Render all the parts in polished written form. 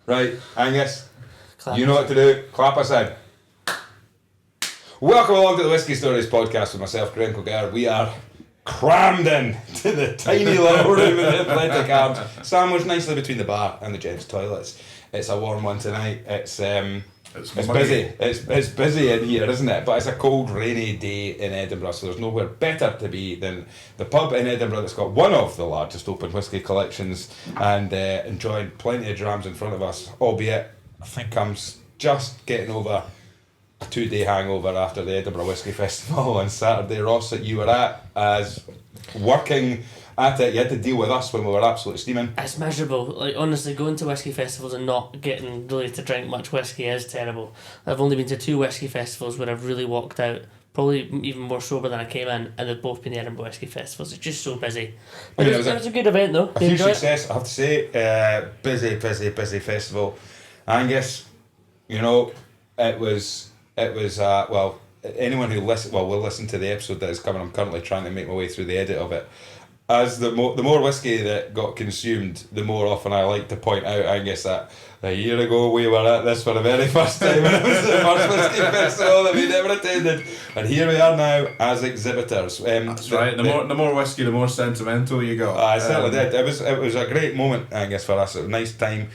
Right, Angus, you know what to do. Clap us in. Welcome along to the Whisky Stories podcast with myself, Glentalkers. We are crammed in to the tiny little room in the Athletic Arms, sandwiched nicely between the bar and the gents' toilets. It's a warm one tonight. It's busy. It's busy in here, isn't it? But it's a cold, rainy day in Edinburgh, so there's nowhere better to be than the pub in Edinburgh that's got one of the largest open whisky collections and enjoying plenty of drams in front of us, albeit I think I'm just getting over a 2-day hangover after the Edinburgh Whisky Festival on Saturday. Ross, that you were at, as working at it, you had to deal with us when we were absolutely steaming. It's miserable. Like, honestly, going to whisky festivals and not getting really to drink much whisky is terrible. I've only been to 2 whisky festivals where I've really walked out, probably even more sober than I came in, and they've both been the Edinburgh Whisky Festivals. It's just so busy. But it was a good event though. A huge success, I have to say. Busy festival. Angus, you know, it was well, anyone who will listen to the episode that is coming. I'm currently trying to make my way through the edit of it. As the more whiskey that got consumed, the more often I like to point out, Angus, that a year ago we were at this for the very first time, and it was the first whisky festival that we'd ever attended, and here we are now as exhibitors. That's right. The more whiskey, the more sentimental you got. I certainly did. It was a great moment, Angus, for us. It was a nice time.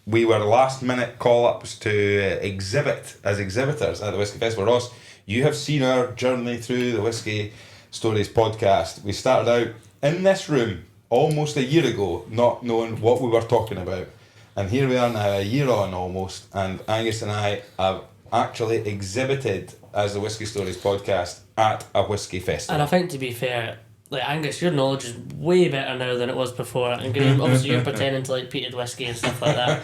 We were last minute call-ups to exhibit as exhibitors at the Whisky Festival. Ross, you have seen our journey through the Whisky Stories podcast. We started out in this room almost a year ago, not knowing what we were talking about. And here we are now, a year on almost, and Angus and I have actually exhibited as the Whisky Stories podcast at a whisky festival. And I think, to be fair, like, Angus, your knowledge is way better now than it was before, and Graham, obviously you're pretending to like peated whiskey and stuff like that.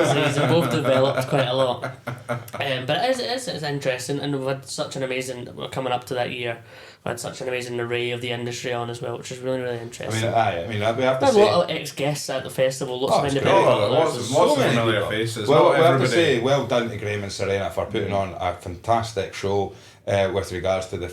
So you've both developed quite a lot. But it's interesting, and we've had such an amazing, we're coming up to that year, we've had such an amazing array of the industry on as well, which is really, really interesting. I mean, we have to say, a lot of ex-guests at the festival, lots of independent bottlers. Lots of familiar faces. Well, we have to say, well done to Graham and Serena for putting on a fantastic show. With regards to the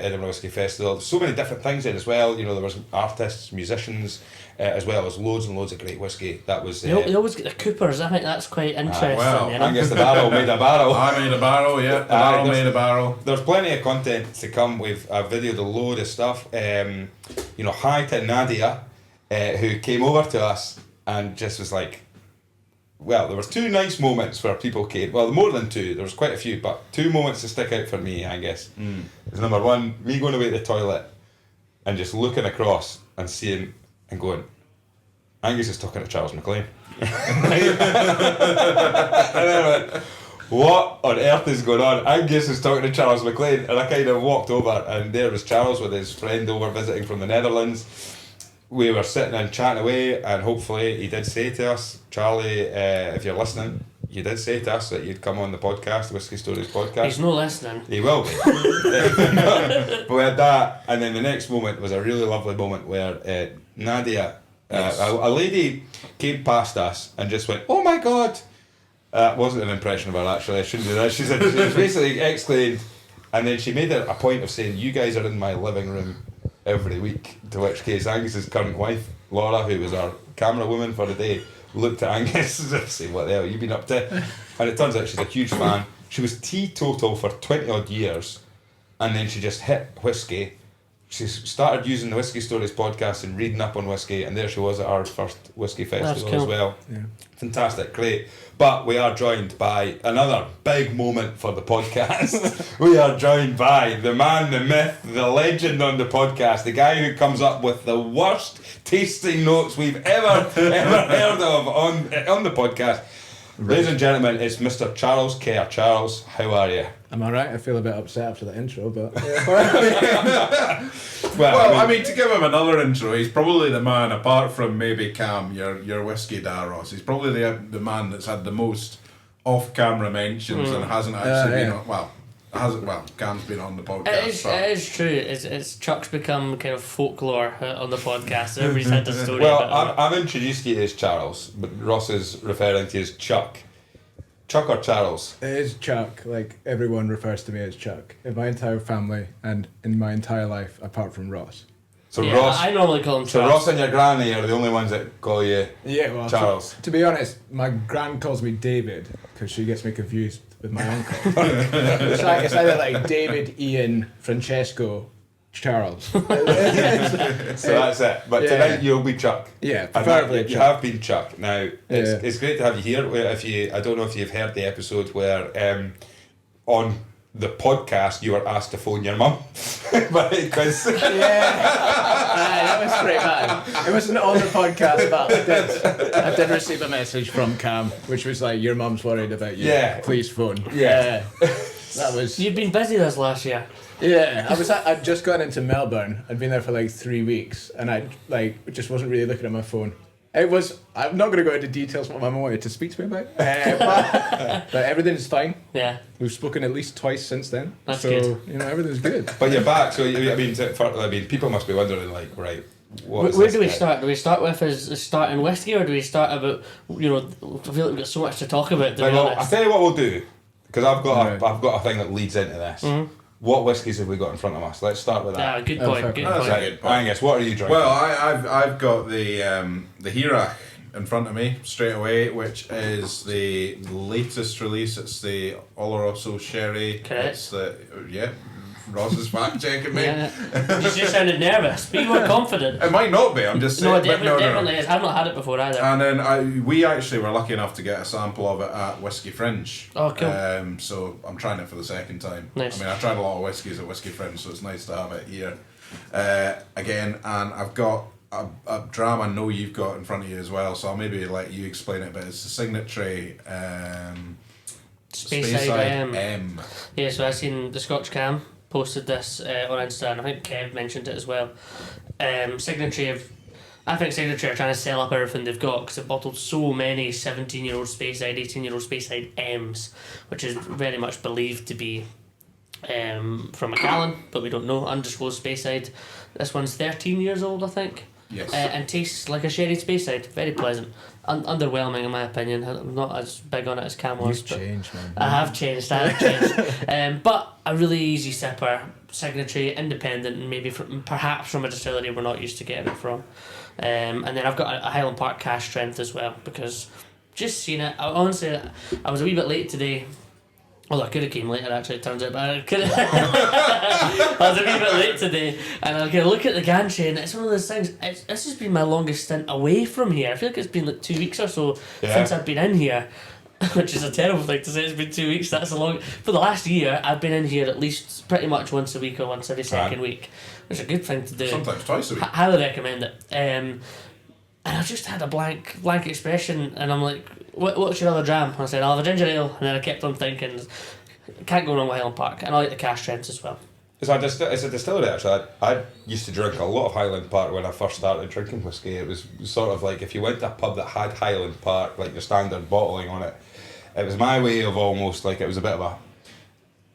Edinburgh Whisky Festival, so many different things there as well. You know, there was artists, musicians, as well as loads and loads of great whisky. That was. They always get the Coopers. I think that's quite interesting. You know? I guess the barrel made a barrel. I made a barrel. Yeah, the barrel made a barrel. There's plenty of content to come. I've videoed a load of stuff. You know, hi to Nadia, who came over to us and just was like. Well, there was 2 nice moments where people came. Well, more than 2. There was quite a few, but 2 moments to stick out for me, I guess. Is number 1, me going away to the toilet and just looking across and seeing and going, Angus is talking to Charles McLean. And then I went, what on earth is going on? Angus is talking to Charles McLean. And I kind of walked over, and there was Charles with his friend over visiting from the Netherlands. We were sitting and chatting away, and hopefully he did say to us, Charlie, if you're listening, you did say to us that you'd come on the podcast, the Whisky Stories podcast. He's no listening. He will be. But we had that, and then the next moment was a really lovely moment where Nadia, yes. a lady came past us and just went, oh my God. Wasn't an impression of her, actually. I shouldn't do that. She basically exclaimed, and then she made it a point of saying, you guys are in my living room every week, to which case Angus's current wife, Laura, who was our camera woman for the day, looked at Angus and said, what the hell have you been up to? And it turns out she's a huge fan. She was teetotal for 20 odd years, and then she just hit whisky. She started using the Whisky Stories podcast and reading up on whisky, and there she was at our first whisky festival as well. Yeah. Fantastic, great. But we are joined by another big moment for the podcast. We are joined by the man, the myth, the legend on the podcast, the guy who comes up with the worst tasting notes we've ever heard of on the podcast. Right. Ladies and gentlemen, it's Mr. Charles Kerr. Charles, how are you? I'm alright. I feel a bit upset after the intro, but... Well, I mean, to give him another intro, he's probably the man, apart from maybe Cam, your whiskey dad, Ross, he's probably the man that's had the most off-camera mentions and hasn't actually been on... Cam's been on the podcast. It is true. It's Chuck's become kind of folklore on the podcast. Everybody's had the story. Well, I've introduced you as Charles, but Ross is referring to you as Chuck. Chuck or Charles? It is Chuck. Like, everyone refers to me as Chuck in my entire family and in my entire life, apart from Ross. So Yeah, Ross, I normally call him so Charles. Ross and your granny are the only ones that call you Yeah, well, Charles. To be honest, my gran calls me David because she gets me confused with my uncle. It's either like David, Ian, Francesco, Charles. So that's it. But Yeah. tonight you'll be Chuck. Yeah, And preferably you Chuck. have been Chuck. Now Yeah. it's great to have you here. I don't know if you've heard the episode where on the podcast you were asked to phone your mum, because That was pretty bad. It wasn't on the podcast, but I did receive a message from Cam, which was like, "Your mum's worried about you. Yeah. Please phone." Yeah. That was. You've been busy this last year. Yeah, I'd just gone into Melbourne. I'd been there for like 3 weeks, and I just wasn't really looking at my phone. It was. I'm not going to go into details what my mum wanted to speak to me about, but everything's fine. Yeah. We've spoken at least twice since then. That's so, good. Everything's good. but you're back. So I mean, people must be wondering, like, right, what Where is do we this guy? start? Do we start with is starting whiskey, or do we start about, I feel like we've got so much to talk about, to Right, be well, honest. I'll tell you what we'll do, because I've got Right. I've got a thing that leads into this. What whiskies have we got in front of us? Let's start with Yeah, that. good Oh, point, fair good point. point. That's a good point. Angus, what are you drinking? Well, I've got the Hirach in front of me straight away, which is the latest release. It's the Oloroso Sherry. Correct. It's the Ross is fact checking me. Yeah. You just sounded nervous. Be more confident. It might not be. I'm just saying. No, it but definitely is. I've not had it before either. And then we actually were lucky enough to get a sample of it at Whiskey Fringe. Oh, cool. So I'm trying it for the second time. Nice. I mean, I tried a lot of whiskies at Whiskey Fringe, so it's nice to have it here again. And I've got a dram I know you've got in front of you as well, so I'll maybe let you explain it. But it's the Signatory Speyside M. Yeah, so I seen the Scotch Cam posted this on Insta, and I think Kev mentioned it as well. Signatory I think Signatory are trying to sell up everything they've got because they've bottled so many 17-year-old Speyside, 18-year-old Speyside M's, which is very much believed to be from Macallan, but we don't know, undisclosed Speyside. This one's 13 years old, I think. Yes. And tastes like a sherry Speyside. Very pleasant. Underwhelming in my opinion. I'm not as big on it as Cam was. You've but changed, man. I have changed. But a really easy sipper. Signatory, independent, and maybe perhaps from a distillery we're not used to getting it from. And then I've got a Highland Park cask strength as well, because just seen it. Honestly, I was a wee bit late today. Although I could have came later, actually, it turns out, but I could have. I was a wee bit late today, and I can look at the gantry, and it's one of those things. This has been my longest stint away from here. I feel like it's been like 2 weeks or so since I've been in here, which is a terrible thing to say. It's been 2 weeks. That's a long. For the last year, I've been in here at least pretty much once a week or once every second week, which is a good thing to do. Sometimes twice a week. Highly recommend it. And I just had a blank expression, and I'm like, what's your other dram? And I said, I'll have a ginger ale, and then I kept on thinking, can't go wrong with Highland Park, and I like the cask strengths as well. It's a distillery, actually. I used to drink a lot of Highland Park when I first started drinking whiskey. It was sort of like if you went to a pub that had Highland Park, like your standard bottling on it, it was my way of almost like, it was a bit of a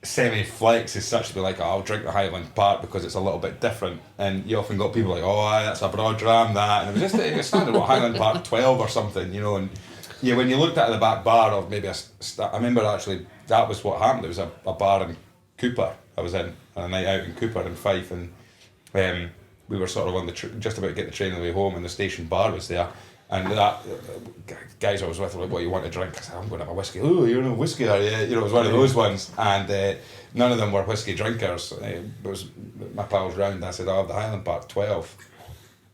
semi-flex as such to be like, oh, I'll drink the Highland Park because it's a little bit different. And you often got people like, oh, aye, that's a broad dram, that. And it was just it was standard, what, Highland Park 12 or something, you know. And yeah, when you looked at the back bar of maybe I remember actually that was what happened. There was a bar in Cooper. I was in on a night out in Cooper in Fife, and we were sort of on the just about to get the train on the way home, and the station bar was there. And that guys I was with were like, what you want to drink? I said, I'm going to have a whiskey. Oh, you're no whiskey, are you? You know, it was one of those ones. And none of them were whiskey drinkers. It was my pals round. I said, I'll have the Highland Park 12.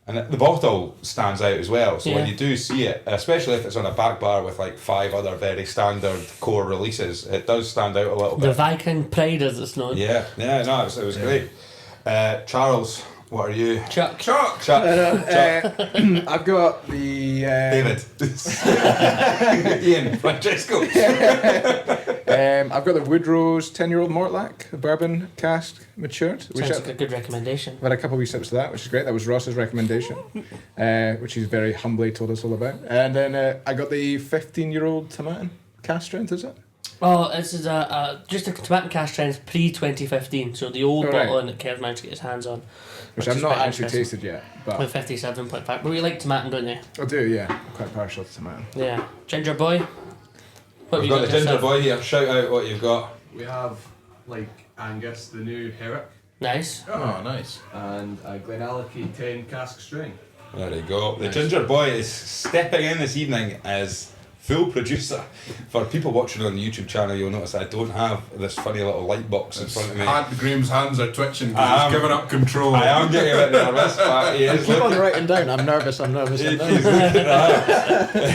And the bottle stands out as well. So when you do see it, especially if it's on a back bar with like 5 other very standard core releases, it does stand out a little The bit. Viking Pride, as it's known. Yeah, no, it was great. Charles, what are you? Chuck. Chuck. I've got the David. Ian. Francesco. I've got the Woodrow's 10-year-old Mortlack, a bourbon cask matured. Which Sounds like a good recommendation. I've had a couple of wee sips of that, which is great. That was Ross's recommendation, which he's very humbly told us all about. And then I got the 15-year-old Tomatin cask strength, is it? Oh, this is just a tomato cask strength pre-2015, so the old bottling that Kev managed to get his hands on. Which is I've not quite actually interesting. tasted yet. But With 57.5. But we like tomato, don't you? I do, yeah. I'm quite partial to Tomatin. Yeah. Ginger boy? What have We've you got the ginger yourself? boy here. Shout out what you've got. We have like Angus, the new Herrick. Nice. Oh, nice. And a Glenallachie 10 cask string. There you go. The Ginger Boy is stepping in this evening as full producer. For people watching on the YouTube channel, you'll notice I don't have this funny little light box in front of me. Graham's hands are twitching because he's giving up control. I am getting a bit nervous, but he is Keep on looking... writing down. I'm nervous.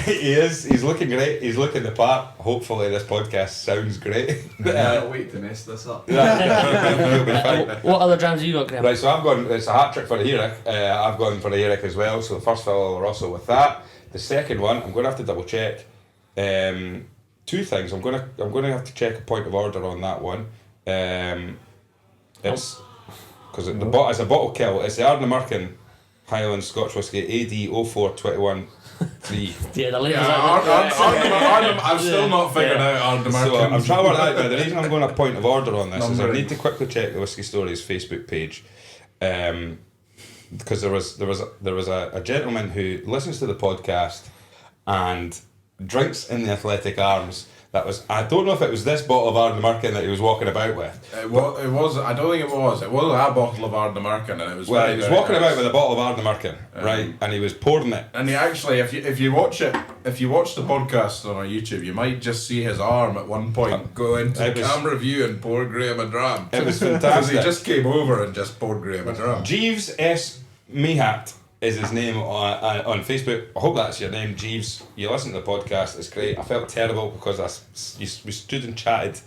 He's He's looking great. He's looking the part. Hopefully this podcast sounds great. I can't wait to mess this up. You'll be fine. What other jams have you got, Graham? Right, so I've gone, it's a hat trick for the Eric. I've gone for the Eric as well. So the first fill Rosso with that. The second one, I'm going to have to double check. Two things. I'm going to have to check a point of order on that one. It's because it's a bottle kill. It's the Ardnamurchan Highland Scotch Whisky AD 0421 3. Yeah, the latest. I've still not figured out Ardnamurchan. So I'm trying to work that out. The reason I'm going a point of order on this is I need to quickly check the Whisky Stories Facebook page, because there was a gentleman who listens to the podcast and drinks in the Athletic Arms. That was, I don't know if it was this bottle of Ardnamurchan that he was walking about with. It was. I don't think it was. It was a bottle of Ardnamurchan, and it was. Well, he was walking nice. about with a bottle of Ardnamurchan, right, and he was pouring it. And he actually, if you watch the podcast on our YouTube, you might just see his arm at one point go into the camera view and pour Graham a dram. It was Because fantastic. he just came over and just poured Graham a dram. Jeeves S. Mehat is his name on Facebook. I hope that's your name, Jeeves. You listen to the podcast, it's great. I felt terrible because we stood and chatted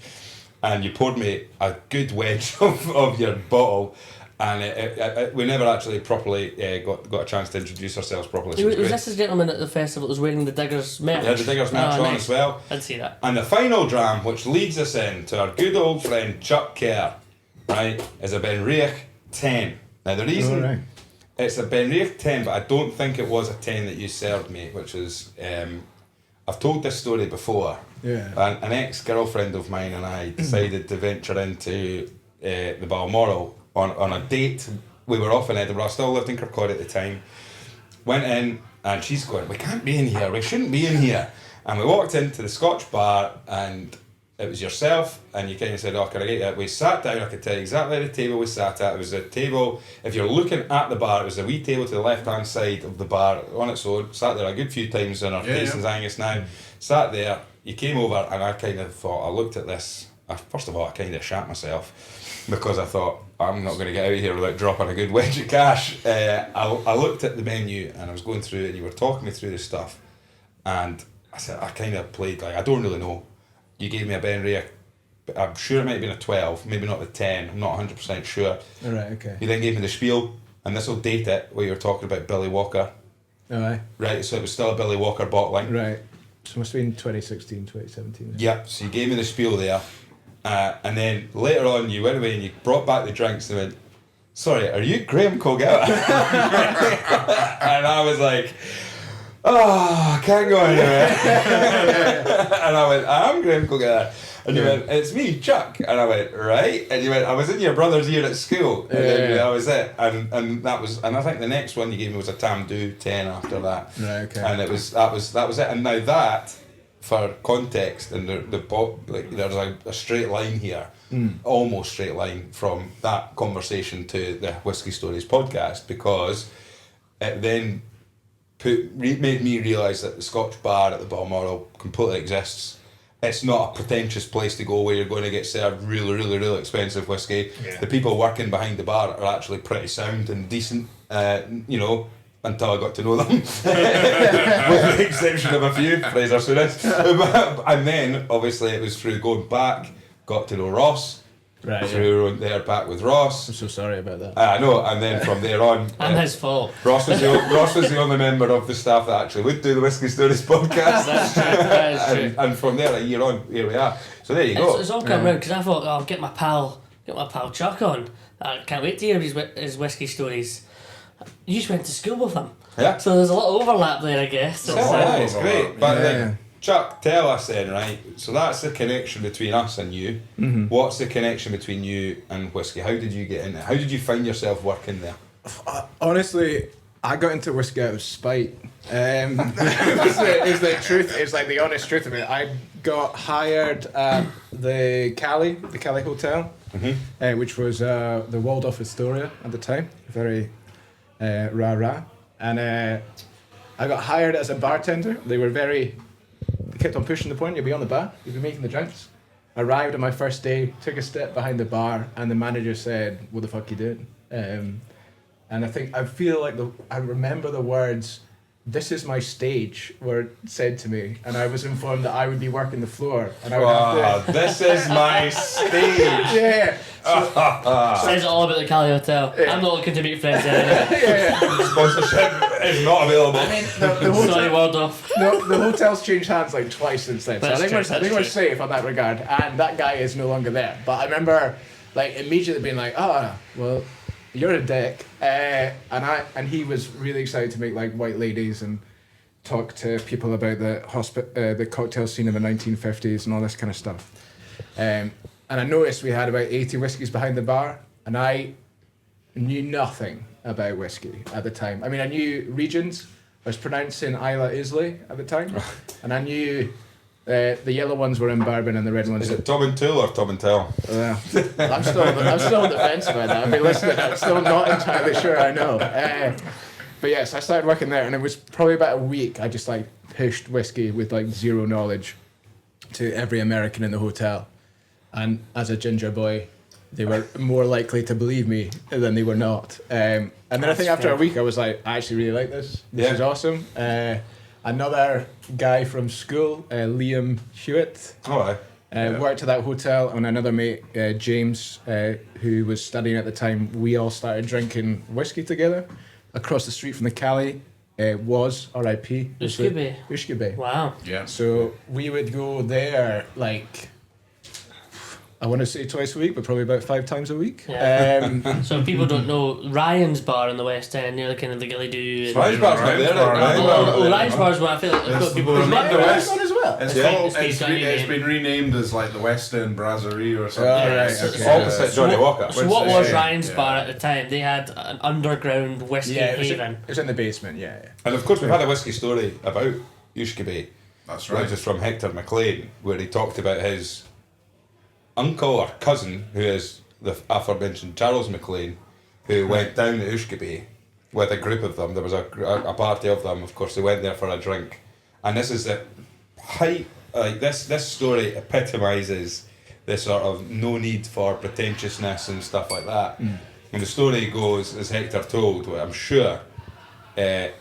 and you poured me a good wedge of your bottle, and we never actually properly got a chance to introduce ourselves properly. So Was this the gentleman at the festival that was wearing the Diggers merch? Yeah, the Diggers merch on nice. as well. I'd see that. And the final dram, which leads us in to our good old friend Chuck Kerr, right, is a Benriach 10. Now the reason it's a Benriach 10, but I don't think it was a 10 that you served me, which is, I've told this story before. Yeah. An ex-girlfriend of mine and I decided to venture into the Balmoral on a date. We were off in Edinburgh, I still lived in Kirkcaldy at the time. Went in and she's going, we can't be in here, we shouldn't be in here. And we walked into the Scotch bar and it was yourself, and you kind of said, oh, can I get you? We sat down, I could tell you exactly the table we sat at. It was a table, if you're looking at the bar, it was a wee table to the left-hand side of the bar on its own. Sat there a good few times in our Tastings Angus now. Sat there, you came over, and I kind of thought, I looked at this, first of all, I kind of shat myself, because I thought, I'm not going to get out of here without dropping a good wedge of cash. I looked at the menu, and I was going through it, and you were talking me through the stuff, and I said, I kind of played like, I don't really know. You gave me a Benriach, but I'm sure it might have been a 12, maybe not the 10, I'm not 100% sure. Alright, okay. You then gave me the spiel, and this will date it, where you were talking about Billy Walker. Alright. Right, so it was still a Billy Walker bottling. Right. So it must have been 2016, 2017. Yep, so you gave me the spiel there, and then later on you went away and you brought back the drinks and went, sorry, are you Graham Colgate? And I was like, oh, I can't go anywhere. And I went, I'm Graham Colgate. And you went, it's me, Chuck. And I went, right. And you went, I was in your brother's ear at school. And then that was it. And that was, and I think the next one you gave me was a Tamdhu 10 after that. Right, okay. And it was that was it. And now that, for context, and like there's a straight line here, almost straight line from that conversation to the Whisky Stories podcast, because it then made me realise that the Scotch bar at the Balmoral completely exists. It's not a pretentious place to go where you're going to get served really, really, really expensive whiskey. Yeah. The people working behind the bar are actually pretty sound and decent, until I got to know them. With the exception of a few, Fraser Souness. And then, obviously, it was through going back, got to know Ross. Right, through there back with Ross. I'm so sorry about that. I know, and then from there on... And his fault. Ross was the only member of the staff that actually would do the Whisky Stories podcast. That's true. That is true. And from there, a year on, here we are. So there you go. It's all come round, because I thought, I'll get my pal Chuck on. I can't wait to hear his Whisky Stories. You just went to school with him. Yeah. So there's a lot of overlap there, I guess. It's great. But Yeah. Chuck, tell us then, right? So that's the connection between us and you. Mm-hmm. What's the connection between you and whiskey? How did you get in it? How did you find yourself working there? Honestly, I got into whiskey out of spite. It's the truth. It's like the honest truth of it. I got hired at the Cali Hotel which was the Waldorf Astoria at the time, very rah-rah. And I got hired as a bartender. They kept on pushing the point, you'll be on the bar, you'll be making the drinks. Arrived on my first day, took a step behind the bar, and the manager said, "What the fuck you doing?" And I remember the words, "This is my stage," were said to me, and I was informed that I would be working the floor, and I would have to. This is my stage. Yeah. Says it all about the Cali Hotel. Yeah. I'm not looking to meet friends anyway. Sponsorship is not available. I mean, the Sorry, hotel, Waldorf. the hotel's changed hands like twice since then, so That's I think true, we're that's safe on that regard. And that guy is no longer there. But I remember, like, immediately being like, "Oh, well, you're a dick," and he was really excited to make like white ladies and talk to people about the cocktail scene in the 1950s and all this kind of stuff. And I noticed we had about 80 whiskies behind the bar, and I knew nothing about whiskey at the time. I mean, I knew regions. I was pronouncing Isla Islay at the time, and I knew the yellow ones were in bourbon and the red ones. Is it Tom and Tool or Tom and Tell? I'm still on the fence about that. I've been listening. I'm still not entirely sure I know. But yes, I started working there, and it was probably about a week. I just like pushed whiskey with like zero knowledge to every American in the hotel, and as a ginger boy, they were more likely to believe me than they were not. And then I think after a week, I was like, I actually really like this. This is awesome. Another guy from school, Liam Hewitt, worked at that hotel, and another mate, James, who was studying at the time. We all started drinking whiskey together. Across the street from the Cali was R.I.P. Whisky Bay. Wow. Yeah. So we would go there like, I want to say twice a week, but probably about 5 times a week. Yeah. So if people don't know, Ryan's bar in the West End, near the kind of the Gilly Do. Ryan's bar's not there, right? Ryan's bar's where I feel like they've got people who not the West one as well. It's been renamed as like the West End Brasserie or something. Opposite Johnny Walker. So what was Ryan's bar at the time? They had an underground whiskey haven. It was in the basement, yeah. And of course we've had a whiskey story about Whisky Bay. That's right. Which is from Hector McLean, where he talked about his uncle or cousin, who is the aforementioned Charles McLean, who went down to Whisky Bay with a group of them. There was a party of them. Of course, they went there for a drink, and this is the height. Like this story epitomises the sort of no need for pretentiousness and stuff like that. And the story goes, as Hector told, what I'm sure, the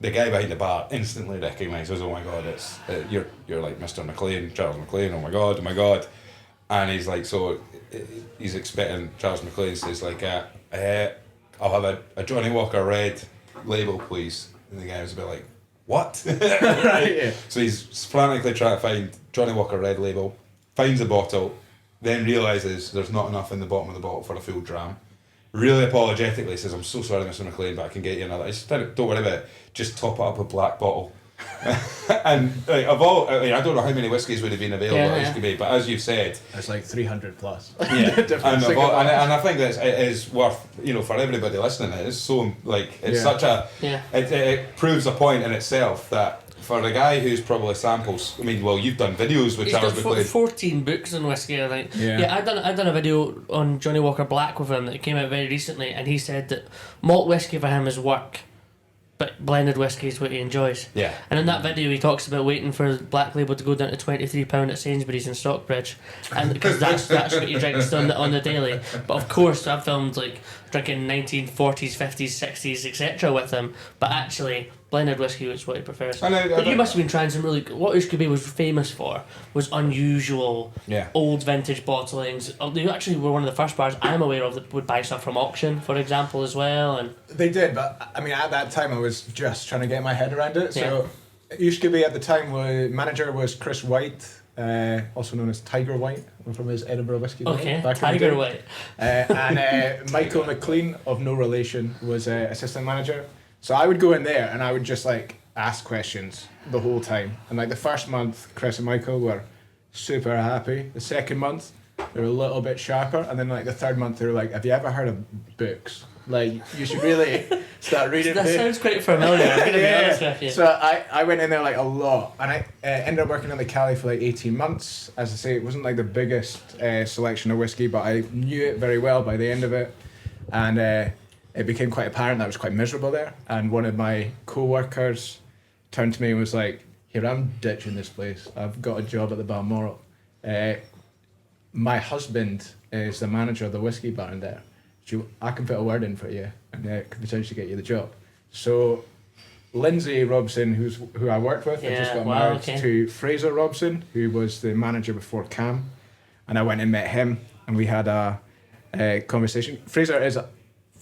guy behind the bar instantly recognises, "Oh my God, it's you're like Mr. McLean, Charles McLean. Oh my God." And he's like, so he's expecting Charles McLean says like, "I'll have a Johnny Walker Red label, please." And the guy was a bit like, "What?" Right, yeah. So he's frantically trying to find Johnny Walker Red label, finds a bottle, then realises there's not enough in the bottom of the bottle for a full dram. Really apologetically says, "I'm so sorry, Mr. McLean, but I can get you another." I said, "Don't worry about it. Just top it up with black bottle." And like, of all, I don't know how many whiskies would have been available at Whisky Bay, but as you said, it's like 300 plus. Yeah, and I think that it is worth, for everybody listening. It is so such a it proves a point in itself that for a guy who's probably samples. I mean, well, you've done videos with Charles McLean. 14 books on whiskey, I think. Yeah, I'd done a video on Johnny Walker Black with him that came out very recently, and he said that malt whiskey for him is work, but blended whiskey is what he enjoys. Yeah. And in that video he talks about waiting for Black Label to go down to £23 at Sainsbury's in Stockbridge, and because that's what he drinks on the daily. But of course I've filmed like drinking 1940s, 50s, 60s, etc. with him, but actually blended whiskey is what he prefers. But you must have been trying some really... What Whisky Bay was famous for was unusual old vintage bottlings. They actually were one of the first bars I'm aware of that would buy stuff from auction, for example, as well. And they did, but I mean at that time I was just trying to get my head around it. So Whisky Bay at the time, manager was Chris White, also known as Tiger White, from his Edinburgh whiskey. Okay, Tiger White. And Michael McLean, of no relation, was assistant manager. So I would go in there and I would just like ask questions the whole time. And like the first month, Chris and Michael were super happy. The second month, they were a little bit sharper. And then like the third month, they were like, "Have you ever heard of books? Like, you should really start reading That books." sounds quite familiar, I'm going to be honest with you. So I went in there like a lot, and I ended up working in the Cali for like 18 months. As I say, it wasn't like the biggest selection of whiskey, but I knew it very well by the end of it, and it became quite apparent that I was quite miserable there. And one of my co-workers turned to me and was like, "Here, I'm ditching this place. I've got a job at the Balmoral. My husband is the manager of the whiskey bar in there. I can put a word in for you and could potentially get you the job." So Lindsay Robson, who I worked with, I just got married to Fraser Robson, who was the manager before Cam, and I went and met him, and we had a conversation. Fraser is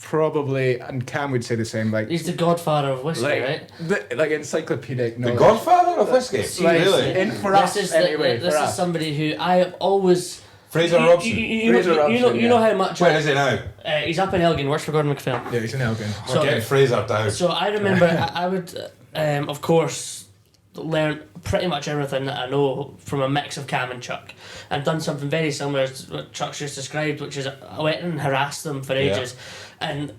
probably, and Cam would say the same, like he's the godfather of whiskey, right? Like encyclopedic knowledge. The godfather of whiskey? Like, Really? For us, anyway. This is somebody who I have always... Fraser Robson? You know how much... Where is he now? He's up in Elgin, works for Gordon MacPhail. Yeah, he's in Elgin. We're getting Fraser down. So I remember I would, of course, learn pretty much everything that I know from a mix of Cam and Chuck. I've done something very similar to what Chuck's just described, which is I went and harassed them for ages. And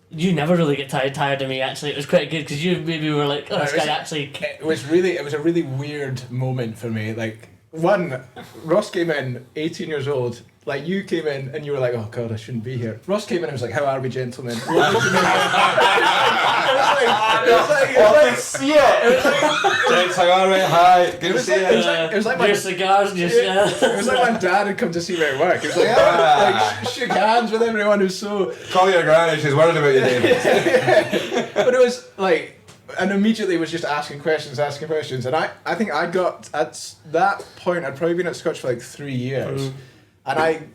you never really get tired of me, actually. It was quite good because you maybe were like, oh, this guy actually... It was a really weird moment for me. Like, one, Ross came in, 18 years old. Like, you came in and you were like, oh God, I shouldn't be here. Ross came in and was like, how are we, gentlemen? It was like, Gents, how are we? Hi, good to see you. It was like my cigars, it was like my dad had come to see me at work. It was like, like shook hands with everyone. It was so... Call your granny, she's worried about you, David. But it was like... And immediately was just asking questions. And I think I got, at that point, I'd probably been at Scotch for like 3 years. And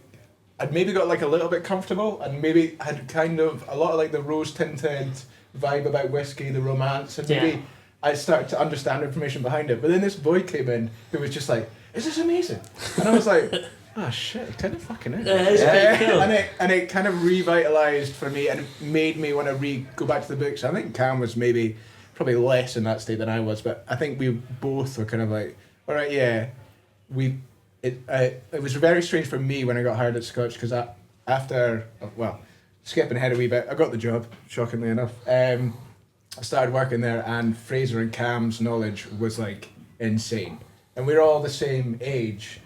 I'd maybe got like a little bit comfortable and maybe had kind of a lot of like the rose-tinted vibe about whiskey, the romance, and maybe I started to understand information behind it. But then this boy came in who was just like, is this amazing? And I was like, oh shit, it kind of fucking is. It's pretty cool. And it kind of revitalised for me and made me want to go back to the books. I think Cam was probably less in that state than I was, but I think we both were kind of like, all right, yeah, it was very strange for me when I got hired at Scotch because skipping ahead a wee bit, I got the job, shockingly enough. I started working there and Fraser and Cam's knowledge was like insane. And we were all the same age,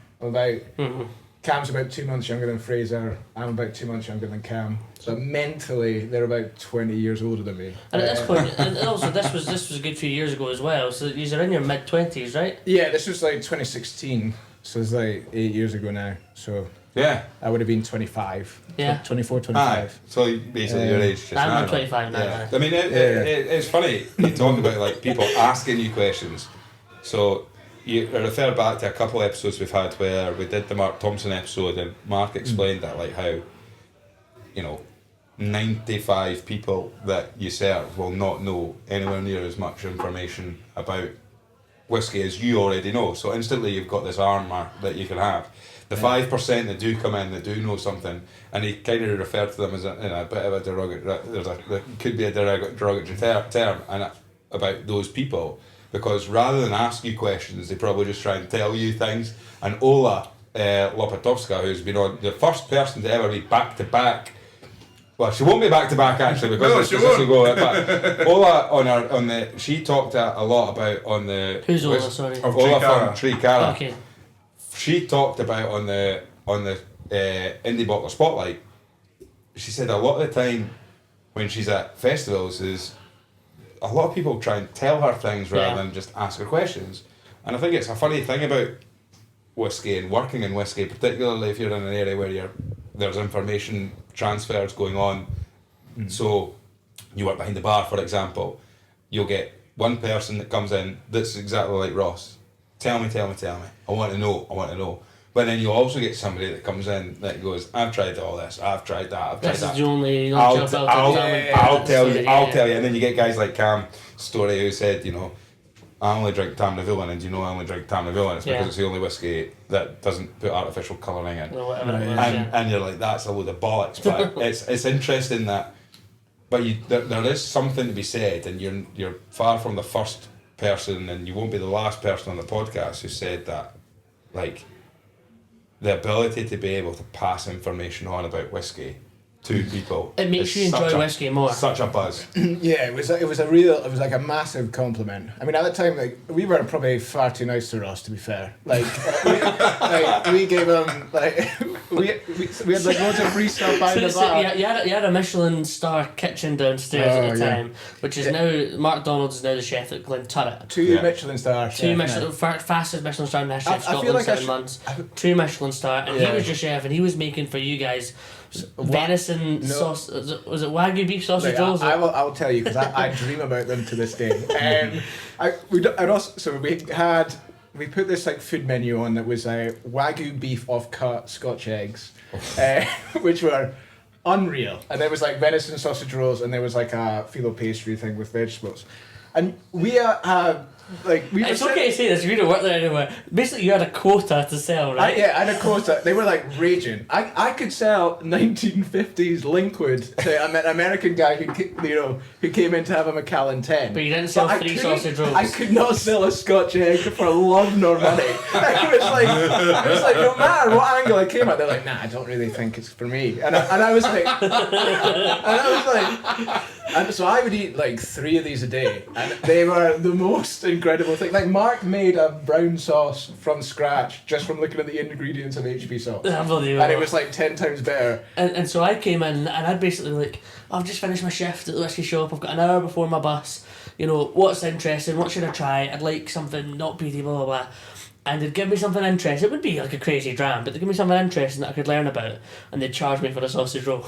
Cam's about 2 months younger than Fraser, I'm about 2 months younger than Cam. So mentally, they're about 20 years older than me. And at this point, and also this was a good few years ago as well. So you're in your mid-20s, right? Yeah, this was like 2016. So it's like 8 years ago now. So yeah, I would have been 25. Yeah. 24, 25. So basically your age just now. I'm 25 now. Yeah. I mean, it's funny, you talk about like people asking you questions. So you refer back to a couple episodes we've had where we did the Mark Thompson episode and Mark explained that like how, 95 people that you serve will not know anywhere near as much information about whiskey as you already know. So instantly you've got this armour that you can have. The 5% that do come in, that do know something, and he kind of referred to them as a bit of a derogatory, there could be a derogatory term and about those people, because rather than ask you questions, they probably just try and tell you things. And Ola Lopatowska, who's been on, the first person to ever be back-to-back. Well, she won't be back to back actually because this will go. But Ola she talked a lot about on the. Who's Ola? Sorry. Ola from Tricara. Okay. She talked about on the Indie Bottler Spotlight. She said a lot of the time when she's at festivals is a lot of people try and tell her things rather than just ask her questions, and I think it's a funny thing about whiskey and working in whiskey, particularly if you're in an area where there's information transfers going on. So you work behind the bar, for example, you'll get one person that comes in that's exactly like Ross. Tell me. I want to know. But then you'll also get somebody that comes in that goes, I've tried all this, I've tried that. This is the only I'll tell you. And then you get guys like Cam Story who said, I only drink Tamnavillin, and I only drink Tamnavillin. It's because it's the only whiskey that doesn't put artificial colouring in. And you're like, that's a load of bollocks. But it's interesting that, but there is something to be said, and you're far from the first person, and you won't be the last person on the podcast who said that, like, the ability to be able to pass information on about whiskey to people. It makes is you enjoy such whiskey more. Such a buzz. Yeah, it was like a massive compliment. I mean, at the time, like, we were probably far too nice to Ross, to be fair. Like, we gave him like we had like loads of free stuff behind the bar. You had a Michelin star kitchen downstairs at the time, which is now Mark Donald is now the chef at Glentalkers. Two Michelin star. Two Michelin, fastest Michelin star in the history of I feel Scotland, like 7 months. Two Michelin star, and he was your chef, and he was making for you guys venison sauce. Was it Wagyu beef sausage rolls? I'll tell you because I dream about them to this day. We put this like food menu on that was Wagyu beef off cut Scotch eggs, which were unreal. And there was like venison sausage rolls, and there was like a phyllo pastry thing with vegetables. And we it's okay to say this, you don't work there anymore. Basically, you had a quota to sell, right? I had a quota. They were like raging. I could sell 1950s Linkwood to an American guy who came in to have a Macallan 10. But you didn't sell 3 sausage rolls. I could not sell a Scotch egg for love nor money. It was like no matter what angle I came at, they're like, nah, I don't really think it's for me. And I was like, and so I would eat like 3 of these a day, and they were the most incredible thing. Like Mark made a brown sauce from scratch just from looking at the ingredients of HB sauce, and it was like 10 times better. And so I came in, and I'd basically like, I've just finished my shift at the whiskey shop. I've got an hour before my bus. You know, what's interesting? What should I try? I'd like something not peaty, blah blah blah. And they'd give me something interesting. It would be like a crazy dram, but they'd give me something interesting that I could learn about, and they'd charge me for a sausage roll.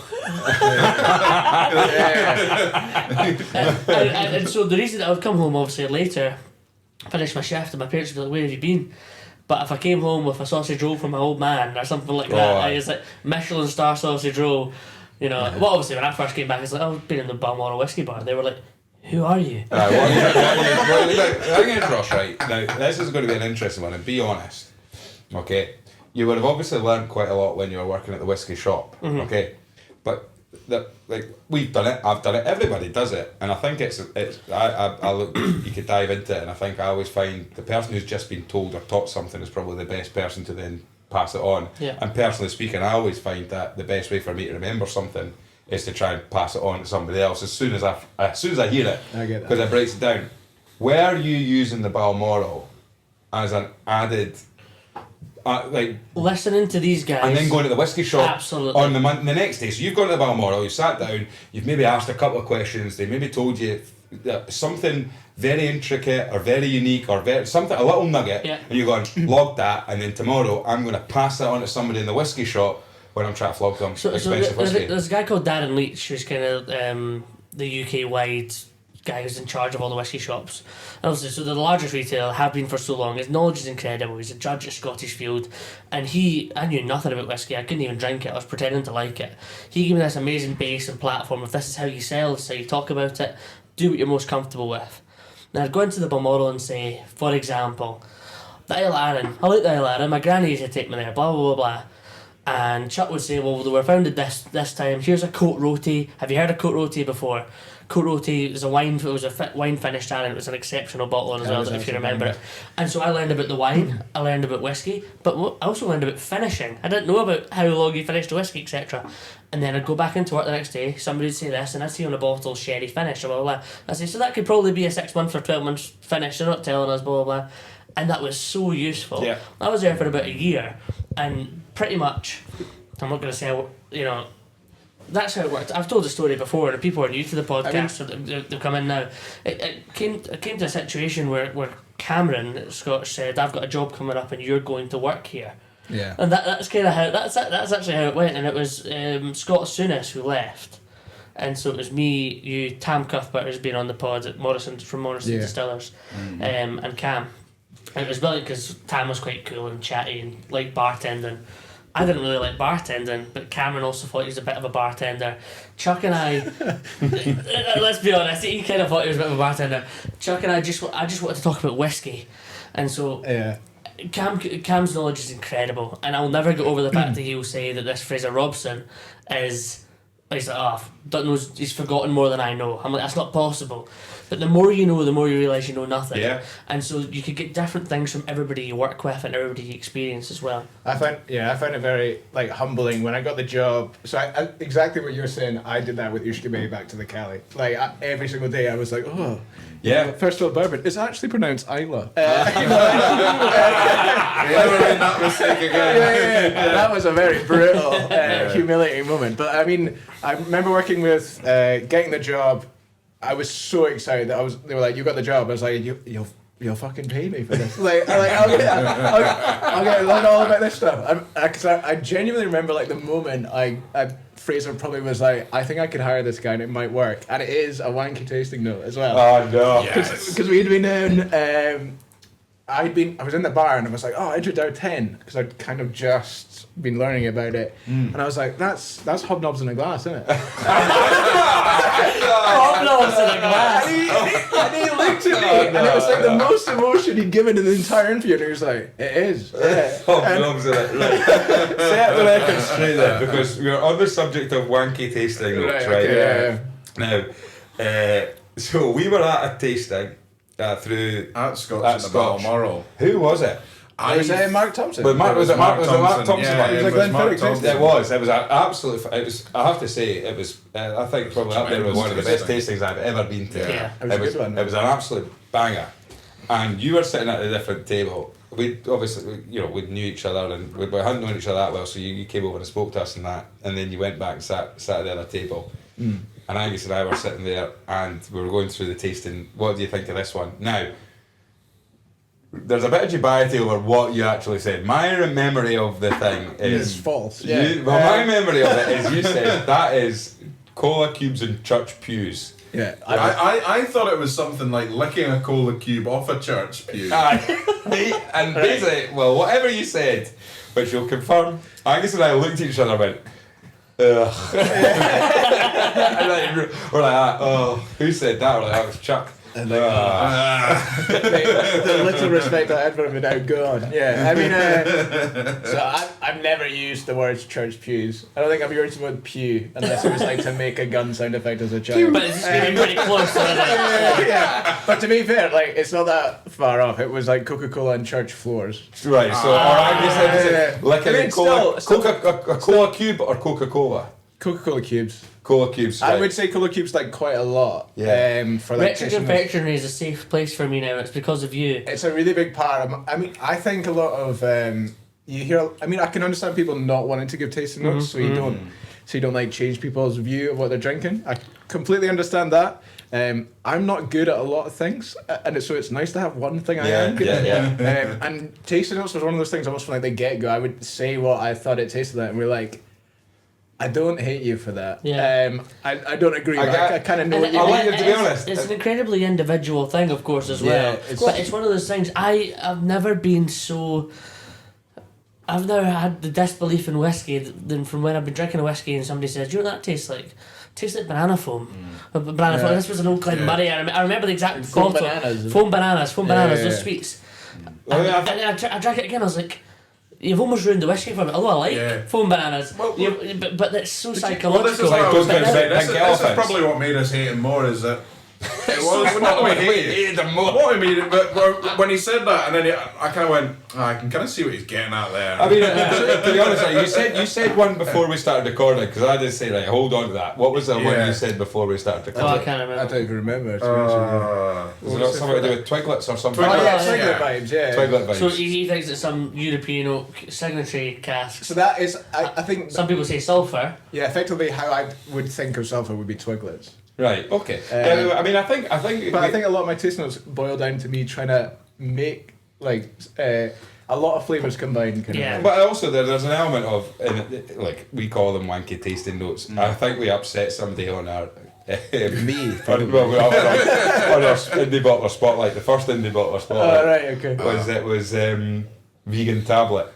and so the reason that I would come home obviously later, finish my shift, and my parents would be like, "Where have you been?" But if I came home with a sausage roll from my old man or something like that, it's like Michelin star sausage roll. You know, well, obviously when I first came back, it's like, I've been in the Balmoral whiskey bar. They were like, who are you? The thing is, Ross, right, now this is going to be an interesting one, and be honest, okay, you would have obviously learned quite a lot when you were working at the whiskey shop, okay, but we've done it, I've done it, everybody does it, and I think I look, you could dive into it, and I think I always find the person who's just been told or taught something is probably the best person to then pass it on. And personally speaking, I always find that the best way for me to remember something is to try and pass it on to somebody else as soon as I hear it, because it breaks it down. Were you using the Balmoral as an added, listening to these guys and then going to the whiskey shop absolutely on the next day? So you've gone to the Balmoral, you sat down, you've maybe asked a couple of questions, they maybe told you something very intricate or very unique or something, a little nugget, and you're going, log that, and then tomorrow I'm going to pass that on to somebody in the whiskey shop when I'm trying to flog them expensive whiskey. There's a guy called Darren Leach who's kind of the UK wide guy who's in charge of all the whiskey shops. And obviously, so the largest retailer, have been for so long. His knowledge is incredible. He's a judge at Scottish Field, and I knew nothing about whiskey. I couldn't even drink it. I was pretending to like it. He gave me this amazing base and platform of this is how you sell, this is how you talk about it. Do what you're most comfortable with. Now I'd go into the Balmoral and say, for example, the Isle of Arran. I like the Isle of Arran. My granny used to take me there. Blah blah blah blah. And Chuck would say, well, they were founded this time. Here's a Cote Rôtie. Have you heard of Cote Rôtie before? Cote Rôtie is a wine. It was a wine finished Arran. It was an exceptional bottling as well, if you remember it. And so I learned about the wine. I learned about whiskey, but I also learned about finishing. I didn't know about how long you finished a whiskey, etc. And then I'd go back into work the next day. Somebody would say this, and I'd see on a bottle sherry finish, blah blah blah. I'd say, so that could probably be a 6 month or 12 months finish. They're not telling us, blah blah blah. And that was so useful. Yeah. I was there for about a year, and pretty much, I'm not going to say, that's how it worked. I've told the story before, and people are new to the podcast, so they've come in now. It came to a situation where Cameron at Scotch said, I've got a job coming up and you're going to work here. Yeah. And that's kind of how, that's actually how it went, and it was Scott Souness who left. And so it was me, you, Tam Cuthbert has been on the pod at Morrison Distillers, and Cam. And it was brilliant because Tam was quite cool and chatty and liked bartending. I didn't really like bartending, but Cameron also thought he was a bit of a bartender. Chuck and I, let's be honest, he kind of thought he was a bit of a bartender. Chuck and I just wanted to talk about whiskey, and so Cam's knowledge is incredible, and I'll never get over the fact that he'll say that this Fraser Robson is He's like, oh, Dutton knows, he's forgotten more than I know. I'm like, that's not possible. But the more you know, the more you realise you know nothing. Yeah. And so you could get different things from everybody you work with and everybody you experience as well. I found it very like humbling when I got the job. So I exactly what you're saying. I did that with Ushkebe back to the Cali. Like every single day, I was like, oh, Yeah. First of all, bourbon. It's actually pronounced Isla. Never made that mistake again. Yeah. That was a very brutal, humiliating moment. But I mean, I remember working with, getting the job. I was so excited that they were like, you got the job. I was like, you'll fucking pay me for this. I'll get learn all about this stuff. I genuinely remember like the moment Fraser probably was like, I think I could hire this guy and it might work. And it is a wanky tasting note as well. Oh no. Because we'd been in, I was in the bar and I was like, oh, Edgewood Dow 10, because I'd kind of just been learning about it. And I was like, that's hobnobs in a glass, isn't it? Hobnobs in a glass. And he looked at me, and it was like the most emotion he'd given in the entire interview, and he was like, it is. Yeah. Hobnobs in it. Right. Set the record straight there, because we're on the subject of wanky tasting notes, right? Okay, Now, so we were at a tasting through At Scotch At in the Scotch. Balmoral. Who was it? It was Mark Thompson. But Mark was it Mark Thompson? Yeah, It was it like was Glenn Mark Felix, Thompson. It was. It was absolutely. It was. I have to say, it was. I think probably up there with one of the best tastings I've ever been to. Yeah. It was a good one. It was an absolute banger, and you were sitting at a different table. We obviously, we knew each other, and we hadn't known each other that well. So you came over and spoke to us and that, and then you went back and sat at the other table. And Angus and I were sitting there, and we were going through the tasting. What do you think of this one now? There's a bit of dubiety over what you actually said. My memory of the thing It's is false. my memory of it is you said that is cola cubes in church pews. Yeah. I thought it was something like licking a cola cube off a church pew. And basically, well, whatever you said, which you'll confirm, Angus and I looked at each other and went, ugh. And we're like, oh, who said that? We're like, that was Chuck. The little respect that Edinburgh would now gone. Yeah, I mean, so I've never used the words church pews. I don't think I've used the word pew unless it was like to make a gun sound effect as a child. But it's getting pretty close, isn't it? Yeah. But to be fair, like it's not that far off. It was like Coca-Cola and church floors. Right, so, or Angus said, like I mean, a cola cube or Coca-Cola? Coca-Cola cubes. Cola cubes. I right. would say Cola cubes like quite a lot. Yeah. For like Retro tasting confectionery is a safe place for me now. It's because of you. It's a really big part of. I mean, I think a lot of you hear. I mean, I can understand people not wanting to give tasting notes, so you don't like change people's view of what they're drinking. I completely understand that. I'm not good at a lot of things, and so it's nice to have one thing I am good at. And tasting notes was one of those things almost from like the get go. I would say what I thought it tasted like, and we're like, I don't hate you for that. Yeah. I don't agree. I kind of know what you I mean. like it, to be honest. It's an incredibly individual thing, of course, as well. But it's one of those things. I've never been so. I've never had the disbelief in whiskey than from when I've been drinking a whiskey and somebody says, "Do you know what that tastes like? It tastes like banana foam." Banana foam. This was an old Glenmurray. I remember the exact Foam bottle. bananas. Foam bananas. Those sweets. Oh, yeah, And then I drank it again. I was like, you've almost ruined the whiskey for me. Although I like foam bananas, but it's so psychological. This is what I was going to say. This is elephants. probably what made us hate him more. Is that it was not that we hated him more. what we hated, but when he said that, and then I kind of went, I can kind of see what he's getting at there. I mean, to be honest, like, you said one before we started recording, because I did say, right, hold on to that. What was the one you said before we started Oh, recording? I can't I remember. don't even remember. Was it not something to do with twiglets or something? Oh yeah, Twiglets, Twiglet yeah. vibes. Yeah. Twiglet vibes. So he thinks it's some European oak signatory cask. So that is, I think, Some people say sulphur. yeah, effectively how I would think of sulphur would be twiglets. Right. Okay. I mean, I think. But I think a lot of my taste notes boil down to me trying to make like a lot of flavours combined. Kind Yeah. of. But also there's an element of, like we call them wanky tasting notes. I think we upset somebody on our. Me. on our indie bottler spotlight. The first indie bottler spotlight. Oh right, okay. Was vegan tablet.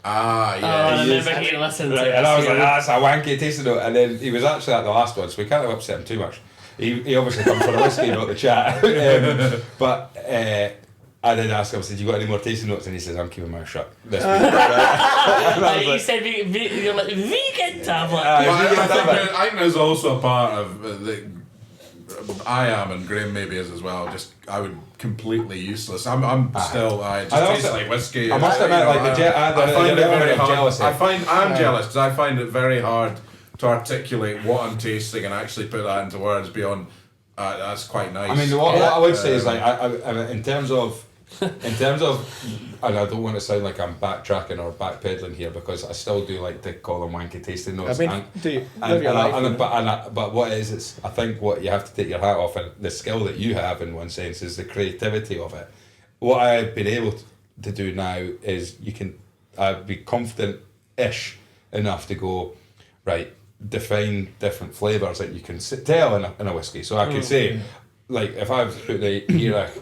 Ah, Oh, yeah. I he remember is- he listened to Right, this. and I was like, that's a wanky tasting note. And then he was actually at the last one, so we can't have upset him too much. He obviously comes for a whiskey, not the chat. But I did ask him, I said, you got any more tasting notes? And he says, I'm keeping my mouth shut this week. And I was He like, said you're like vegan tablet. I think there's also a part of I am, and Graham maybe is as well. Just I would completely useless. I'm still. I just taste like whiskey. I must admit, like I find it very hard. jealousy. I'm jealous because I find it very hard to articulate what I'm tasting and actually put that into words beyond. That's quite nice. I mean, what I would say is like, I in terms of, and I don't want to sound like I'm backtracking or backpedaling here because I still do like to call them wanky tasting notes. I mean, do you live your life? But what it is, it's I think what you have to take your hat off, and the skill that you have in one sense is the creativity of it. What I've been able to do now is I'd be confident-ish enough to go, right, define different flavours that you can tell in a whiskey. So I could say, like, if I was to put the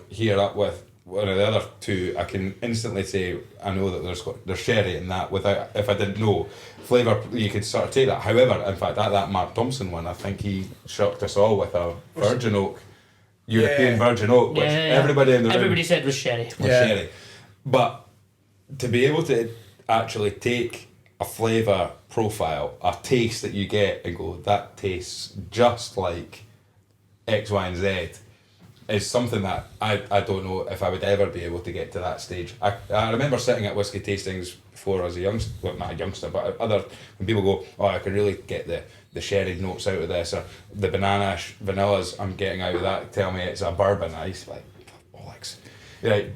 here up with one of the other two, I can instantly say I know that there's sherry in that without, if I didn't know flavour, you could sort of take that. However, in fact, that Mark Thompson one, I think he shocked us all with a virgin oak, European virgin oak, which everybody in the room said was sherry. Sherry. But to be able to actually take a flavour profile, a taste that you get and go, that tastes just like X, Y and Z, is something that I don't know if I would ever be able to get to that stage. I remember sitting at whiskey tastings before as a youngster, well, not a youngster, but when people go, oh, I could really get the sherry notes out of this, or the vanillas I'm getting out of that, tell me it's a bourbon, I used to like, bollocks. Right,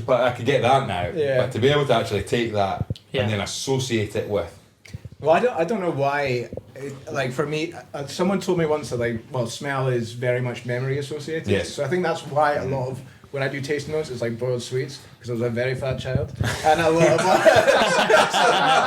but I could get that now, but to be able to actually take that and then associate it with. Well, I don't know why. Like for me, someone told me once that smell is very much memory associated. Yes. So I think that's why a lot of when I do tasting notes, it's like boiled sweets because I was a very fat child, and a lot of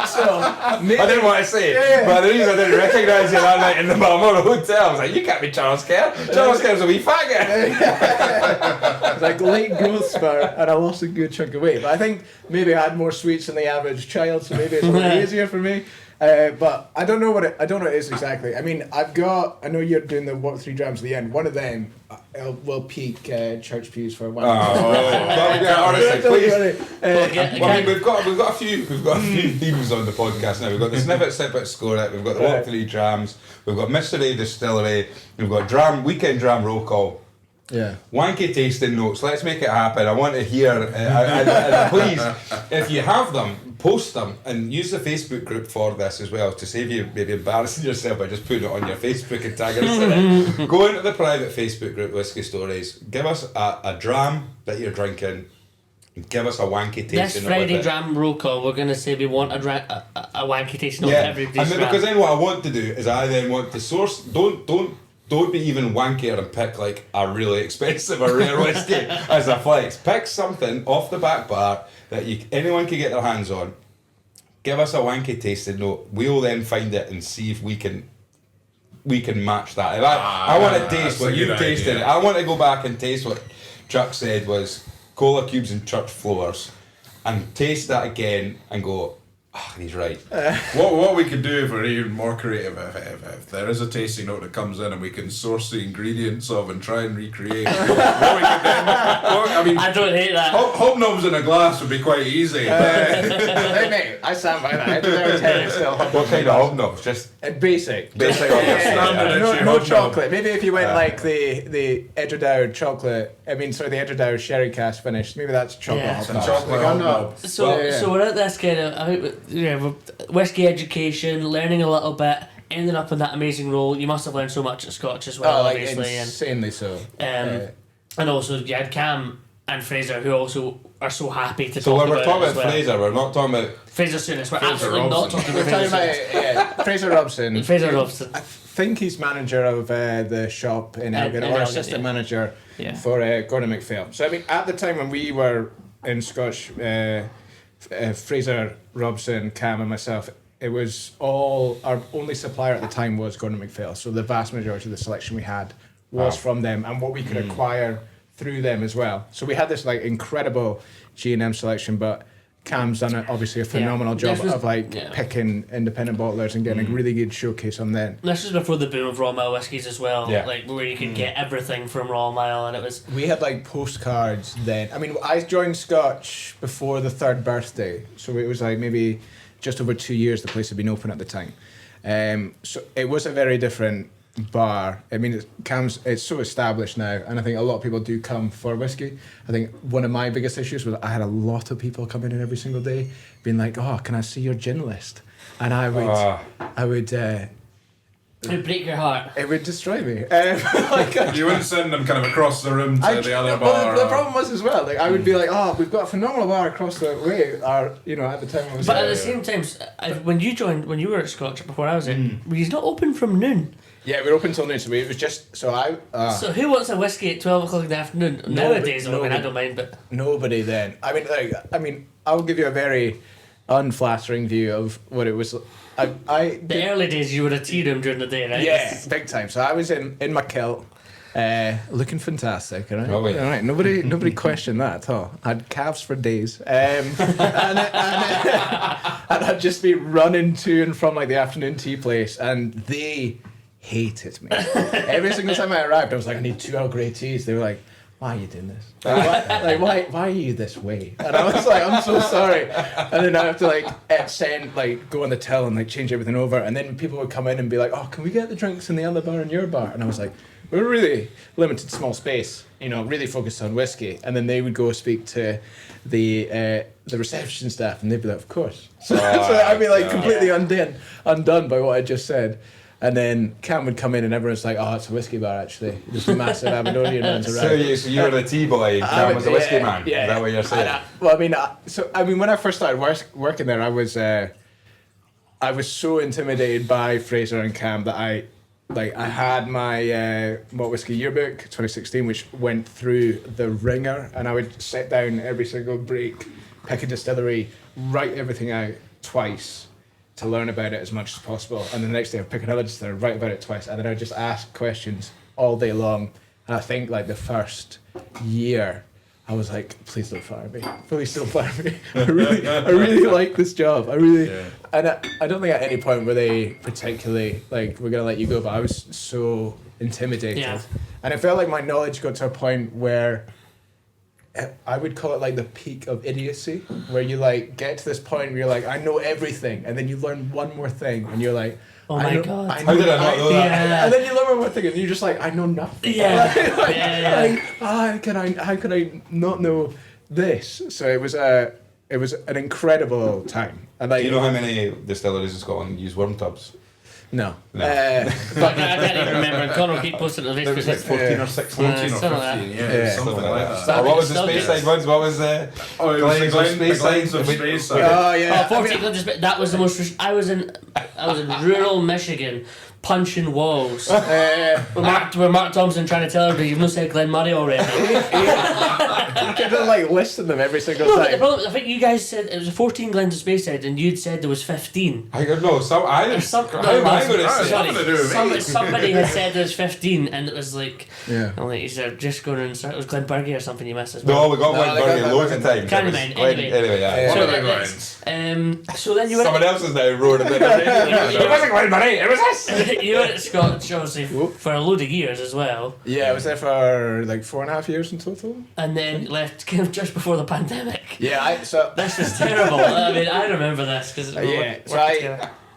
so maybe, I didn't want to say it, but the reason I didn't recognise you that night in the Balmoral Hotel, I was like, you can't be Charles Kerr. Charles Kerr's a wee fat guy. It's like late growth spurt, and I lost a good chunk of weight. But I think maybe I had more sweets than the average child, so maybe it's a little easier for me. But I don't know what it is exactly. I mean, I know you're doing the 3 grams at the end. One of them will peak church pews for one. Honestly, please. I mean, we've got a few themes on the podcast now. We've got the snippet, sip it, score it. We've got the 3 drams. We've got Mystery Distillery. We've got weekend dram roll call. Yeah. Wanky tasting notes. Let's make it happen. I want to hear. And please, if you have them, post them and use the Facebook group for this as well to save you maybe embarrassing yourself by just putting it on your Facebook and tagging us in it. Go into the private Facebook group, Whiskey Stories. Give us a dram that you're drinking. Give us a wanky tasting note. This Friday dram roll call, we're going to say we want a wanky tasting note every day. Because then what I want to do is I then want to source. Don't be even wankier and pick like a really expensive or rare whiskey as a flex. Pick something off the back bar that anyone can get their hands on. Give us a wanky tasting note. We'll then find it and see if we can match that. If I want to taste what you tasted. I want to go back and taste what Chuck said was cola cubes and church floors, and taste that again and go, he's right. What we could do if we're even more creative, if there is a tasting note that comes in and we can source the ingredients of and try and recreate what we can do. I don't hate that. Hobnobs in a glass would be quite easy. Hey mate, I stand by that. What kind of hobnobs? Just basic. Standard No chocolate. Maybe if you went like the Edinburgh chocolate. I mean, sorry, the Edinburgh sherry cask finish. Maybe that's chocolate. Chocolate hobnob. So we're at this kind of whiskey education, learning a little bit, ending up in that amazing role. You must have learned so much at Scotch as well, obviously, insanely so. And also you had Cam and Fraser, who also are so happy to so talk when we're about talking it about Fraser, we're not talking about Fraser Souness. We're Fraser absolutely not Robson. talking We're about talking about Fraser Robson. Fraser Robson. I think he's manager of the shop in Elgin, or Elgin, assistant manager Yeah. for Gordon MacPhail. So I mean, at the time when we were in Scotch, Fraser Robson, Cam, and myself, it was all our only supplier at the time was Gordon MacPhail. So the vast majority of the selection we had was from them, and what we could acquire through them as well. So we had this like incredible G&M selection, but Cam's done obviously a phenomenal job of picking independent bottlers and getting a really good showcase on them. This was before the boom of raw mile whiskies as well, Yeah. like where you could get everything from raw mile, and it was. We had like postcards then. I mean, I joined Scotch before the 3rd birthday, so it was like maybe just over 2 years the place had been open at the time. So it was a very different bar. I mean, it's so established now, and I think a lot of people do come for whiskey. I think one of my biggest issues was I had a lot of people coming in every single day being like, oh, can I see your gin list? And I would It would break your heart. it would destroy me. You wouldn't send them kind of across the room to the other well, bar. the problem was as well, like I would be like, oh, we've got a phenomenal bar across the way. Or, you know, at the time I was But at the same time, when you were at Scotch before I was in, were you not open from noon? Yeah, we were open till noon, so it was just so So who wants a whiskey at 12 o'clock in the afternoon? Nowadays, I mean, I don't mind, but nobody then. I mean, I'll give you a very unflattering view of what it was. the early days you were a tea room during the day, right? Yeah, big time. So I was in my kilt, looking fantastic. All right, Oh, yeah. all right. Nobody questioned that at all. I had calves for days, and I'd just be running to and from like the afternoon tea place, and they hated me. Every single time I arrived, I was like, I need 2 Earl Grey teas. They were like, why are you doing this? Why are you this way? And I was like, I'm so sorry. And then I have to go on the till and like change everything over. And then people would come in and be like, oh, can we get the drinks in the other bar in your bar? And I was like, we're really limited small space, you know, really focused on whiskey. And then they would go speak to the reception staff, and they'd be like, of course. So I'd be like completely undone by what I just said. And then Cam would come in and everyone's like, oh, it's a whiskey bar actually. There's a massive Aberdonian runs around. So you were the tea boy, Cam was the whiskey man. Yeah. Is that what you're saying? When I first started working there, I was so intimidated by Fraser and Cam that I had my Malt Whiskey yearbook 2016, which went through the ringer, and I would sit down every single break, pick a distillery, write everything out twice to learn about it as much as possible, and the next day I'd pick another distillery, write about it twice, and then I'd just ask questions all day long. And I think like the first year I was like, please don't fire me. Please don't fire me. I really like this job. And I don't think at any point were they particularly like, we're going to let you go, but I was so intimidated. Yeah. And it felt like my knowledge got to a point where I would call it like the peak of idiocy, where you like get to this point where you're like, I know everything, and then you learn one more thing, and you're like, oh my god, how did I not know that? Yeah. And then you learn one more thing, and you're just like, I know nothing. How can I not know this? So it was an incredible time. And like, Do you know how many distilleries in Scotland use worm tubs? No. But I can't even remember. Conor keep posting on There was like Facebook. 14 or 16. 14 or 15, something like something like that. that. What was the Still space good. side ones? What was Oh, it was Glens the of Space Glens of Side? Space We- Side. Oh yeah. 14 Glenlivet, that was the most. I was in rural Michigan, punching walls. Where Mark Thompson trying to tell everybody you've not said Glen Murray already. You could have like listed them every single No, but the time. problem, I think you guys said it was 14 Glens of Space Side, and you'd said there was 15. I don't know. How am I going to say? Nothing to do with me. Somebody had said there was 15, and it was like, Yeah. I'm like, you said just going and start. It was Glenburgie or something you missed as No, well. we got No, one they got burger that loads one. of times. Can't It was mind, Glen- anyway. Anyway, yeah. One So of the that's- Glens. so then you were. Someone else is now roaring about it. It wasn't Glen Murray, it was us. You were at Scotch obviously for a load of years as well, Yeah, I was there for like 4.5 years in total. and then left kind of just before the pandemic. Yeah, This was terrible. I mean, I remember this because so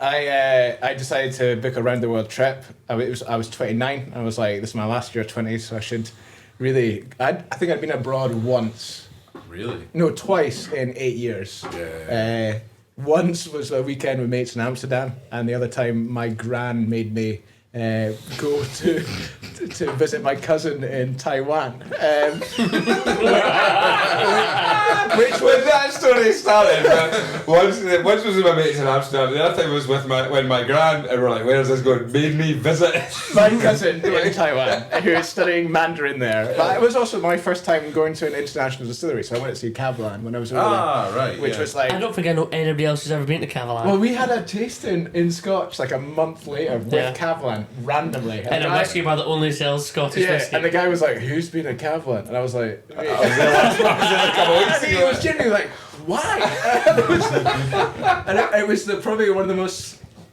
I decided to book a round the world trip. I was 29. I was like, this is my last year of 20, so I should really. I think I'd been abroad once. Really? No, twice in 8 years. Yeah. Once was a weekend with mates in Amsterdam, and the other time my gran made me go to visit my cousin in Taiwan. Which when that story started, once was with my mates in Amsterdam, the other time was with when my gran, and we're like, where's this going? Made me visit. My cousin in Taiwan, who is studying Mandarin there. But it was also my first time going to an international distillery, so I went to see Kavalan when I was over there. Right. Which was like, I don't think I know anybody else who's ever been to Cavalan. well, we had a tasting in Scotch like a month later with Yeah. Kavalan randomly. and a whiskey bar that only sells Scottish Yeah, whiskey. and the guy was like, "Who's been at Kavalan?" And I was like, I was there a couple of weeks I mean, ago. it was genuinely like, why? And it was probably one of the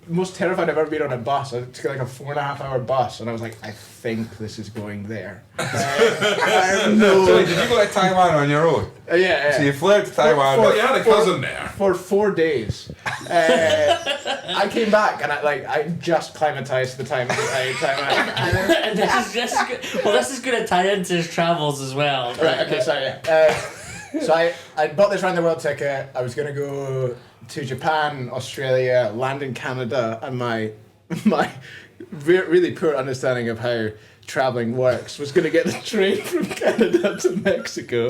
most terrified I've ever been on a bus. I took like a 4.5 hour bus, and I was like, I think this is going there. I have no. So did you go to Taiwan on your own? Yeah. So you flew to Taiwan. You had a cousin there. For 4 days. I came back and I just climatized to the time. And this is going to tie into his travels as well. Right. Okay. Sorry. So I bought this round the world ticket. I was gonna go to Japan, Australia, land in Canada, and my really poor understanding of how traveling works was going to get the train from Canada to Mexico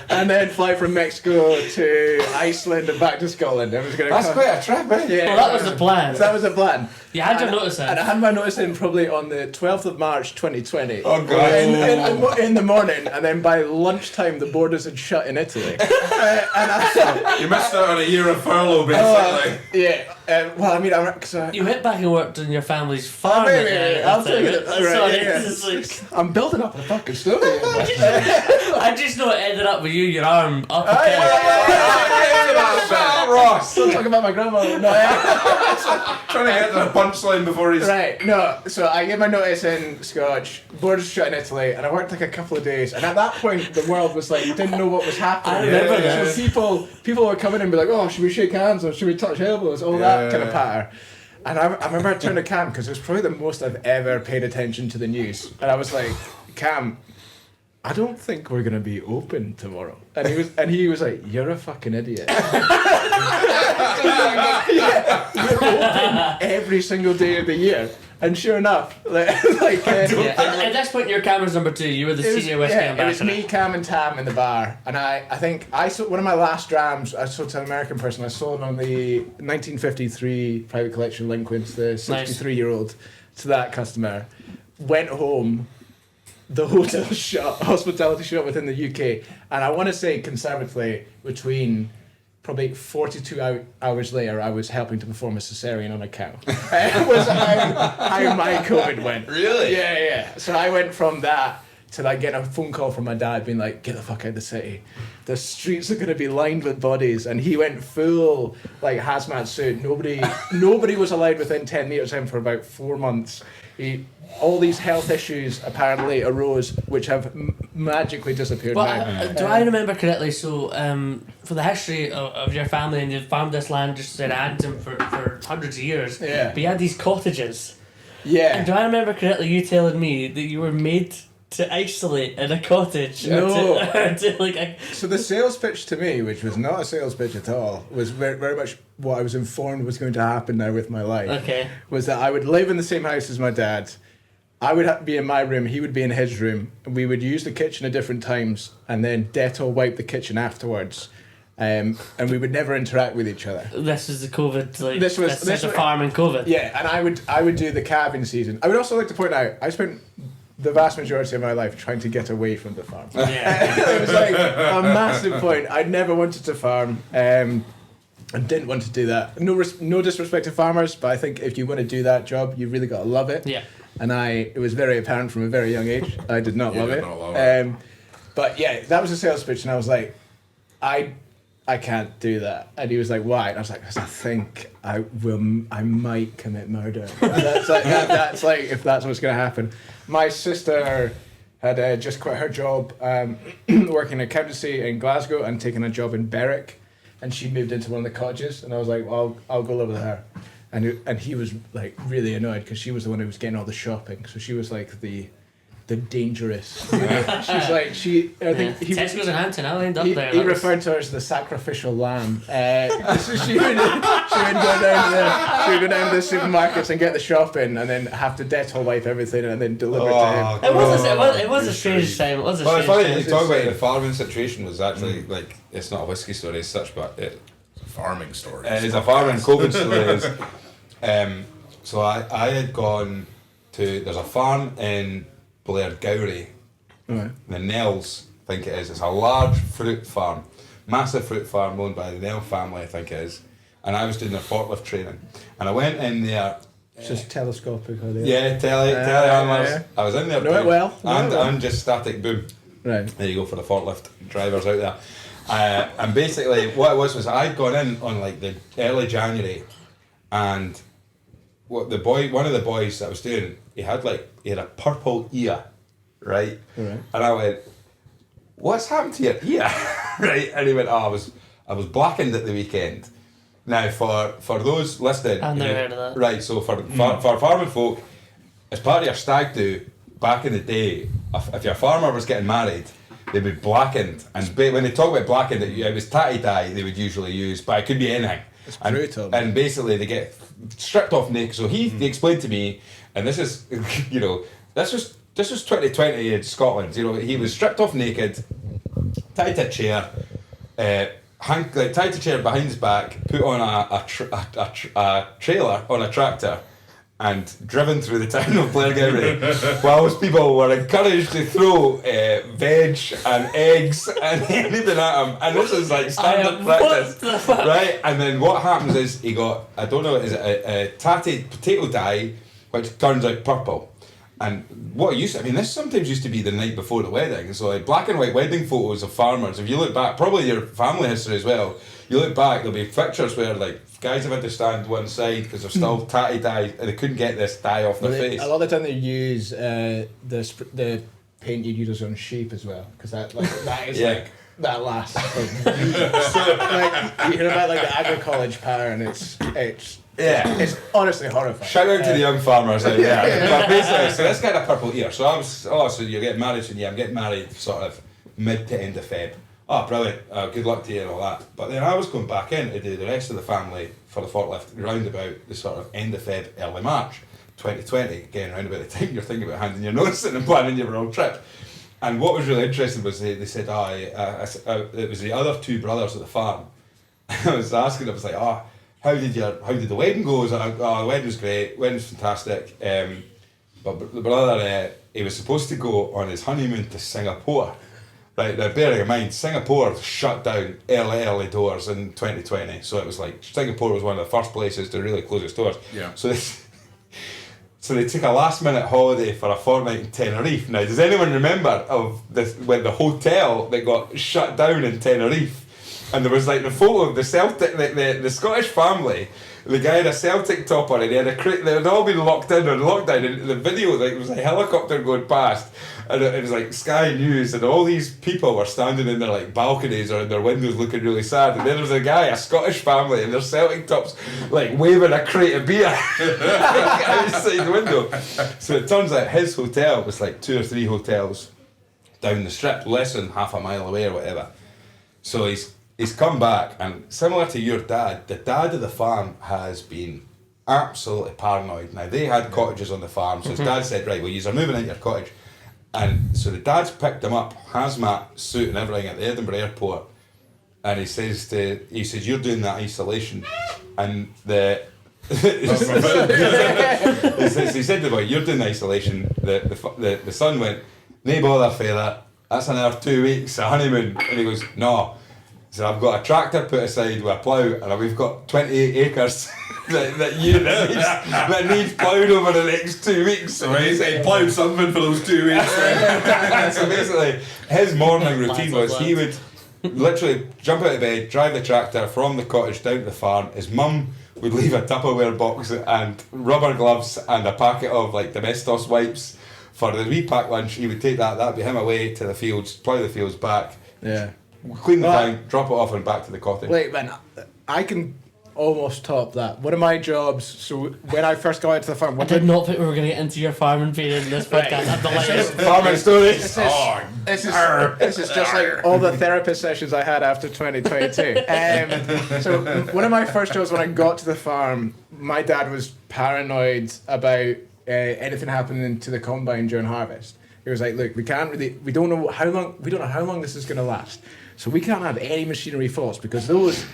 and then fly from Mexico to Iceland and back to Scotland. That's quite a trip, eh? Yeah, Well, that was the plan. So that was the plan. You had your notice in. And I had my notice in probably on the 12th of March 2020. Oh, God. In the morning, and then by lunchtime the borders had shut in Italy. You missed out on a year of furlough, basically. Yeah. Well, I mean, You went back and worked on your family's farm. I'll tell you that. Sorry, Yeah. this is like, I'm building up a fucking story. I just know it ended up with your arm up. Ross. Still talking about my grandmother. No, Trying to get to the punchline before he's. right. No. So I gave my notice in Scotch. Borders shut in Italy, and I worked like a couple of days. And at that point, the world was like didn't know what was happening. I remember that. So people were coming in and be like, "Oh, should we shake hands or should we touch elbows?" All that kind of patter. And I remember I turned to Cam because it was probably the most I've ever paid attention to the news. And I was like, Cam, I don't think we're gonna be open tomorrow. And he was like, you're a fucking idiot. Yeah, we're open every single day of the year. And sure enough, At this point, your camera's number 2. You were the senior whiskey it was ambassador. me, Cam, and Tam in the bar. And I think I sold one of my last drams. I sold to an American person. I sold on the 1953 private collection Linquins, the 63-year-old, to that customer. Went home. The hotel shut, hospitality shut within the UK, and I want to say conservatively between probably 42 hours later, I was helping to perform a cesarean on a cow. It was how my COVID went. Really? Yeah. So I went from that to like getting a phone call from my dad being like, get the fuck out of the city. The streets are going to be lined with bodies. And he went full like hazmat suit. Nobody was allowed within 10 metres of him for about 4 months. All these health issues apparently arose, which have magically disappeared Well, now. do I remember correctly? So, for the history of your family, and you've farmed this land just in Antrim for hundreds of years. Yeah. But you had these cottages. Yeah. And do I remember correctly you telling me that you were made to isolate in a cottage? No. So the sales pitch to me, which was not a sales pitch at all, was very, very much what I was informed was going to happen now with my life. Okay. Was that I would live in the same house as my dad. I would be in my room, he would be in his room, and we would use the kitchen at different times, and then Dettol wipe the kitchen afterwards, and we would never interact with each other. This was the COVID, This was a farm in COVID. Yeah, and I would do the calving season. I would also like to point out, I spent the vast majority of my life trying to get away from the farm. Yeah. It was like a massive point. I never wanted to farm. I didn't want to do that. No disrespect to farmers, but I think if you want to do that job, you really got to love it. Yeah. And it was very apparent from a very young age. I did not love did it. not love it. But yeah, that was a sales pitch, and I was like, I can't do that. And he was like, why? And I was like, because I think I might commit murder. And that's like if that's what's going to happen. My sister had just quit her job working in accountancy in Glasgow and taken a job in Berwick, and she moved into one of the cottages, and I was like, well, I'll go live with her. And he was like really annoyed because she was the one who was getting all the shopping, so she was like the dangerous. She's like I think Tesco's in Hampton. I'll end up there. He referred to her as the sacrificial lamb. So she would go down to the supermarkets and get the shopping, and then have to Dettol wipe everything and then deliver to him. It was a strange time. It was a Well, strange it's funny time. you talk about the farming situation was actually like it's not a whiskey story as such, but It's a farming story. it's a farming COVID story. So I had gone to there's a farm in Blairgowrie, Right. the Nells, I think it is. It's a large fruit farm, massive fruit farm owned by the Nell family, I think it is. And I was doing their forklift training, and I went in there. It's just telescopic. Yeah, telehandlers. yeah. I was in there. Know it well. And just static boom. Right. There you go for the forklift drivers out there. And basically, what it was I'd gone in on like the early January, and one of the boys that I was doing, he had a purple ear, right? Right. And I went, "What's happened to your ear?" Right? And he went, "Oh, I was blackened at the weekend." Now, for those listening, I've never heard of that. Right, so for farming folk, as part of your stag do, back in the day, if your farmer was getting married, they'd be blackened. And when they talk about blackened, it was tatty dye they would usually use, but it could be anything. It's brutal. And basically they get stripped off naked. So he explained to me, and this is, this was 2020 in Scotland. He was stripped off naked, tied to a chair, tied to a chair behind his back, put on a trailer on a tractor, and driven through the town of Blairgowrie, whilst people were encouraged to throw veg and eggs and anything at him. And this is like standard practice, right? And then what happens is he got, I don't know, is it a tatted potato dye, which turns out purple. And what used to, this sometimes used to be the night before the wedding. So like black and white wedding photos of farmers, if you look back, probably your family history as well, you look back, there'll be pictures where like guys have had to stand one side because they're still tatty dye and they couldn't get this dye off their face. A lot of the time they use the paint you use on sheep as well, because that is like that last thing. So like you hear about like the agrocollege power, and it's honestly horrifying. Shout out to the young farmers out there. But basically, so this guy had a purple ear. So I was, so you're getting married soon? Yeah, I'm getting married sort of mid to end of Feb. Oh, brilliant. Good luck to you and all that. But then I was going back in to do the rest of the family for the forklift round about the sort of end of Feb, early March 2020. Again, round about the time you're thinking about handing your notice in and planning your wrong trip. And what was really interesting was they said, it was the other two brothers at the farm. I was asking, I was like, how did the wedding go? I was like, the wedding was great, wedding was fantastic. But the brother, he was supposed to go on his honeymoon to Singapore. Right, now bearing in mind, Singapore shut down early doors in 2020. So it was like, Singapore was one of the first places to really close its doors. Yeah. So they took a last minute holiday for a fortnight in Tenerife. Now, does anyone remember of this, when the hotel that got shut down in Tenerife? And there was like the photo of the Celtic, the Scottish family. The guy had a Celtic topper and he had a crate. They had all been locked in on lockdown. And the video, like, it was a helicopter going past, and it was like Sky News, and all these people were standing in their like balconies or in their windows looking really sad. And then there was a guy, a Scottish family, in their Celtic tops, like waving a crate of beer outside the window. So it turns out his hotel was like 2 or 3 hotels down the strip, less than half a mile away or whatever. So he's come back, and similar to your dad, the dad of the farm has been absolutely paranoid. Now, they had cottages on the farm, so his dad said, right, well, you're moving into your cottage. And so the dad's picked him up, hazmat suit and everything at the Edinburgh airport, and he says, you're doing that isolation. And he said to the boy, you're doing the isolation. The son went, "No bother, fella, that's another 2 weeks, a honeymoon." And he goes, "No." So I've got a tractor put aside with a plough, and we've got 28 acres that needs ploughed over the next 2 weeks. So he ploughed something for those 2 weeks. So basically, his morning routine was he would literally jump out of bed, drive the tractor from the cottage down to the farm. His mum would leave a Tupperware box and rubber gloves and a packet of like domestos wipes for the wee packed lunch. He would take that'd be him away to the fields, plough the fields back. Yeah. Clean the tank, drop it off and back to the cottage. Wait, man, I can almost top that. One of my jobs, so when I first got into the farm... I did not think we were going to get into your farming period in this podcast. I'm delighted. Farming stories. This is just like all the therapist sessions I had after 2022. So one of my first jobs when I got to the farm, my dad was paranoid about anything happening to the combine during harvest. He was like, "Look, we don't know how long this is going to last. So we can't have any machinery faults because those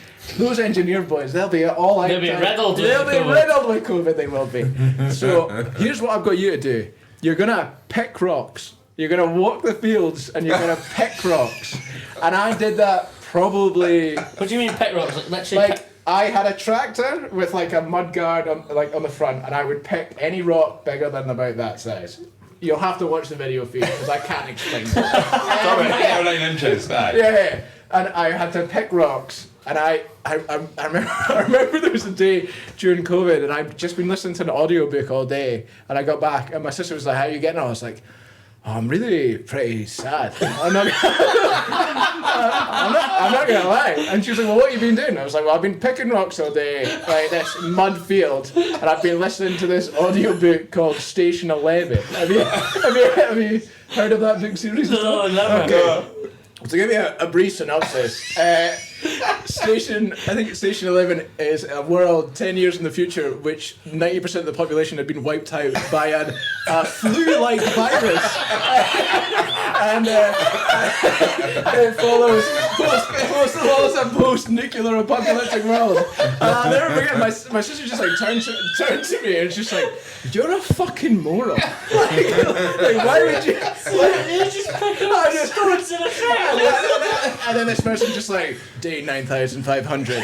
engineer boys, they'll be all out. They'll be riddled with COVID. They will be. So here's what I've got you to do. You're gonna pick rocks. You're gonna walk the fields and you're gonna pick rocks." And I did that probably. What do you mean pick rocks? Like literally. I had a tractor with like a mud guard on the front, and I would pick any rock bigger than about that size. you'll have to watch the video feed because I can't explain this. Stop it, 8 or 9 inches. Aye. Yeah. And I had to pick rocks, and I remember there was a day during COVID, and I'd just been listening to an audiobook all day, and I got back, and my sister was like, "How are you getting on?" I was like, "Oh, I'm really pretty sad. I'm not gonna lie." And she was like, "Well, what have you been doing?" I was like, "Well, I've been picking rocks all day, like this mud field, and I've been listening to this audiobook called Station 11. Have you heard of that book series? No, never. Okay. To give you a brief synopsis, Station 11 is a world 10 years in the future which 90% of the population had been wiped out by a flu-like virus. And it follows a post-nuclear apocalyptic world. And I'll never forget, my sister just like turned to me and she's like, "You're a fucking moron. Like why would you... You just pick up stones in a trap. And then this person just like, day 9,500.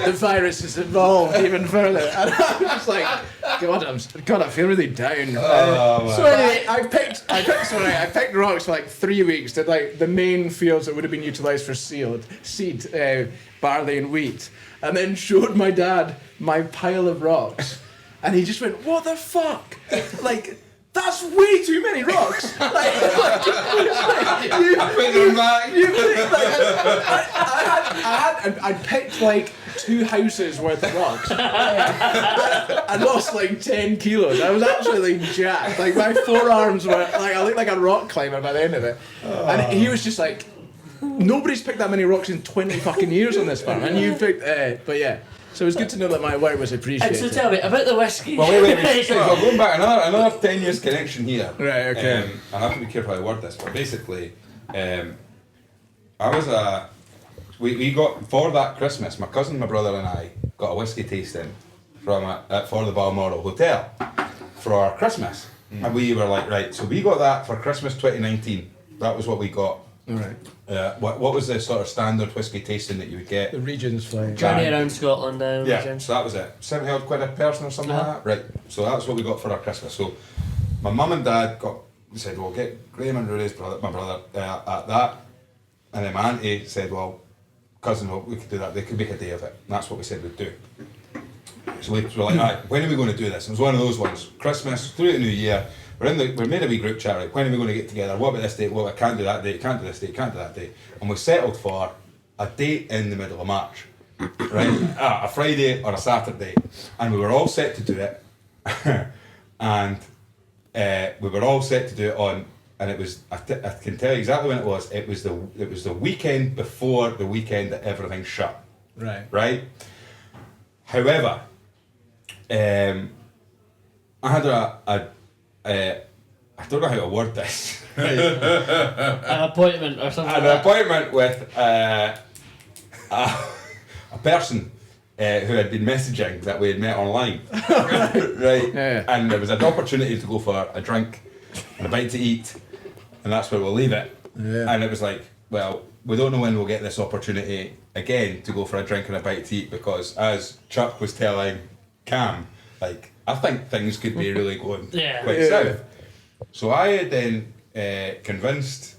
The virus has evolved even further. And I'm just like, God, I feel really down. So anyway, I picked rocks for like 3 weeks. Did like the main fields that would have been utilised for seed, barley and wheat, and then showed my dad my pile of rocks, and he just went, "What the fuck? Like." That's way too many rocks. I picked like 2 houses worth of rocks. I lost like 10 kilos. I was actually like jacked. Like my forearms were like, I looked like a rock climber by the end of it. And he was just like, "Nobody's picked that many rocks in 20 fucking years on this farm, and you picked." But yeah. So it was good to know that my work was appreciated. And so tell me about the whiskey. Well, wait. So going back, another 10 years connection here. Right, okay. I have to be careful how I word this, but basically, we got, for that Christmas, my cousin, my brother and I got a whiskey tasting for the Balmoral Hotel for our Christmas. And we were like, right, so we got that for Christmas 2019. That was what we got. Alright. What was the sort of standard whiskey tasting that you would get? The Regent's flight. Journey around Scotland now. Yeah, so that was it. £70 a person or something like that. Right, so that's what we got for our Christmas. So my mum and dad said, "Well, get Graham and Rudy's brother, my brother, at that." And then my auntie said, "Well, cousin, we could do that. They could make a day of it." And that's what we said we'd do. So we were like, "Right, when are we going to do this?" And it was one of those ones. Christmas, through the New Year. We made a wee group chat, right? When are we going to get together? What about this date? Well, I can't do that date, can't do this date, can't do that date. And we settled for a date in the middle of March, right? A Friday or a Saturday. And we were all set to do it. And we were all set to do it on, and it was, I can tell you exactly when it was. It was the weekend before the weekend that everything shut. Right. Right? However, I had I don't know how to word this. An appointment or something. An appointment with a person who had been messaging that we had met online. Right? Yeah. And there was an opportunity to go for a drink and a bite to eat, and that's where we'll leave it. Yeah. And it was like, well, we don't know when we'll get this opportunity again to go for a drink and a bite to eat, because as Chuck was telling Cam, like, I think things could be really going quite south. So I had then convinced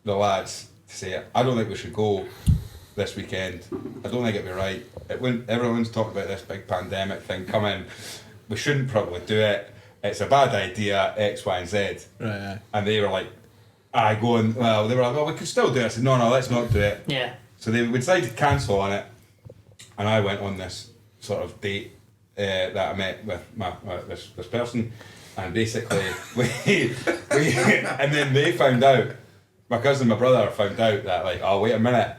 the lads to say, I don't think we should go this weekend. I don't think it'd be right. Everyone's talking about this big pandemic thing coming. We shouldn't probably do it. It's a bad idea, X, Y, and Z. Right, yeah. And they were like, they were like, well, we could still do it. I said, no, let's not do it. Yeah. So we decided to cancel on it, and I went on this sort of date that I met with this person, and basically we and then they found out, my cousin and my brother found out that, like, oh, wait a minute,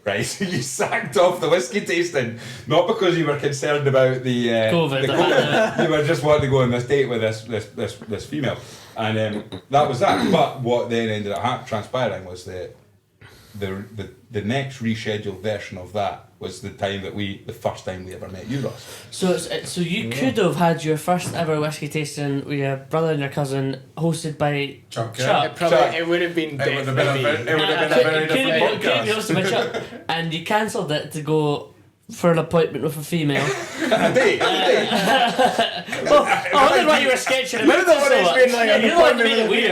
right, so you sacked off the whiskey tasting, not because you were concerned about the COVID. You were just wanting to go on this date with this female, and that was that. But what then ended up transpiring was the next rescheduled version of that was the first time we ever met you, Ross. So you could have had your first ever whiskey tasting with your brother and your cousin, hosted by Chuck Kerr. It would have been. It would have been a very different podcast. Could be hosted by Chuck, and you cancelled it to go for an appointment with a female. A date. I wondered why you were sketching about You're the it one so who's much. been like, Yeah, an you're the one who appointment made it with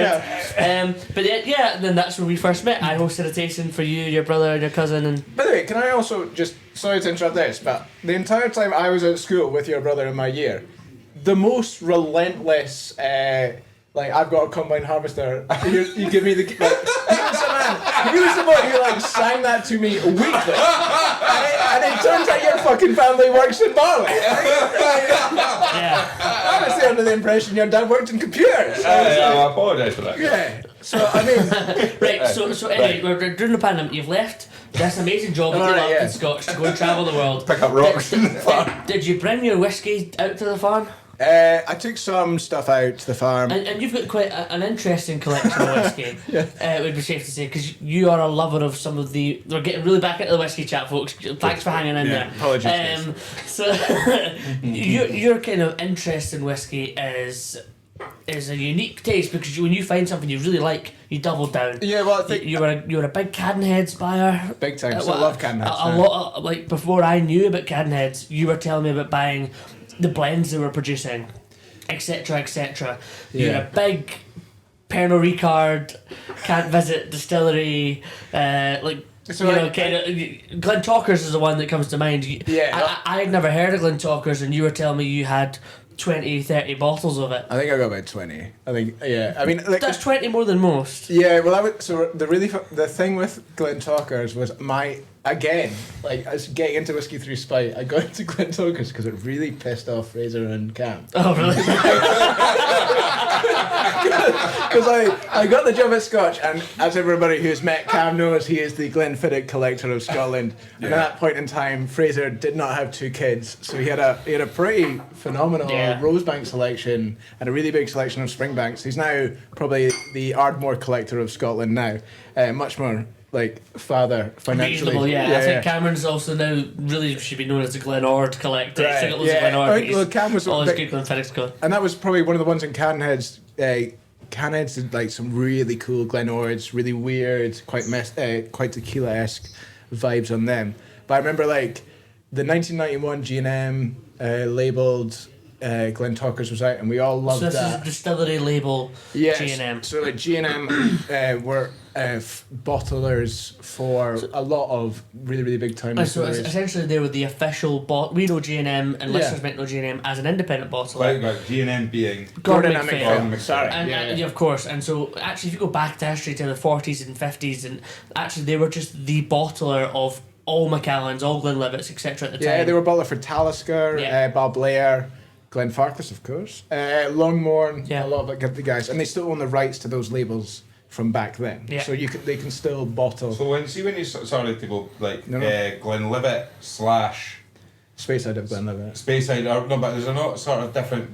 a weird. But yeah, then that's where we first met. I hosted a tasting for you, your brother, and your cousin, and By the way, can I also just, sorry to interrupt this, but the entire time I was at school with your brother in my year, the most relentless, like, I've got a combine harvester, you give me the, like, he was the one who, like, sang that to me weekly. And it turns out your fucking family works in barley. yeah. I was under the impression your dad worked in computers. I apologise for that. Yeah. So, I mean, Right, so anyway, we're during the pandemic, you've left this amazing job that you Alright, love yeah. in Scotch to go and travel the world. Pick up rocks in the farm. Did you bring your whiskey out to the farm? I took some stuff out to the farm. And you've got quite an interesting collection of whiskey, it would be safe to say, because you are a lover of some of the... We're getting really back into the whiskey chat, folks. Thanks for hanging in there. Apologies. So, your kind of interest in whiskey is a unique taste, because when you find something you really like, you double down. Yeah, well, I think... You were a big Cadenheads buyer. Big time. So I Well, love Cadenheads. A lot of, like, before I knew about Cadenheads, you were telling me about buying the blends they were producing, etc., etc. You're Yeah. a big Pernod Ricard, can't visit distillery, like. So you know, like- kind of. Glentalkers is the one that comes to mind. Yeah. I had never heard of Glentalkers, and you were telling me you had 20, 30 bottles of it. I think I got about 20. I think, yeah. I mean, like... That's 20 more than most. Yeah, well, so the thing with Glentalkers was again, like, I was getting into whiskey through spite. I got into Glentalkers because it really pissed off Fraser and Cam. Oh, really? Because I got the job at Scotch, and as everybody who's met Cam knows, he is the Glenfiddich collector of Scotland. And at that point in time, Fraser did not have 2 kids, so he had a pretty phenomenal Rosebank selection and a really big selection of Springbanks. He's now probably the Ardmore collector of Scotland now, much more like father financially. Reasonable, yeah. I think Cameron's also now really should be known as the Glenord collector. Right, Singles yeah. Glenord. I think, well, Cam was all his big- good Glenfiddich's got. And that was probably one of the ones in Canheads. Canheads did like some really cool Glenords, really weird, quite tequila-esque vibes on them. But I remember like the 1991 G&M labelled Glentalkers was out, and we all loved So this that. is a distillery label Yes. G&M. So like G&M were bottlers for a lot of really, really big time So distilleries. essentially they were the official we know G&M and Yeah. listeners might know G&M as an independent bottler. Like G&M being... Gordon MacPhail. MacPhail. MacPhail. Sorry. And of course, and so actually if you go back to history to the 40s and 50s, and actually they were just the bottler of all Macallans, all Glenlivets, etc. at the time. Yeah, they were bottler for Talisker, Yeah. Balblair, Glenfarclas, of course, Longmorn, Yeah. a lot of the guys, and they still own the rights to those labels from back then. Yeah. So they can still bottle. So when you started to go like No. Glenlivet / Speyside of Glenlivet. Speyside, no, but there's a lot sort of different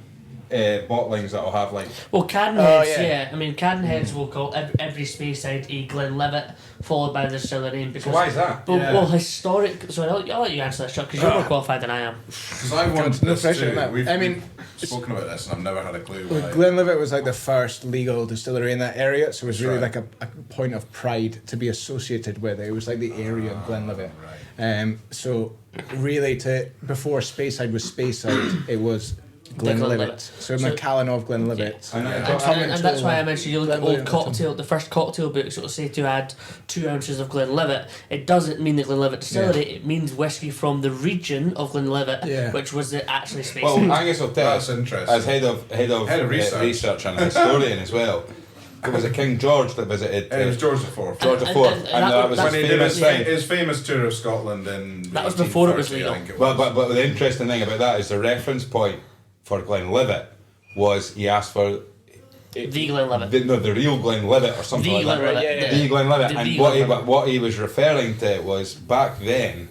bottlings that'll have like... Well, Cadenheads, Oh, yeah. yeah. I mean, Cadenheads will call every Speyside a Glenlivet, followed by the distiller name. Because, So why is that? Well, historic. So I'll let you answer this, Chuck, because you're more qualified than I am. Because I wanted No this pressure too. on that. We've spoken about this and I've never had a clue why. Glenlivet was like the first legal distillery in that area, so it was really Right. like a point of pride to be associated with it. It was like the area of Glenlivet. So really, before Speyside was Speyside, it was Glenlivet. Glenlivet. So So- Macallan of Glenlivet. And And, it- and that's why I mentioned you look at Glenlivet old cocktail, the first cocktail books, it'll say to add 2 ounces of Glenlivet. It doesn't mean the Glenlivet distillery, it means whiskey from the region of Glenlivet, Yeah. which was actually Speyside. Well, Angus will tell That's us, interesting. as head of research. research and a historian as well. It was a King George that visited It was George IV. George IV, And that was When his he did famous thing. his famous tour of Scotland in That was before it was 1830, legal. I think it But, was. but the interesting thing about that is the reference point for Glenlivet was he asked for the Glenlivet. the real Glenlivet or something The like that. Glenlivet. Yeah, yeah. The Glenlivet, The and Glenlivet. what he was referring to was back then.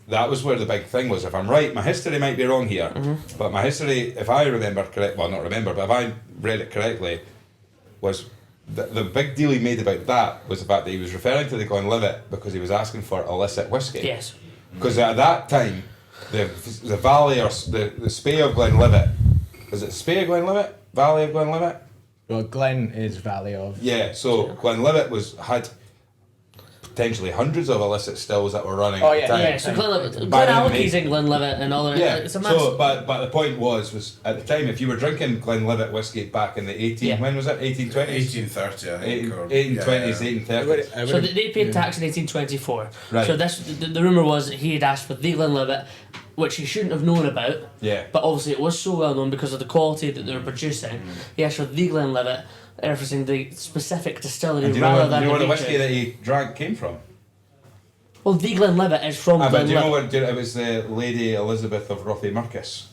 That was where the big thing was. If I'm right, my history might be wrong here, but my history, if I remember correct, well, not remember, but if I read it correctly, was the big deal he made about that was the fact that he was referring to the Glenlivet because he was asking for illicit whiskey. Yes. Because at that time, the valley or the Spey of Glenlivet, is it Spey of Glenlivet? Valley of Glenlivet? Well, Glen is Valley of. Yeah, so Glenlivet had potentially hundreds of illicit stills that were running Oh, at yeah, the time. Yeah, so Glenlivet, Back in the Glenalkers and Glenlivet and all that. Yeah, It's a massive... so, but the point was at the time, if you were drinking Glenlivet whiskey back in the 18, when was it, 1820s? 1830, I think. 1820s, 1830s. So they paid tax in 1824. Right. So the rumour was that he had asked for the Glenlivet, which he shouldn't have known about. Yeah. But obviously it was so well known because of the quality that they were producing. He asked for the Glenlivet, referencing the specific distillery And do you rather know, than where the region. whiskey that he drank came from? Well, the Glenlivet is from But do you know Glenlivet. what? It was the Lady Elizabeth of Rothiemurchus